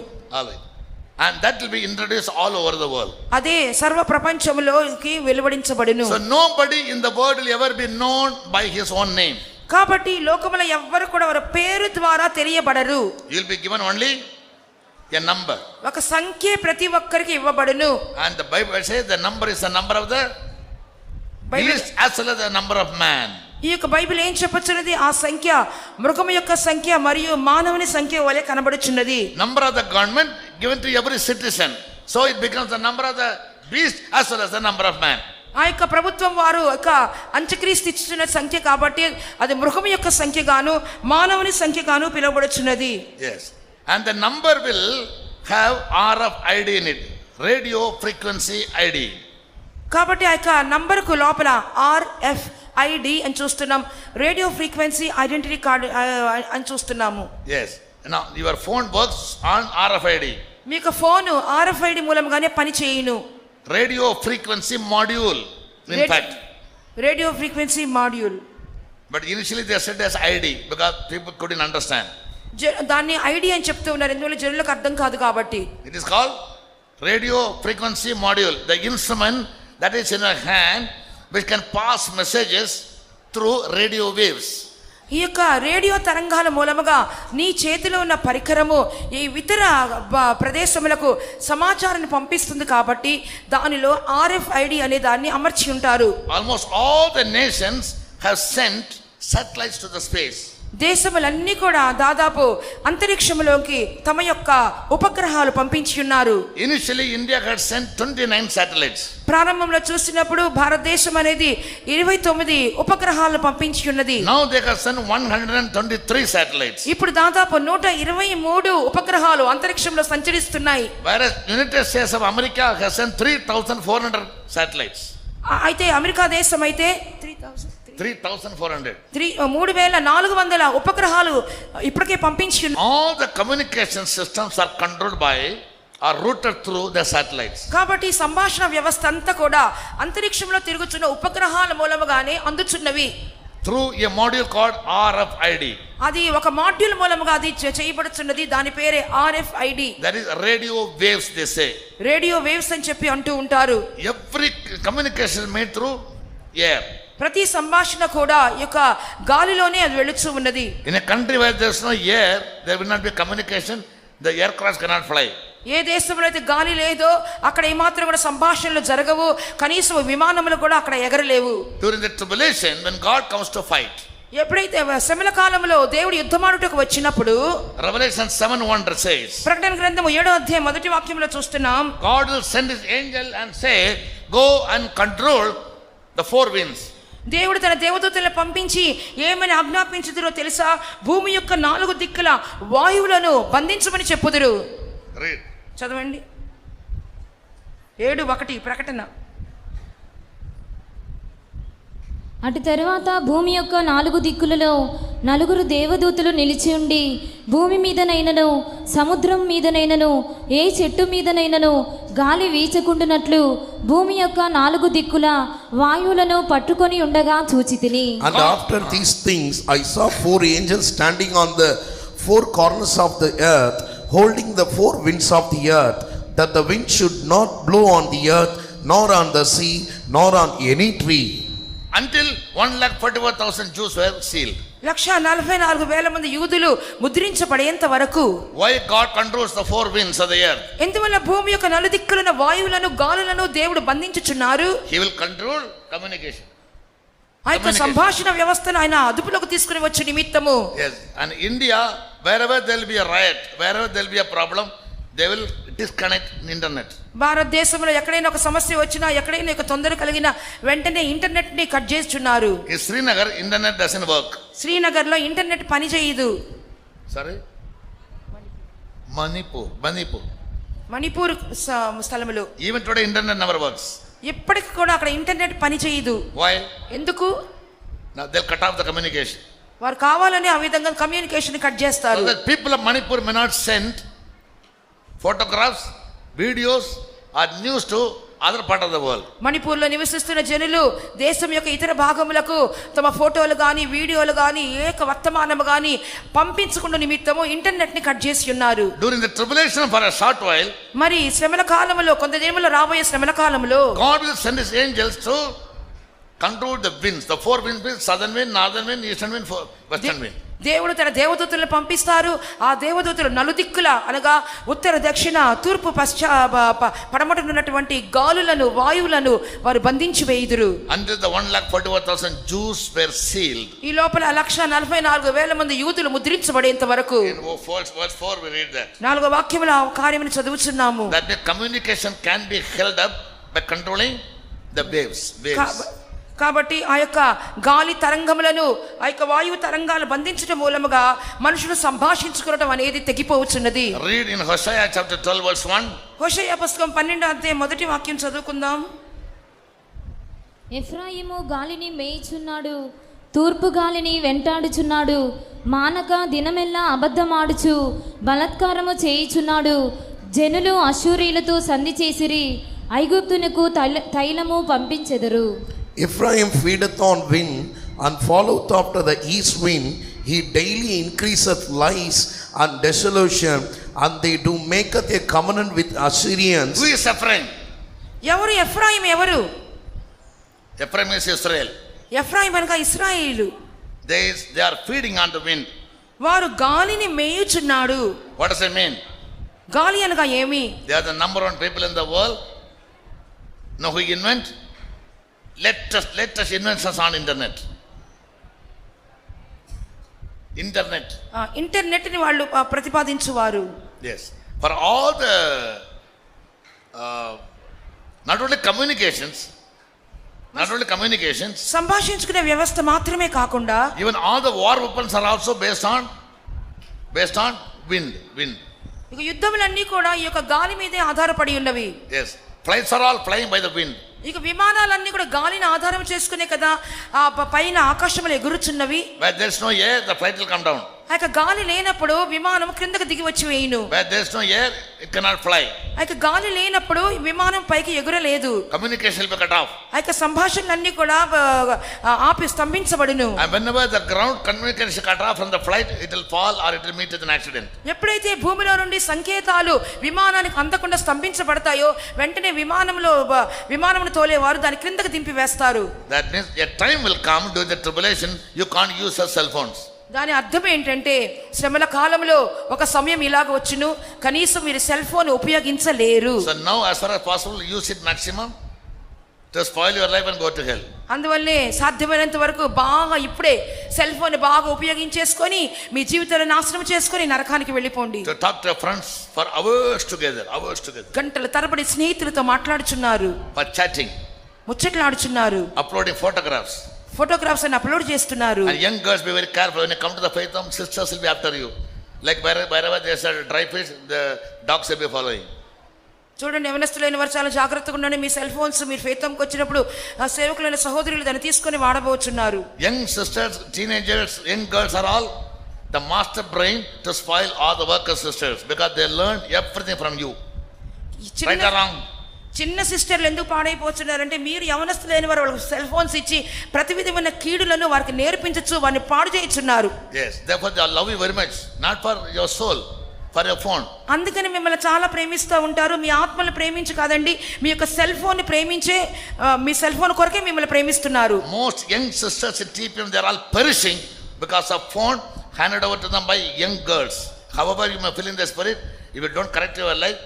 And that will be introduced all over the world. అదే సర్వ ప్రపంచంలోకి వెలువడించబడును. So nobody in the world will ever be known by his own name. కాబట్టి లోకములో ఎవ్వరు కూడా వారి పేరు ద్వారా తెలియబడరు. You will be given only a number. ఒక సంఖ్య ప్రతి ఒక్కరికి ఇవ్వబడును. And the Bible says the number is the number of the beast as well as the number of man. ఈ యొక్క బైబిల్ ఏం చెప్పొచ్చున్నది? ఆ సంఖ్య మృగము యొక్క సంఖ్య మరియు మానవుని సంఖ్య వలె కనబడుచున్నది. Number of the government given to every citizen. So it becomes the number of the beast as well as the number of man. ఆ యొక్క ప్రభుత్వం వారు యొక్క అంత్యక్రీస్తు ఇచ్చిన సంఖ్య కాబట్టి అది మృగము యొక్క సంఖ్య గాను మానవుని సంఖ్య గాను పిలువబడుచున్నది. Yes. And the number will have RFID in it. Radio frequency ID. కాబట్టి ఆ యొక్క నంబర్కు లోపల RFID అని చూస్తున్నాం, రేడియో ఫ్రీక్వెన్సీ ఐడెంటిటీ కార్డు అని చూస్తున్నాము. Yes. Now your phone works on RFID. మీకు ఫోను RFID మూలంగానే పని చేయును. Radio frequency module, in fact. Radio frequency module. But initially they said as ID because people couldn't understand. దాన్ని ID అని చెప్తూ ఉన్నారు, ఎందువల్ల జనులకు అర్థం కాదు కాబట్టి. It is called radio frequency module, the instrument that is in a hand which can pass messages through radio waves. ఈ యొక్క రేడియో తరంగాల మూలముగా నీ చేతిలో ఉన్న పరికరము ఈ ఇతర ప్రదేశములకు సమాచారాన్ని పంపిస్తుంది కాబట్టి దానిలో RFID అనే దాన్ని అమర్చి ఉంటారు. Almost all the nations have sent satellites to the space. దేశములన్నీ కూడా దాదాపు అంతరిక్షంలోకి తమ యొక్క ఉపగ్రహాలు పంపించి ఉన్నారు. Initially India had sent 29 satellites. ప్రారంభంలో చూసినప్పుడు భారతదేశం అనేది 29 ఉపగ్రహాలను పంపించి ఉన్నది. Now they have sent 123 satellites. ఇప్పుడు దాదాపు 123 ఉపగ్రహాలు అంతరిక్షంలో సంచరిస్తున్నాయి. Whereas United States of America has sent 3,400 satellites. అయితే అమెరికా దేశం అయితే 3,400. 3,400 ఉపగ్రహాలు ఇప్పటికే పంపించి. All the communication systems are controlled by or routed through the satellites. కాబట్టి సంభాషణ వ్యవస్థ అంతా కూడా అంతరిక్షంలో తిరుగుతున్న ఉపగ్రహాల మూలముగానే అందుచున్నవి. Through a module called RFID. అది ఒక మాడ్యూల్ మూలముగా అది చేయబడుతున్నది, దాని పేరే RFID. That is radio waves they say. Radio waves అని చెప్పి అంటూ ఉంటారు. Every communication is made through air. ప్రతి సంభాషణ కూడా ఈ యొక్క గాలిలోనే అది వెళుతూ ఉన్నది. In a country where there is no air, there will not be communication. The aircraft cannot fly. ఏ దేశంలో అయితే గాలి లేదో అక్కడ ఏమాత్రం కూడా సంభాషణలు జరగవు, కనీసం విమానములు కూడా అక్కడ ఎగరలేవు. During the tribulation, when God comes to fight, ఎప్పుడైతే శ్రమల కాలంలో దేవుడు యుద్ధమాడుటకు వచ్చినప్పుడు, Revelation 7:1 says, ప్రకటన గ్రంథము 7వ అధ్యాయం మొదటి వాక్యంలో చూస్తున్నాం, God will send his angel and say, go and control the four winds. దేవుడు తన దేవదూతలను పంపించి ఏమని ఆజ్ఞాపించుదురో తెలుసా? భూమి యొక్క 4 దిక్కుల వాయువులను బంధించమని చెప్పుదురు. Read. చదవండి. 7:1 ప్రకటన. అటు తరువాత భూమి యొక్క 4 దిక్కులలో 4 దేవదూతలు నిలిచి ఉండి, భూమి మీదనైనను సముద్రం మీదనైనను ఏ చెట్టు మీదనైనను గాలి వీచకుండునట్లు భూమి యొక్క 4 దిక్కుల వాయువులను పట్టుకొని ఉండగా చూచితిని. And after these things I saw 4 angels standing on the 4 corners of the earth, holding the 4 winds of the earth, that the wind should not blow on the earth, nor on the sea, nor on any tree. Until 1,44,000 Jews were sealed. 1,44,000 మంది యూదులు ముద్రించబడేంత వరకు. Why God controls the 4 winds of the earth? ఎందువల్ల భూమి యొక్క 4 దిక్కులను వాయువులను గాలులను దేవుడు బంధించుచున్నారు? He will control communication. ఆ యొక్క సంభాషణ వ్యవస్థను ఆయన అదుపులోకి తీసుకుని వచ్చే నిమిత్తము. Yes, and India, wherever there will be a riot, wherever there will be a problem, they will disconnect internet. భారతదేశంలో ఎక్కడైనా ఒక సమస్య వచ్చినా, ఎక్కడైనా ఒక తొందర కలిగిన వెంటనే ఇంటర్నెట్ ని కట్ చేస్తున్నారు. In Srinagar, internet doesn't work. Srinagar లో ఇంటర్నెట్ పని చేయదు. Sorry? Manipur. మణిపూర్ స్థలములో Even today, internet never works. ఇప్పటికి కూడా అక్కడ ఇంటర్నెట్ పని చేయదు. Why? ఎందుకు? Now they'll cut off the communication. వారు కావాలని ఆ విధంగా కమ్యూనికేషన్ కట్ చేస్తారు. So that people of Manipur may not send photographs, videos or news to other part of the world. మణిపూర్లో నివసిస్తున్న జనులు దేశం యొక్క ఇతర భాగములకు తమ ఫోటోలు కానీ వీడియోలు కానీ ఏక వర్తమానము కానీ పంపించకుండా నిమిత్తము ఇంటర్నెట్ ని కట్ చేసి ఉన్నారు. During the tribulation for a short while, మరి శ్రమల కాలంలో కొంత దినములు రాబోయే శ్రమల కాలంలో God will send his angels to control the winds, the 4 winds, southern wind, northern wind, eastern wind, western wind. దేవుడు తన దేవదూతలను పంపిస్తారు. ఆ దేవదూతలు 4 దిక్కుల అనగా ఉత్తర దక్షిణ తూర్పు పడమటన ఉన్నటువంటి గాలులను వాయువులను వారు బంధించి వేయుదురు. Until the 1,44,000 Jews were sealed. ఈ లోపల 1,44,000 మంది యూదులు ముద్రించబడేంత వరకు. In verse 4 we read that. 4వ వాక్యములో ఆ కార్యమును చదువుచున్నాము. That the communication can be held up by controlling the waves. కాబట్టి ఆ యొక్క గాలి తరంగములను ఆ యొక్క వాయువు తరంగాలు బంధించడం మూలముగా మనుషులు సంభాషించుకోవడం అనేది తెగిపోవచ్చున్నది. Read in Hosea chapter 12 verse 1. హోషేయ పుస్తకం 12వ అధ్యాయం మొదటి వాక్యం చదువుకుందాం. ఎఫ్రాయిము గాలిని మేయిచున్నాడు, తూర్పు గాలిని వెంటాడుచున్నాడు, మానక దినమెల్లా అబద్ధమాడుచు బలాత్కారము చేయుచున్నాడు. జనులు అశూరీలతో సంధి చేసిరి, ఐగుప్తునకు తైలము పంపించెదరు. Ephraim feedeth on wind and followeth after the east wind. He daily increaseth lies and desolation, and they do maketh a covenant with Assyrians. Who is Ephraim? ఎవరు ఎఫ్రాయిం? ఎవరు? Ephraim is Israel. ఎఫ్రాయిం అనగా ఇశ్రాయేలు. They are feeding on the wind. వారు గాలిని మేయుచున్నాడు. What does it mean? గాలి అనగా ఏమి? They are the number 1 people in the world. Now who invent? Let us invent us on internet. Internet ని వాళ్ళు ప్రతిపాదించువారు. Yes. For all the not only communications, సంభాషించుకునే వ్యవస్థ మాత్రమే కాకుండా even all the war weapons are also based on wind. ఇక యుద్ధములన్నీ కూడా ఈ యొక్క గాలి మీదే ఆధారపడి ఉన్నవి. Yes. Flights are all flying by the wind. ఇక విమానాలన్నీ కూడా గాలిని ఆధారం చేసుకునే కదా ఆ పైన ఆకాశంలో ఎగురుచున్నవి. Where there is no air, the flight will come down. ఆ యొక్క గాలి లేనప్పుడు విమానం క్రిందకు దిగి వచ్చి వేయును. Where there is no air, it cannot fly. ఆ యొక్క గాలి లేనప్పుడు విమానం పైకి ఎగురలేదు. Communication will be cut off. ఆ యొక్క సంభాషణలన్నీ కూడా ఆపి స్తంభించబడును. And whenever the ground communication cut off from the flight, it will fall or it will meet with an accident. ఎప్పుడైతే భూమిలో నుండి సంకేతాలు విమానానికి అందకుండా స్తంభించబడతాయో వెంటనే విమానమును తోలేవారు దాని క్రిందకు దింపి వేస్తారు. That means a time will come during the tribulation you can't use your cell phones. దాని అర్థం ఏంటంటే శ్రమల కాలంలో ఒక సమయం ఇలాగ వచ్చును, కనీసం మీరు సెల్ ఫోన్ ఉపయోగించలేరు. So now as far as possible use it maximum to spoil your life and go to hell. అందువల్లే సాధ్యమైనంత వరకు బాగా ఇప్పుడే సెల్ ఫోన్ బాగా ఉపయోగించేసుకొని మీ జీవితాలను నాశనం చేసుకొని నరకానికి వెళ్ళిపోండి. To talk to your friends for hours together. గంటల తరబడి స్నేహితులతో మాట్లాడుచున్నారు, For chatting, ముచ్చట్లాడుచున్నారు, uploading photographs. Photographs అని అప్లోడ్ చేస్తున్నారు. And young girls, be very careful when you come to the faith home, sisters will be after you. Like wherever there's a dry fish, the dogs will be following. చూడండి, యవనస్తులైన వారు చాలా జాగ్రత్తగా ఉండండి. మీ cell phones మీరు ఫేతంకి వచ్చినప్పుడు ఆ సేవకులైన సహోదరులు దాన్ని తీసుకొని వాడబోచున్నారు. Young sisters, teenagers, young girls are all the master brain to spoil all the worker sisters because they learn everything from you. Right or wrong? చిన్న సిస్టర్లు ఎందుకు పాడైపోతున్నారంటే మీరు యవనస్తులైన వారు వాళ్ళకి సెల్ ఫోన్స్ ఇచ్చి ప్రతి విధమైన కీడులను వారికి నేర్పించచ్చు, వారిని పాడు చేయించున్నారు. Yes, therefore they love you very much, not for your soul, for your phone. అందుకని మిమ్మల్ని చాలా ప్రేమిస్తూ ఉంటారు. మీ ఆత్మను ప్రేమించి కాదండి, మీ యొక్క సెల్ ఫోన్ ప్రేమించే మీ సెల్ ఫోన్ కొరకే మిమ్మల్ని ప్రేమిస్తున్నారు. Most young sisters in TPM, they are all perishing because of phone handed over to them by young girls. However you may feel in the spirit, if you don't correct your life,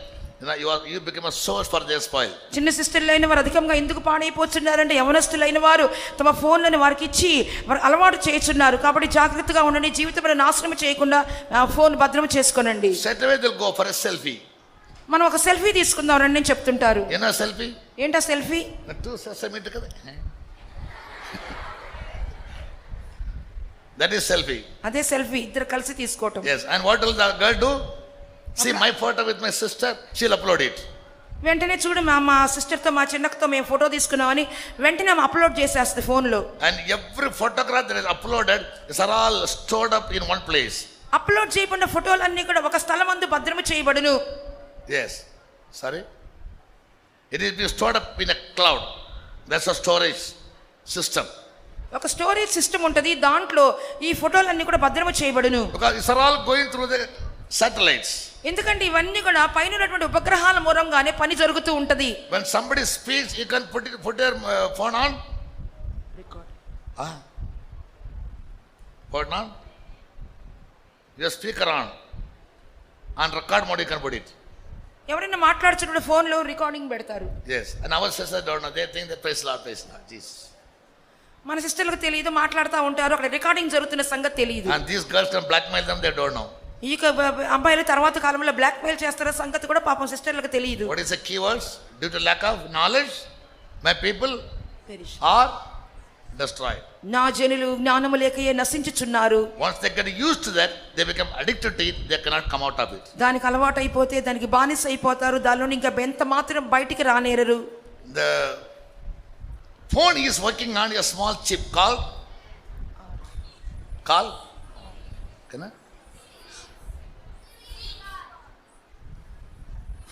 you become a source for their spoil. చిన్న సిస్టర్లు అయిన వారు అధికంగా ఎందుకు పాడైపోతున్నారంటే యవనస్తులైన వారు తమ ఫోన్లను వారికి ఇచ్చి వారు అలవాటు చేస్తున్నారు. కాబట్టి జాగ్రత్తగా ఉండండి, జీవితంలో నాశనం చేయకుండా ఫోన్ భద్రం చేసుకోనండి. Straight away they'll go for a selfie. మనం ఒక సెల్ఫీ తీసుకుందాం రండి అని చెప్తుంటారు. ఏనా సెల్ఫీ? ఏంటా సెల్ఫీ? That is selfie. అదే సెల్ఫీ, ఇద్దరు కలిసి తీసుకోవటం. Yes, and what will the girl do? See my photo with my sister, she'll upload it. వెంటనే చూడు మా సిస్టర్తో మా చిన్నక్కతో మేము ఫోటో తీసుకున్నామని వెంటనే అప్లోడ్ చేసేస్తుంది ఫోన్లో. And every photograph that is uploaded is all stored up in one place. Upload చేయబడిన ఫోటోలన్నీ కూడా ఒక స్థలమందు భద్రము చేయబడును. Yes, sorry, it is being stored up in a cloud. That's a storage system. ఒక స్టోరేజ్ సిస్టమ్ ఉంటుంది, దాంట్లో ఈ ఫోటోలన్నీ కూడా భద్రము చేయబడును. Because it's all going through the satellites. ఎందుకంటే ఇవన్నీ కూడా పైన ఉన్నటువంటి ఉపగ్రహాల మూలంగానే పని జరుగుతూ ఉంటది. When somebody speaks, you can put your phone on. Record. Phone on. Your speaker on record mode you can put it. ఎవరైనా మాట్లాడుతున్నప్పుడు ఫోన్లో రికార్డింగ్ పెడతారు. Yes, and our sisters don't know. They think that praise Lord, Jesus. మన సిస్టర్లకు తెలియదు, మాట్లాడుతూ ఉంటారు, అక్కడ recording జరుగుతున్న సంగతి తెలియదు. And these girls can blackmail them, they don't know. ఈ అబ్బాయిలు తర్వాత కాలంలో బ్లాక్ మెయిల్ చేస్తారో సంగతి కూడా పాపం సిస్టర్లకు తెలియదు. What is the keywords? Due to lack of knowledge, my people are destroyed. నా జనులు జ్ఞానము లేకయే నశించుచున్నారు. Once they get used to that, they become addicted to it, they cannot come out of it. దానికి అలవాటు అయిపోతే దానికి బానిస అయిపోతారు, దానిలో ఇంకా ఎంత మాత్రం బయటికి రానేరరు. The phone is working on a small chip called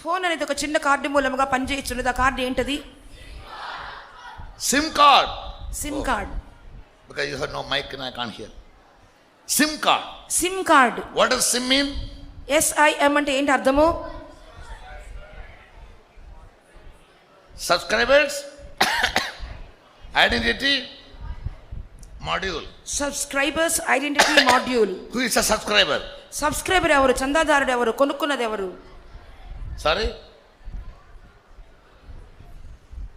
phone అనేది ఒక చిన్న కార్డు మూలముగా పనిచేస్తున్నది. ఆ కార్డు ఏంటది? SIM card. SIM card. Because you have no mic and I can't hear. SIM card. SIM card. What does SIM mean? SIM అంటే ఏంటి అర్థము? Subscribers identity module. Subscribers identity module. Who is a subscriber? Subscriber ఎవరు? చందాదారుడు ఎవరు? కొనుక్కున్నది ఎవరు? Sorry?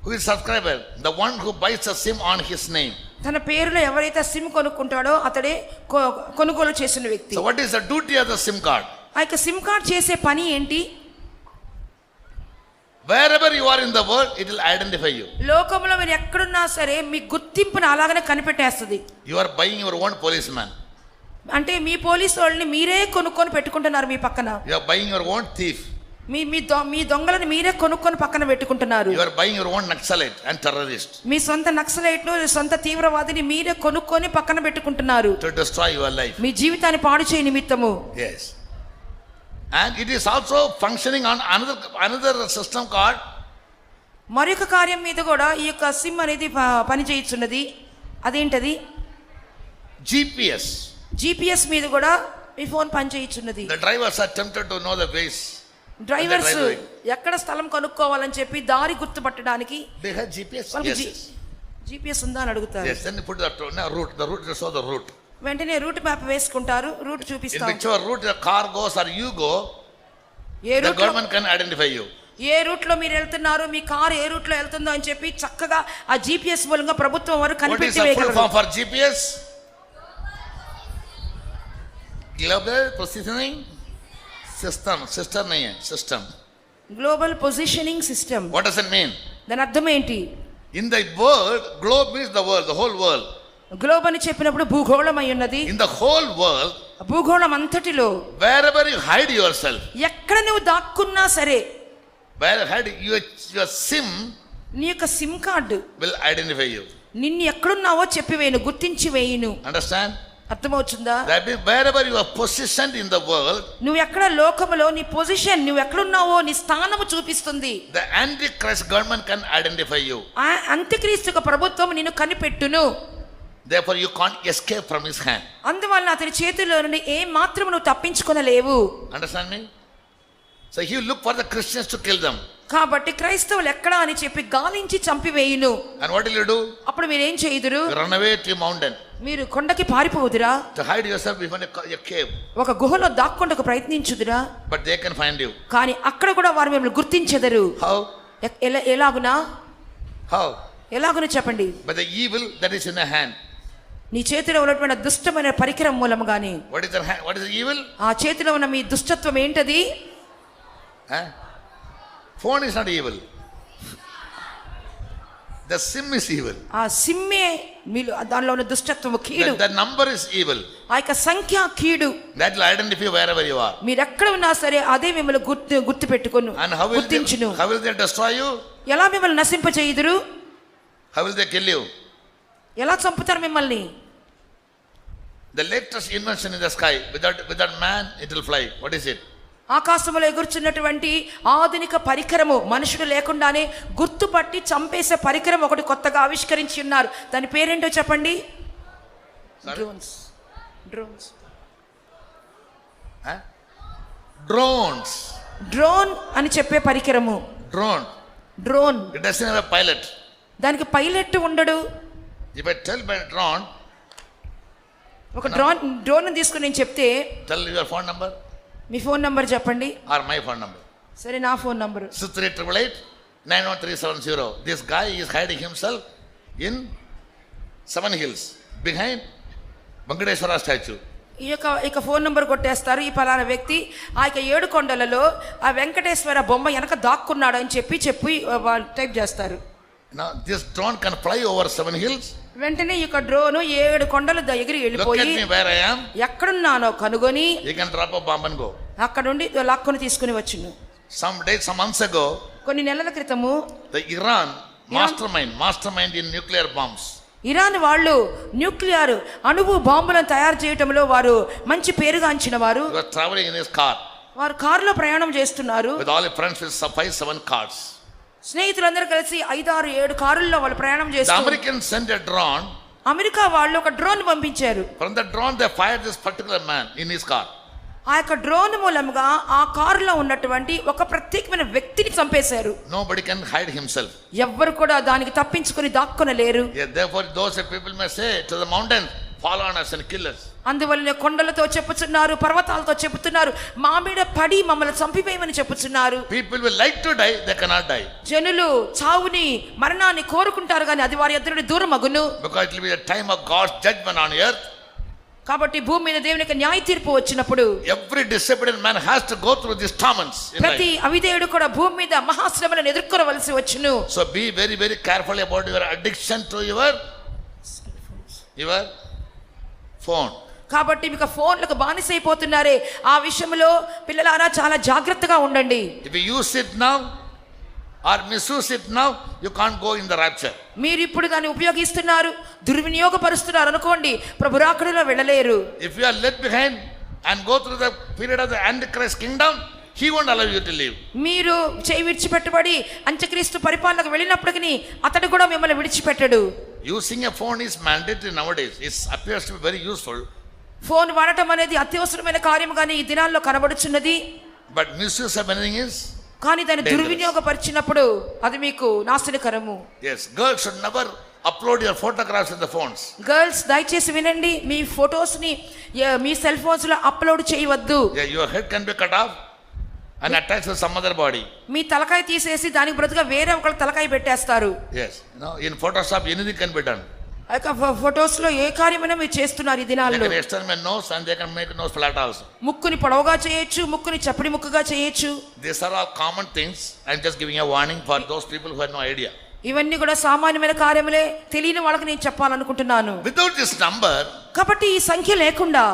Who is subscriber? The one who buys a SIM on his name. తన పేరులో ఎవరైతే SIM కొనుక్కుంటాడో అతడే కొనుగోలు చేసిన వ్యక్తి. So what is the duty of the SIM card? ఆ యొక్క సిమ్ కార్డ్ చేసే పని ఏంటి? Wherever you are in the world, it will identify you. లోకంలో మీరు ఎక్కడున్నా సరే మీ గుర్తింపును అలాగనే కనిపెట్టేస్తుంది. You are buying your own policeman. అంటే మీ పోలీసు వాళ్ళని మీరే కొనుక్కొని పెట్టుకుంటున్నారు మీ పక్కన. You are buying your own thief. మీ దొంగలను మీరే కొనుక్కొని పక్కన పెట్టుకుంటున్నారు. You are buying your own Naxalite and terrorist మీ సొంత నక్సలైట్లు సొంత తీవ్రవాదిని మీరే కొనుక్కొని పక్కన పెట్టుకుంటున్నారు to destroy your life. మీ జీవితాన్ని పాడు చేయ నిమిత్తము. Yes. And it is also functioning on another system called మరొక కార్యం మీద కూడా ఈ యొక్క సిమ్ అనేది పని చేయుచున్నది. అదేంటది? GPS. GPS మీద కూడా మీ ఫోన్ పని చేయుచున్నది. The drivers are tempted to know the ways. Drivers ఎక్కడ స్థలం కనుక్కోవాలని చెప్పి దారి గుర్తుపట్టడానికి They have GPS. వాళ్ళకి Yes. జీపీఎస్ ఉందా అని అడుగుతారు. Yes. Then you put the route. The route, they show the route. వెంటనే రూట్ మ్యాప్ వేసుకుంటారు, రూట్ In చూపిస్తారు. whichever route the car goes or you go, ఏ the route government can identify you. ఏ route లో మీరు వెళ్తున్నారు, మీ car ఏ route లో వెళ్తుందో అని చెప్పి చక్కగా ఆ జీపీఎస్ మూలంగా ప్రభుత్వం వారు What is కనిపెట్టి the full వేయగలరు. form for GPS? Global Positioning System. System nahi hai. System. Global positioning system. What does it mean? దాని అర్థం ఏంటి? In the world, globe means the world, the whole world. Globe అని చెప్పినప్పుడు భూగోళం అయి ఉన్నది. In the whole world, భూగోళం అంతటిలో wherever you hide yourself, ఎక్కడ నువ్వు దాక్కున్నా సరే where hide your SIM నీ యొక్క SIM card will identify you. నిన్ను ఎక్కడున్నావో చెప్పి వేయను, గుర్తించి వేయును. Understand? అర్థమవుతుందా? That means wherever you are positioned in the world, నువ్వు ఎక్కడ లోకములో నీ పొజిషన్, నువ్వు ఎక్కడున్నావో నీ స్థానము చూపిస్తుంది. the Antichrist government can identify you. ఆ అంత్యక్రీస్తు ప్రభుత్వం నిన్ను కనిపెట్టును. Therefore, you can't escape from his hand. అందువల్ల అతని చేతిలో నుండి ఏ మాత్రం నువ్వు తప్పించుకొనలేవు. Understand me? So he will look for the Christians to kill them. కాబట్టి క్రైస్తవులు ఎక్కడా అని చెప్పి గాలించి చంపివేయును. And what will you do? అప్పుడు మీరేం చేయుదురు? You run away to a mountain మీరు కొండకి పారిపోదురా, to hide yourself behind a cave. ఒక గుహలో దాక్కొండకు ప్రయత్నించుదురా. But they can find you. కానీ అక్కడ కూడా వారు మిమ్మల్ని గుర్తించెదరు. How? ఎలాగునా? How? ఎలాగున చెప్పండి? But the evil that is in the hand. నీ చేతిలో ఉన్నటువంటి దుష్టమైన పరికరం మూలముగాని. What is the hand? What is the evil? ఆ చేతిలో ఉన్న మీ దుష్టత్వం ఏంటది? Huh? Phone is not evil. The SIM is evil. ఆ సిమ్మే మీలో దానిలో ఉన్న దుష్టత్వము కీడు. The number is evil. ఆ యొక్క సంఖ్య కీడు. That will identify wherever you are. మీరు ఎక్కడ ఉన్నా సరే అదే మిమ్మల్ని గుర్తు పెట్టుకొను, And how will they destroy you? ఎలా మిమ్మల్ని నశింపచేయుదురు? How will they kill you? ఎలా చంపుతారు మిమ్మల్ని? The latest invention in the sky, without man, it will fly. What is it? ఆకాశంలో ఎగురుచున్నటువంటి ఆధునిక పరికరము, మనుషుడు లేకుండానే గుర్తుపట్టి చంపేసే పరికరం ఒకటి కొత్తగా ఆవిష్కరించి ఉన్నారు. దాని పేరేంటో చెప్పండి. డ్రోన్స్. Huh? Drones. డ్రోన్ అని చెప్పే పరికరము. Drone. It doesn't have a pilot. దానికి పైలట్ ఉండడు. If I tell by drone, ఒక డ్రోన్ తీసుకుని నేను చెప్తే, tell your phone number me phone number చెప్పండి. or my phone number. సరే, నా phone number 6388-91370. This guy is hiding himself in Seven Hills behind Venkateswara statue. ఈ యొక్క ఫోన్ నంబర్ కొట్టేస్తారు. ఈ పలానా వ్యక్తి ఆ యొక్క 7 కొండలలో ఆ వెంకటేశ్వర బొమ్మ వెనక దాక్కున్నాడు అని చెప్పి వాళ్ళు టైప్ చేస్తారు. Now this drone can fly over Seven Hills. వెంటనే ఈ యొక్క డ్రోన్ 7 కొండలు ఎగిరి Look వెళ్ళిపోయి at me where I am. ఎక్కడున్నానో కనుగొని You can drop a bomb and go. అక్కడ నుండి లాక్కొని తీసుకుని వచ్చును. Some months ago, కొన్ని నెలల క్రితము the Iran mastermind in nuclear bombs. Iran వాళ్ళు న్యూక్లియర్ అణువు బాంబులను తయారు చేయటంలో వారు మంచి పేరుగాంచిన వారు. He was traveling in his car వారు కారులో ప్రయాణం చేస్తున్నారు. with all his friends with 5-7 cars. స్నేహితులందరూ కలిసి 5-6-7 కారుల్లో వాళ్ళు ప్రయాణం The చేస్తారు. Americans sent a drone. America వాళ్ళు ఒక డ్రోన్ పంపించారు. From the drone they fired this particular man in his car. ఆ యొక్క డ్రోన్ మూలంగా ఆ కారులో ఉన్నటువంటి ఒక ప్రత్యేకమైన వ్యక్తిని చంపేశారు. Nobody can hide himself. ఎవ్వరు కూడా దానికి తప్పించుకొని దాక్కొనలేరు. Yeah, therefore those people may say to the mountains, fall on us and kill us. అందువల్ల కొండలతో చెప్పుచున్నారు, పర్వతాలతో చెప్పుతున్నారు, మా మీద పడి మమ్మల్ని చంపివేయమని చెప్పుచున్నారు. People will like to die, they cannot die. జనులు చావుని మరణాన్ని కోరుకుంటారు కానీ అది వారి ఎదురు దూరం అగును. Because it will be a time of God's judgment on earth. కాబట్టి భూమి మీద దేవుని యొక్క న్యాయ తీర్పు వచ్చినప్పుడు Every disobedient man has to go through these torments in ప్రతి life. అవిధేయుడు కూడా భూమి మీద మహాశ్రమలను ఎదుర్కొనవలసి వచ్చును. So be very, very careful about your addiction to your phone. కాబట్టి మీకు ఫోన్లకు బానిసైపోతున్నారే, ఆ విషయంలో పిల్లలారా చాలా జాగ్రత్తగా ఉండండి. If you use it now or misuse it now, you can't go in the rapture. మీరు ఇప్పుడు దాన్ని ఉపయోగిస్తున్నారు, దుర్వినియోగపరుస్తున్నారు అనుకోండి, ప్రభు రాకడలో వెళ్ళలేరు. If you are left behind and go through the period of the Antichrist kingdom, he won't allow you to leave. మీరు చేయి విడిచిపెట్టబడి అంత్యక్రీస్తు పరిపాలనకు వెళ్ళినప్పటికీ అతడు కూడా మిమ్మల్ని విడిచిపెట్టడు. Using a phone is mandatory nowadays. It appears to be very useful. Phone వాడటం అనేది అత్యవసరమైన కార్యముగానే ఈ దినాల్లో కనబడుచున్నది. But misuse of anything is కానీ దాన్ని దుర్వినియోగపరిచినప్పుడు అది మీకు నాశనకరము. yes. Girls should never upload your photographs in the phones. Girls దయచేసి వినండి, మీ ఫొటోస్ ని మీ సెల్ ఫోన్స్ లో అప్లోడ్ చేయవద్దు. Yeah, your head can be cut off and attached to some other body. మీ తలకాయ తీసేసి దానికి బదులుగా వేరే ఒకళ్ళ తలకాయ పెట్టేస్తారు. Yes, in Photoshop anything can be done. ఆ యొక్క ఫొటోస్ లో ఏ కార్యమైనా మీరు చేస్తున్నారు ఈ They దినాల్లో. can extend my nose and they can make nose flat also. ముక్కుని పొడవుగా చేయొచ్చు, ముక్కుని చప్పడి ముక్కుగా చేయొచ్చు. These are all common things. I'm just giving a warning for those people who have no idea. ఇవన్నీ కూడా సామాన్యమైన కార్యములే, తెలియని వాళ్ళకి నేను చెప్పాలనుకుంటున్నాను. Without this number, కాబట్టి ఈ సంఖ్య లేకుండా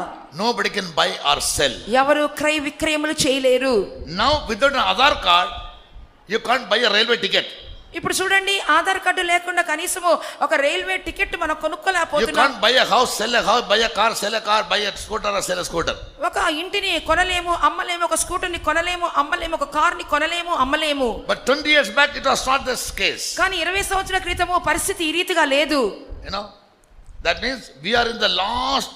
nobody can buy or sell. ఎవరు క్రయ విక్రయములు చేయలేరు. Now without an Aadhaar card, you can't buy a railway ticket. ఇప్పుడు చూడండి, ఆధార్ కార్డు లేకుండా కనీసము ఒక రైల్వే టికెట్ మనం You కొనుక్కోలేకపోతున్నాం. can't buy a house, sell a house, buy a car, sell a car, buy a scooter or sell a scooter. ఒక ఇంటిని కొనలేము, అమ్మలేము. ఒక స్కూటర్ని కొనలేము, అమ్మలేము. ఒక కార్ని కొనలేము, అమ్మలేము. But 20 years back it was not this case. కానీ 20 సంవత్సరాల క్రితము పరిస్థితి ఈ రీతిగా లేదు. You know, that means we are in the last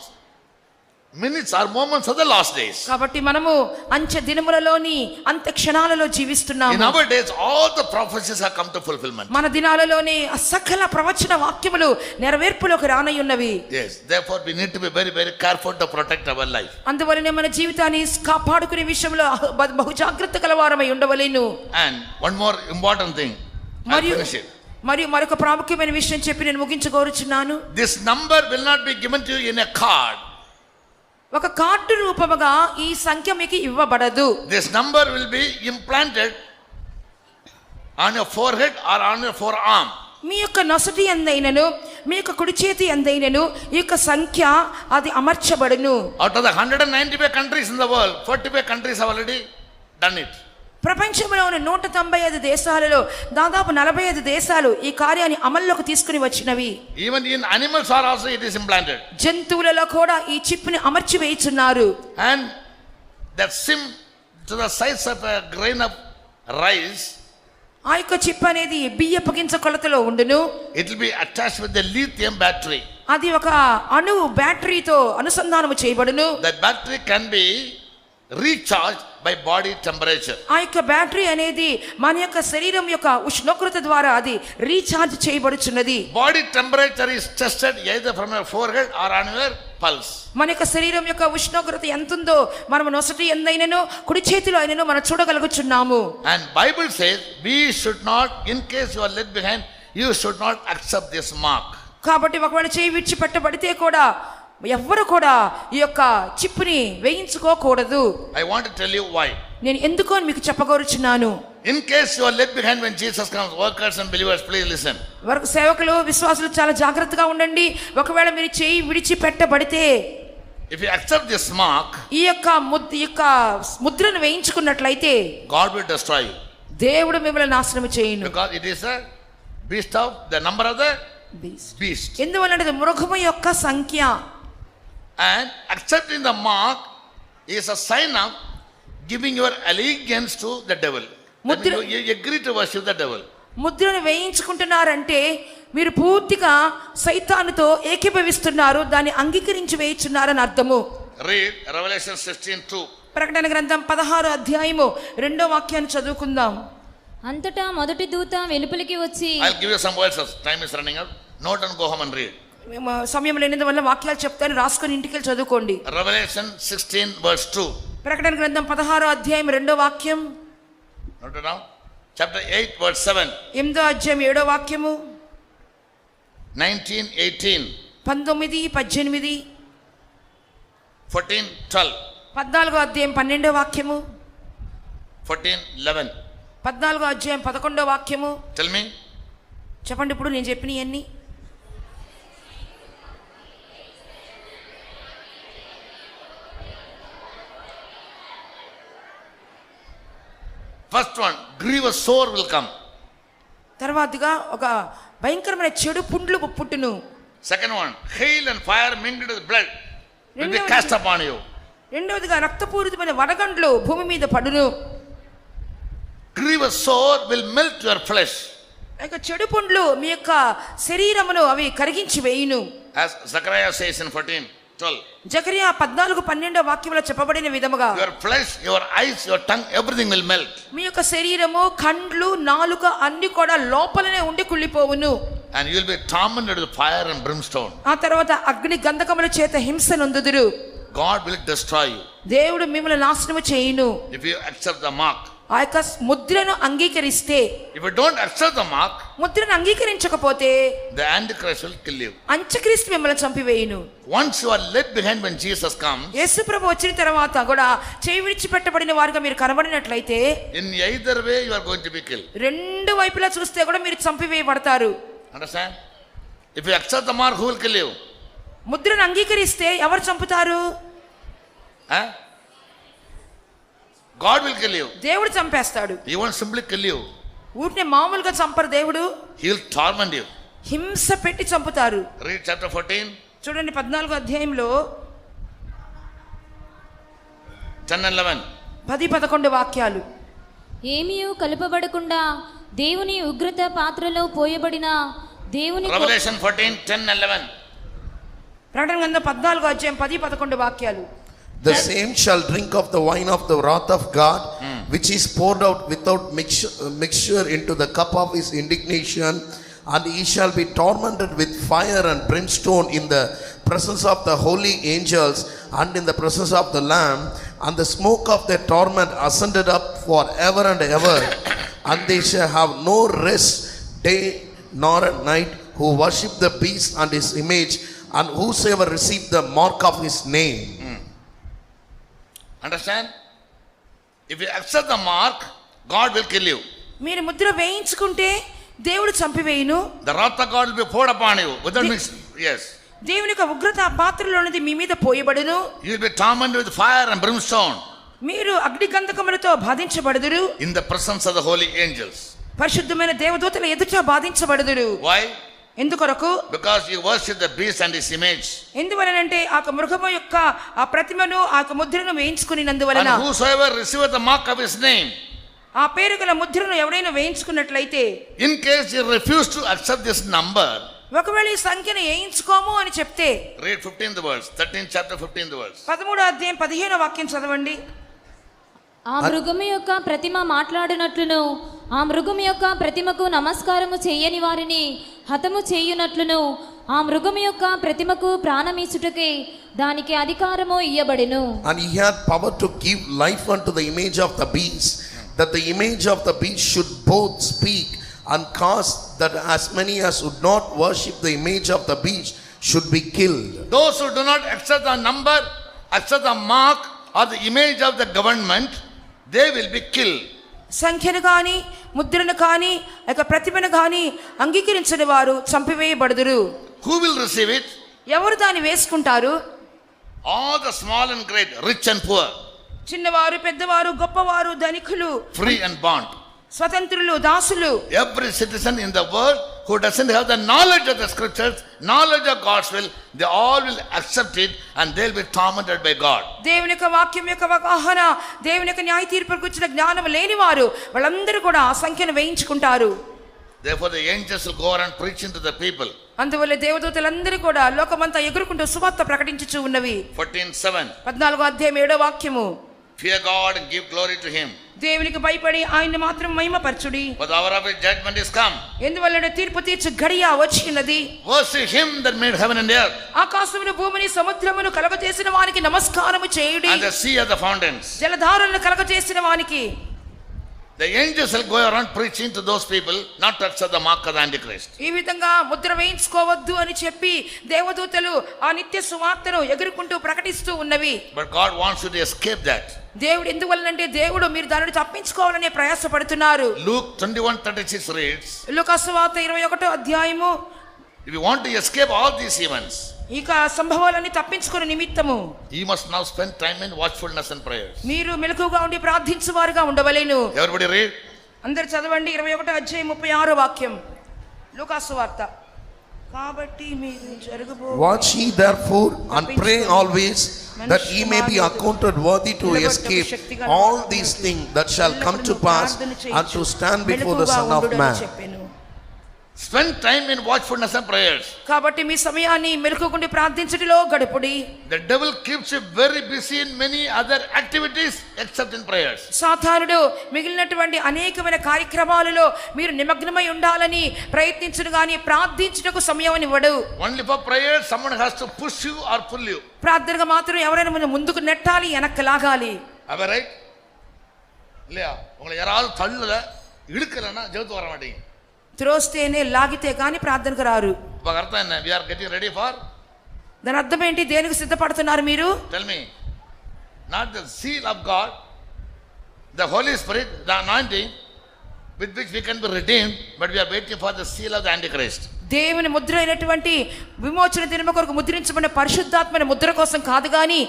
minutes or moments of the last days. కాబట్టి మనము అంత్య దినములలోని అంత్య క్షణాలలో In జీవిస్తున్నాము. our days, all the prophecies have come to fulfillment. మన దినాలలోనే ఆ సకల ప్రవచన వాక్యములు నెరవేర్పులోకి రానయ్యున్నవి. Yes, therefore we need to be very, very careful to protect our life. అందువలనే మన జీవితాన్ని కాపాడుకునే విషయంలో బహు జాగ్రత్త కలవారమై ఉండవలెను. And one more important thing, I'll మరియు finish it. మరియు మరొక ప్రాముఖ్యమైన విషయం చెప్పి నేను ముగించుకోరుచున్నాను. This number will not be given to you in a card. ఒక కార్డు రూపముగా ఈ సంఖ్య మీకు ఇవ్వబడదు. This number will be implanted on your forehead or on your forearm. మీ యొక్క నొసటి ఎందైనను మీ యొక్క కుడి చేతి ఎందైనను ఈ యొక్క సంఖ్య అది అమర్చబడును. Out of the 195 countries in the world, 45 countries have already done it. ప్రపంచంలో ఉన్న 195 దేశాలలో దాదాపు 45 దేశాలు ఈ కార్యాన్ని అమల్లోకి తీసుకుని వచ్చినవి. Even in animals are also it is implanted. జంతువులలో కూడా ఈ చిప్ ని అమర్చి వేయుచున్నారు. And that SIM to the size of a grain of rice, ఆ యొక్క చిప్ అనేది బియ్యపు గింజ కొలతలో ఉండును. it will be attached with the lithium battery. అది ఒక అణు బ్యాటరీతో అనుసంధానము చేయబడును. That battery can be recharged by body temperature. ఆ యొక్క బ్యాటరీ అనేది మన యొక్క శరీరం యొక్క ఉష్ణోగ్రత ద్వారా అది recharge చేయబడుచున్నది. Body temperature is tested either from your forehead or on your pulse. మన యొక్క శరీరం యొక్క ఉష్ణోగ్రత ఎంత ఉందో మనం నొసటి ఎందైనను కుడి చేతిలో అయినను మనం చూడగలుగుచున్నాము. And Bible says we should not, in case you are left behind, you should not accept this mark. కాబట్టి ఒకవేళ చేయి విడిచిపెట్టబడితే కూడా ఎవ్వరు కూడా ఈ యొక్క చిప్పుని వేయించుకోకూడదు. I want to tell you why. నేను ఎందుకో అని మీకు చెప్పగోరుచున్నాను. In case you are left behind when Jesus comes, workers and believers, please listen. వరకు సేవకులు విశ్వాసులు చాలా జాగ్రత్తగా ఉండండి. ఒకవేళ మీరు చేయి విడిచిపెట్టబడితే, If you accept this mark, ఈ యొక్క ముద్రను వేయించుకున్నట్లయితే God will destroy you. దేవుడు మిమ్మల్ని నాశనం చేయును. Because it is a beast of the number of the beast. ఎందువల్లంటే మృగము యొక్క సంఖ్య. And accepting the mark is a sign of giving your allegiance to the devil. That means you agree to worship the devil. ముద్రను వేయించుకుంటున్నారంటే మీరు పూర్తిగా సైతానుతో ఏకీభవిస్తున్నారు, దాన్ని అంగీకరించి వేయించున్నారని అర్థము. Read Revelation 16:2. ప్రకటన గ్రంథం 16వ అధ్యాయము 2వ వాక్యాన్ని చదువుకుందాం. అంతటా మొదటి దూత వెలుపలికి వచ్చి, I'll give you some verses. Time is running out. Note and go home and read. సమయం లేనందువల్ల వాక్యాలు చెప్తాను, రాసుకొని ఇంటికి వెళ్ళి చదువుకోండి. Revelation 16 verse 2. ప్రకటన గ్రంథం 16వ అధ్యాయం 2వ వాక్యం. Note it down. Chapter 8 verse 7. 8వ అధ్యాయం 7వ వాక్యము. 19, 18. 19, 18. 14, 12. 14వ అధ్యాయం 12వ వాక్యము. 14, 11. 14వ అధ్యాయం 11వ వాక్యము. Tell me. చెప్పండి ఇప్పుడు నేను చెప్పినవన్నీ. First one, grievous sore will come. తర్వాతగా ఒక భయంకరమైన చెడు పుండ్లు పుట్టును. Second one, hail and fire mingled with blood will be రెండవది- cast upon you. రెండవదిగా రక్తపూరితమైన వడగండ్లు భూమి మీద పడును. Grievous sore will melt your flesh. ఆ యొక్క చెడు పుండ్లు మీ యొక్క శరీరమును అవి కరిగించి వేయును. As Zechariah says in 14:12. Zechariah 14:12 వాక్యంలో చెప్పబడిన విధముగా Your flesh, your eyes, your tongue, everything will melt. మీ యొక్క శరీరము, కండ్లు, నాలుక అన్ని కూడా లోపలనే ఉండి కుళ్ళిపోవును. And you will be tormented with fire and brimstone. ఆ తర్వాత అగ్ని గంధకముల చేత హింస నొందుదురు. God will destroy you దేవుడు మిమ్మల్ని నాశనము చేయును. if you accept the mark. ఆ యొక్క ముద్రను అంగీకరిస్తే, If you don't accept the mark, ముద్రను అంగీకరించకపోతే the Antichrist will kill you. అంత్యక్రీస్తు మిమ్మల్ని చంపివేయును. Once you are left behind when Jesus comes, యేసు ప్రభు వచ్చిన తర్వాత కూడా చేయి విడిచిపెట్టబడిన వారుగా మీరు కనబడినట్లయితే in either way you are going to be killed. రెండు వైపులా చూస్తే కూడా మీరు చంపివేయబడతారు. Understand? If you accept the mark, who will kill you? ముద్రను అంగీకరిస్తే ఎవరు చంపుతారు? Huh? God will kill you. దేవుడు చంపేస్తాడు. He won't simply kill you. ఊరినే మామూలుగా చంపరు దేవుడు, He will torment you. హింస పెట్టి చంపుతారు. Read chapter 14, చూడండి 14వ అధ్యాయంలో 10 and 11. 10-11 వాక్యాలు. ఏమీయూ కలుపబడకుండా దేవుని ఉగ్రత పాత్రలో పోయబడిన దేవుని Revelation 14, 10 and 11. ప్రకటన గ్రంథం 14వ అధ్యాయం 10-11 వాక్యాలు. The same shall drink of the wine of the wrath of God, which is poured out without mixture into the cup of his indignation, and he shall be tormented with fire and brimstone in the presence of the holy angels and in the presence of the Lamb, and the smoke of their torment ascended up for ever and ever, and they shall have no rest day nor at night, who worship the beast and his image, and whosoever receive the mark of his name. Understand? If you accept the mark, God will kill you. మీరు ముద్ర వేయించుకుంటే దేవుడు చంపివేయును. The wrath of God will be poured upon you without mixture. Yes. దేవుని యొక్క ఉగ్రత ఆ పాత్రలోనిది మీ మీద పోయబడును. You will be tormented with fire and brimstone మీరు అగ్ని గంధకములతో బాధించబడుదురు. in the presence of the holy angels. పరిశుద్ధమైన దేవదూతల ఎదుట బాధించబడుదురు. Why? ఎందుకొరకు? Because you worship the beast and his image. ఎందువలనంటే ఆ మృగము యొక్క ఆ ప్రతిమను ఆ ముద్రను వేయించుకున్నందువలన. And whosoever receiveth the mark of his name. ఆ పేరు గల ముద్రను ఎవరైనా వేయించుకున్నట్లయితే, In case you refuse to accept this number, ఒకవేళ ఈ సంఖ్యను వేయించుకోము అని చెప్తే, read 15th verse, 13th chapter 15th verse. 13వ అధ్యాయం 15వ వాక్యం చదవండి. ఆ మృగము యొక్క ప్రతిమ మాట్లాడినట్లును ఆ మృగము యొక్క ప్రతిమకు నమస్కారము చేయని వారిని హతము చేయునట్లును ఆ మృగము యొక్క ప్రతిమకు ప్రాణమీచుటకే దానికి అధికారము ఇయ్యబడెను. And he had power to give life unto the image of the beast, that the image of the beast should both speak and cause that as many as would not worship the image of the beast should be killed. Those who do not accept the number, accept the mark or the image of the government, they will be killed. సంఖ్యను కానీ ముద్రను కానీ యొక్క ప్రతిమను కానీ అంగీకరించని వారు చంపివేయబడుదురు. Who will receive it? ఎవరు దాన్ని వేసుకుంటారు? All the small and great, rich and poor, చిన్నవారు, పెద్దవారు, గొప్పవారు, ధనికులు, free and bond. స్వతంత్రులు, దాసులు. Every citizen in the world who doesn't have the knowledge of the scriptures, knowledge of God's will, they all will accept it and they'll be tormented by God. దేవుని యొక్క వాక్యం యొక్క అవగాహన, దేవుని యొక్క న్యాయ తీర్పుకు వచ్చిన జ్ఞానం లేని వారు వాళ్ళందరూ కూడా ఆ సంఖ్యను వేయించుకుంటారు. Therefore the angels will go around preaching to the people. అందువల్ల దేవదూతలందరూ కూడా లోకమంతా ఎగురుకుంటూ సువార్త ప్రకటించుచూ ఉన్నవి. 14:7. 14వ అధ్యాయం 7వ వాక్యము. Fear God and give glory to him, దేవునికి భయపడి ఆయన్ని మాత్రం మహిమపరచుడి. for the hour of his judgment is come. ఎందువల్ల తీర్పు తీర్చు గడియ వచ్చినది. Worship him that made heaven and earth, ఆకాశమును భూమిని సముద్రమును కలగజేసిన వానికి నమస్కారము చేయుడి. and the sea of the fountains. జలధారలను కలగజేసిన వానికి. The angels will go around preaching to those people not to accept the mark of the Antichrist. ఈ విధంగా ముద్ర వేయించుకోవద్దు అని చెప్పి దేవదూతలు ఆ నిత్య సువార్తను ఎగురుకుంటూ ప్రకటిస్తూ ఉన్నవి. But God wants you to escape that. దేవుడు ఎందువల్లంటే దేవుడు మీరు దానిని తప్పించుకోవాలనే ప్రయాసపడుతున్నారు. Luke 21:36 reads, లూకా సువార్త 21వ అధ్యాయము. if you want to escape all these events, ఇక సంభవాలన్నీ తప్పించుకునే నిమిత్తము you must now spend time in watchfulness and prayers. మీరు మెలకువగా ఉండి ప్రార్థించువారుగా ఉండవలెను. Everybody read. అందరు చదవండి 21వ అధ్యాయం 36వ వాక్యం లూకాసు వార్త. కాబట్టి మీరు జరగబో Watch ye therefore and pray always, that ye may be accounted worthy to escape all these things that shall come to pass, and to stand before the Son of Man. Spend time in watchfulness and prayers. కాబట్టి మీ సమయాన్ని మెలకువగా ప్రార్థించుటలో గడుపుడి. The devil keeps you very busy in many other activities except in prayers. సాతానుడు మిగిలినటువంటి అనేకమైన కార్యక్రమాలలో మీరు నిమగ్నమై ఉండాలని ప్రయత్నించును గాని ప్రార్థించుటకు సమయం ఇవ్వడు. Only for prayers someone has to push you or pull you. ప్రార్థనగా మాత్రం ఎవరైనా ముందుకు నెట్టాలి, వెనక్కి లాగాలి. Am I right? இல்லையா? உங்களை யாராவது தள்ளல இழுக்கலன்னா ஜெபத்து வர மாட்டீங்க. త్రోస్తేనే లాగితే కానీ ప్రార్థనకు రారు. ఒక అర్థం என்ன? We are getting ready for. దాని అర్థం ఏంటి? దేనికి సిద్ధపడుతున్నారు మీరు? Tell me. Not the seal of God, the Holy Spirit, the anointing with which we can be redeemed, but we are waiting for the seal of the Antichrist. దేవుని ముద్ర అయినటువంటి విమోచన దినము కొరకు ముద్రించబడిన పరిశుద్ధాత్మని ముద్ర కోసం కాదు గాని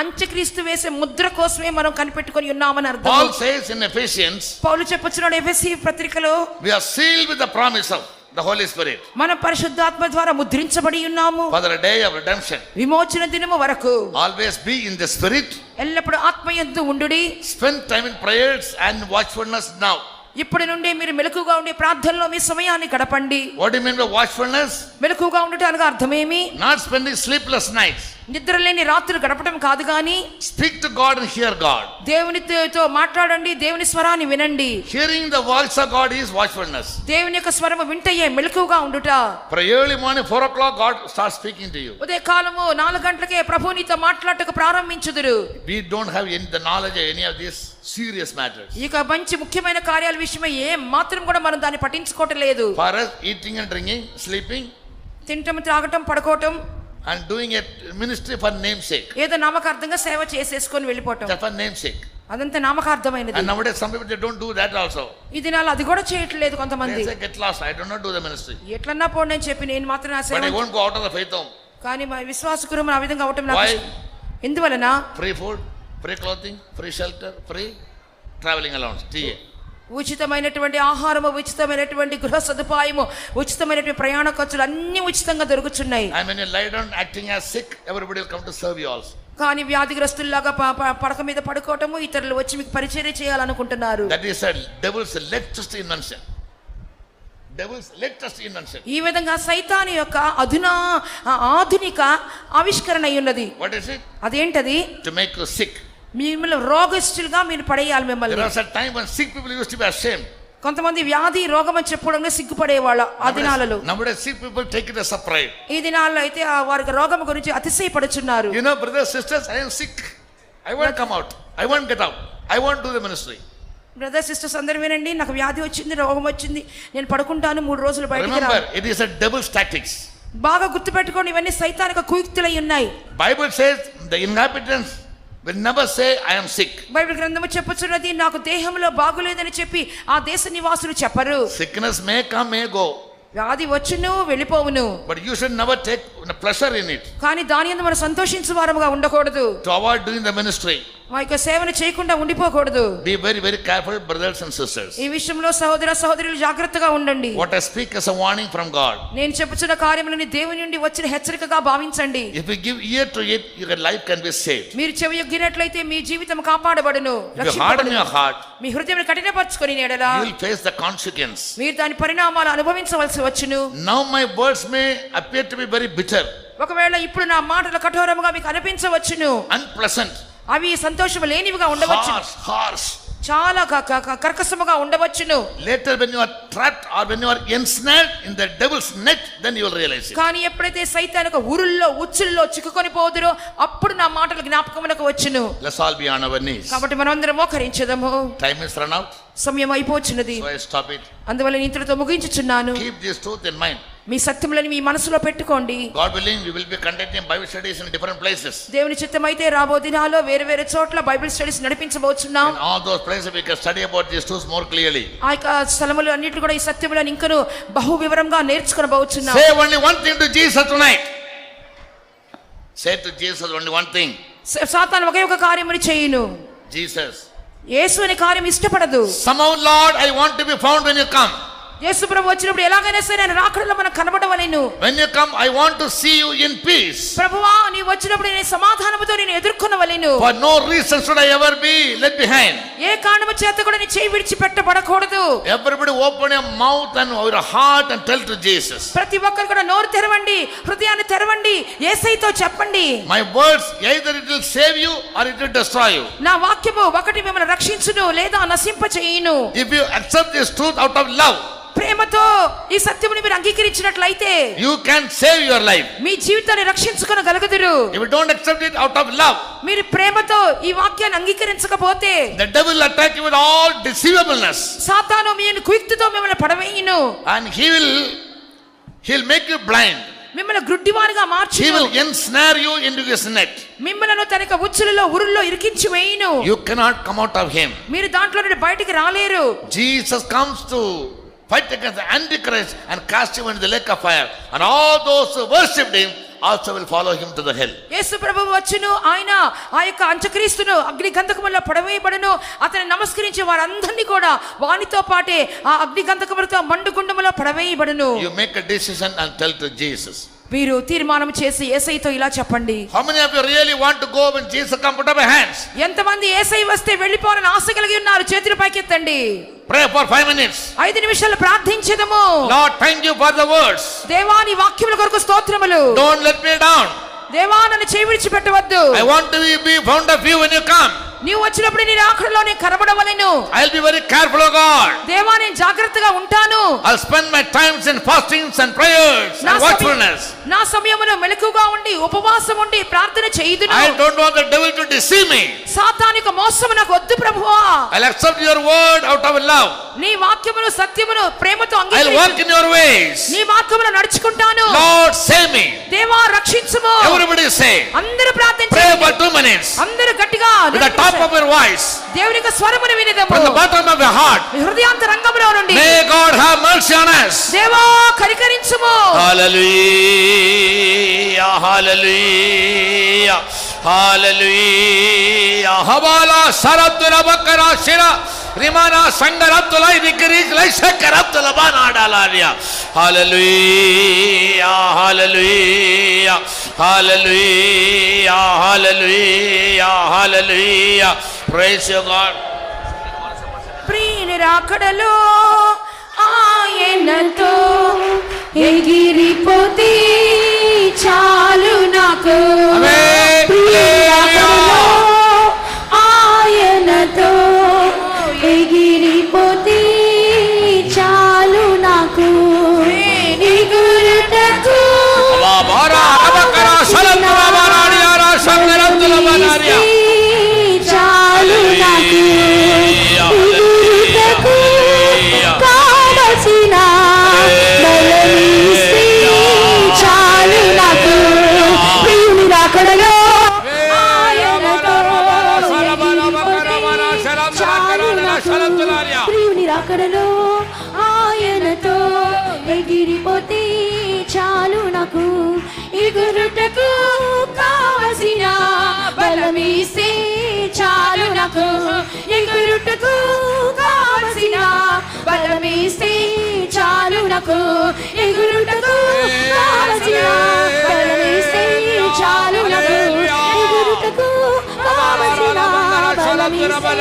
అంత్యక్రీస్తు వేసే ముద్ర కోసమే మనం కనిపెట్టుకొని ఉన్నామని అర్థం. Paul says in Ephesians, పౌలు చెప్పుచున్నాడు ఎఫెసీ పత్రికలో, we are sealed with the promise of the Holy Spirit మనం పరిశుద్ధాత్మ ద్వారా ముద్రించబడి ఉన్నాము for the day of redemption. విమోచన దినము వరకు. Always be in the Spirit. ఎల్లప్పుడు ఆత్మయందు ఉండుడి. Spend time in prayers and watchfulness now. ఇప్పటి నుండి మీరు మెలకుగా ఉండే ప్రార్థనలో మీ సమయాన్ని గడపండి. What do you mean by watchfulness? మెలకుగా ఉండటానికి అర్థమేమి? Not spending sleepless nights. నిద్రలేని రాత్రులు గడపడం కాదు గాని Speak to God and hear God. దేవునితో మాట్లాడండి, దేవుని స్వరాన్ని వినండి. Hearing the voice of God is watchfulness. దేవుని యొక్క స్వరము వింటయే మెలకుగా ఉండుట. For early morning 4 o'clock God starts speaking to you. ఉదయ కాలము 4 గంటలకే ప్రభువు నీతో మాట్లాడటకు ప్రారంభించుదురు. We don't have any the knowledge of any of these serious matters. ఇక మంచి ముఖ్యమైన కార్యాల విషయమై ఏ మాత్రం కూడా మనం దాన్ని పట్టించుకోవటం లేదు. For us, eating and drinking, sleeping తినటం, త్రాగటం, పడుకోవటం and doing a ministry for namesake. ఏదో నామకార్థంగా సేవ చేసేసుకొని వెళ్ళిపోవటం, Just for namesake. అదంతా నామకార్థమైనది. And nowadays some people they don't do that also. ఈ దినాలు అది కూడా చేయట్లేదు కొంతమంది. They say get lost, I do not do the ministry. ఎట్లన్నా పోండి అని చెప్పి నేను మాత్రం ఆ But సేవ I won't go out of the faith home. కానీ మా విశ్వాసకురం ఆ విధంగా అవటం నాకు Why? ఎందువలన? Free food, free clothing, free shelter, free traveling allowance, TA. ఉచితమైనటువంటి ఆహారము, ఉచితమైనటువంటి గృహ సదుపాయము, ఉచితమైనటువంటి ప్రయాణ ఖర్చులు అన్ని ఉచితంగా దొరుకుతున్నాయి. And when you lie down acting as sick, everybody will come to serve you also. కానీ వ్యాధిగ్రస్తుల్లాగా పడక మీద పడుకోవటము, ఇతరులు వచ్చి మీకు పరిచర్య చేయాలనుకుంటున్నారు. That is a devil's latest invention. Devil's latest invention. ఈ విధంగా సైతాను యొక్క ఆధునిక ఆవిష్కరణ అయి ఉన్నది. What is it? అదేంటది? To make you sick. మిమ్మల్ని రోగస్తులుగా మీరు పడేయాలి మిమ్మల్ని. There was a time when sick people used to be ashamed. కొంతమంది వ్యాధి రోగం అని చెప్పడంలో సిగ్గుపడేవాళ్ళు ఆ దినాలలో. Nowadays sick people take it as a pride. ఈ దినాల్లో అయితే వారికి రోగం గురించి అతిశయపడుచున్నారు. You know, brothers, sisters, I am sick. I won't come out. I won't get out. I won't do the ministry. Brother sisters అందరూ వినండి, నాకు వ్యాధి వచ్చింది, రోగం వచ్చింది, నేను పడుకుంటాను, 3 రోజులు బయటికి రా. Remember, it is a devil's tactics. బాగా గుర్తుపెట్టుకోండి, ఇవన్నీ సైతానిక కుయుక్తులై ఉన్నాయి. Bible says the inhabitants will never say I am sick. Bible గ్రంథము చెప్పుచున్నది, నాకు దేహంలో బాగులేదని చెప్పి ఆ దేశ నివాసులు చెప్పరు. Sickness may come, may go. వ్యాధి వచ్చును, వెళ్ళిపోవును. But you should never take pleasure in it. కానీ దాని యందు మనం సంతోషించు వారముగా ఉండకూడదు. To avoid doing the ministry. మా యొక్క సేవను చేయకుండా ఉండిపోకూడదు. Be very, very careful, brothers and sisters. ఈ విషయంలో సహోదర సహోదరులు జాగ్రత్తగా ఉండండి. What I speak is a warning from God. నేను చెప్పుచున్న కార్యములని దేవుని నుండి వచ్చిన హెచ్చరికగా భావించండి. If you give ear to it, your life can be saved. మీరు చెవియొగ్గినట్లయితే మీ జీవితం కాపాడబడును, If you harden your heart, మీ హృదయం కఠినపరచుకొని ఎడల you will face the consequence. మీరు దాని పరిణామాలు అనుభవించవలసి వచ్చును. Now my words may appear to be very bitter, ఒకవేళ ఇప్పుడు నా మాటలు కఠోరముగా మీకు అనిపించవచ్చును, unpleasant, అవి సంతోషం లేనివిగా ఉండవచ్చు, harsh. చాలా కర్కశముగా ఉండవచ్చును. Later when you are trapped or when you are ensnared in the devil's net, then you will realize it. కానీ ఎప్పుడైతే సైతానిక ఊరుల్లో ఉచ్చుల్లో చిక్కుకొని పోదురో అప్పుడు నా మాటలు జ్ఞాపకమునకు వచ్చును. Let's all be on our knees. కాబట్టి మనమందరం మోకరించదము. Time is run out, సమయం అయిపోచున్నది. so I stop it. అందువల్ల ఇంతటితో ముగించుచున్నాను. Keep this truth in mind. మీ సత్యములను మీ మనసులో పెట్టుకోండి. God willing, we will be conducting Bible studies in different places. దేవుని చిత్తమైతే రాబో దినాల్లో వేరే వేరే చోట్ల బైబిల్ స్టడీస్ నడిపించబోతున్నాం. In all those places we can study about these truths more clearly. ఆ యొక్క స్థలములు అన్నిటి కూడా ఈ సత్యములను ఇంకను బహు వివరంగా నేర్చుకొనబోతున్నాం. Say only one thing to Jesus tonight. Say to Jesus only one thing. సాతాను ఒకే ఒక కార్యముని చేయును. Jesus, యేసు అనే కార్యం ఇష్టపడదు. somehow Lord, I want to be found when you come. యేసు ప్రభు వచ్చినప్పుడు ఎలాగైనా సరే ఆయన రాకడలో మనం కనబడవలెను. When you come, I want to see you in peace. ప్రభువా నీవు వచ్చినప్పుడు నేను సమాధానముతో నేను ఎదుర్కొనవలెను. For no reason should I ever be left behind. ఏ కారణము చేత కూడా నీ చేయి విడిచిపెట్టబడకూడదు. Everybody open your mouth and your heart and tell to Jesus. ప్రతి ఒక్కరు కూడా నోరు తెరవండి, హృదయాన్ని తెరవండి, యేసయ్యతో చెప్పండి. My words, either it will save you or it will destroy you. నా వాక్యము ఒకటి మిమ్మల్ని రక్షించును లేదా నశింప చేయును. If you accept this truth out of love, ప్రేమతో ఈ సత్యముని మీరు అంగీకరించినట్లయితే you can save your life. మీ జీవితాన్ని రక్షించుకొనగలుగుదురు. If you don't accept it out of love, మీరు ప్రేమతో ఈ వాక్యాన్ని అంగీకరించకపోతే the devil will attack you with all deceivableness. సాతాను మీ కుయుక్తితో మిమ్మల్ని పడవేయును. And he'll make you blind. మిమ్మల్ని గుడ్డివారుగా He మార్చును. will ensnare you into his net. మిమ్మల్ని తన యొక్క ఉచ్చులలో ఉరుల్లో ఇరికించి వేయును. You cannot come out of him. మీరు దాంట్లో నుండి బయటికి రాలేరు. Jesus comes to fight against the Antichrist and cast him into the lake of fire. And all those who worshipped him also will follow him to the hell. యేసు ప్రభువు వచ్చును, ఆయన ఆ యొక్క అంత్యక్రీస్తును అగ్ని గంధకములో పడవేయబడును. అతని నమస్కరించే వారందరినీ కూడా వానితో పాటే ఆ అగ్ని గంధకములతో మండుగుండములో పడవేయబడును. You make a decision and tell to Jesus. మీరు తీర్మానం చేసి యేసయ్యతో ఇలా చెప్పండి. How many of you really want to go when Jesus comes? Put up your hands. ఎంతమంది యేసయ్య వస్తే వెళ్ళిపోవాలని ఆశ కలిగి ఉన్నారు? చేతులు పైకెత్తండి. Pray for 5 minutes. 5 నిమిషాలు ప్రార్థించెదము. Lord, thank you for the words. దేవా నీ వాక్యముల కొరకు స్తోత్రములు. Don't let me down. దేవా నన్ను చేయి విడిచిపెట్టవద్దు. I want to be found of you when you come. నీవు వచ్చినప్పుడు నీ రాకడలో నేను కనబడవలెను. I'll be very careful, O God. దేవా నేను జాగ్రత్తగా ఉంటాను. I'll spend my times in fastings and prayers and watchfulness. నా సమయమును మెలకుగా ఉండి ఉపవాసం ఉండి ప్రార్థన చేయుదును. I don't want the devil to deceive me. సాతానిక మోసము నాకు వద్దు ప్రభువా. I'll accept your word out of love. నీ వాక్యమును సత్యమును ప్రేమతో I'll walk అంగీకరించు. in your ways. నీ మార్గములో నడుచుకుంటాను. Lord, save me. దేవా రక్షించుము. Everybody say. అందరూ Pray ప్రార్థించండి. for 2 minutes. అందరూ గట్టిగా With the top of your voice. దేవుని యొక్క స్వరమును వినిదము. From the bottom of your heart. మీ హృదయాంతరంగములో నుండి May God have mercy on us. దేవా కనికరించుము. Hallelujah. Hallelujah. Hallelujah. Habala saratula bakara shira rimana sangaratula idikris laisakaratula banadalaria. Hallelujah. Hallelujah. Hallelujah. Hallelujah. Hallelujah. Praise you, God. ప్రియుని రాకడలో ఆయనతో ఎగిరిపోతే చాలు నాకు. Amen. ప్రియుని రాకడలో ఆయనతో ఎగిరిపోతే చాలు నాకు. ఎగురుటకు Babara abakara saratula banadiara sangaratula banaria. చాలు నాకు. ఎగురుటకు కావలసిన బలమిస్తే చాలు నాకు. ప్రియుని రాకడలో ఆయనతో ప్రియుని రాకడలో ఆయనతో ఎగిరిపోతే చాలు నాకు. ఎగురుటకు కావలసిన బలమిస్తే చాలు నాకు. ఎగురుటకు కావలసిన బలమిస్తే చాలు నాకు. ఎగురుటకు కావలసిన బలమిస్తే చాలు నాకు. ఎగురుటకు కావలసిన బలమిస్తే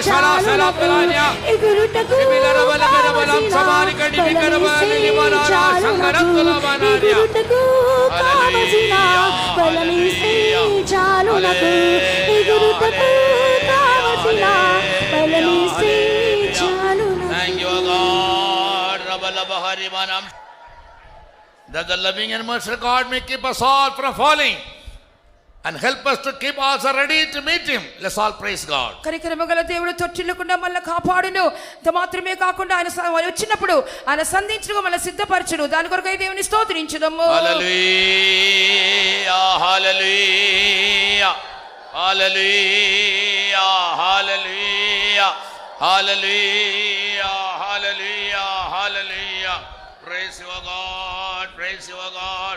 చాలు నాకు. ఎగురుటకు కావలసిన బలమిస్తే చాలు నాకు. ఎగురుటకు కావలసిన బలమిస్తే చాలు నాకు. ఎగురుటకు కావలసిన బలమిస్తే చాలు నాకు. Thank you, God. Rabalabaharimanam. That the loving and merciful God may keep us all from falling and help us to keep us ready to meet Him. Let's all praise God. కనికరము గల దేవుడు తొట్టిల్లకుండా మళ్ళీ కాపాడును. అంత మాత్రమే కాకుండా ఆయన వచ్చినప్పుడు ఆయన సంధించుగా మళ్ళీ సిద్ధపరచును. దాని కొరకు దేవుని స్తోత్రించుదము. Hallelujah. Hallelujah. Hallelujah. Hallelujah. Hallelujah. Hallelujah. Hallelujah. Praise your God. Praise your God.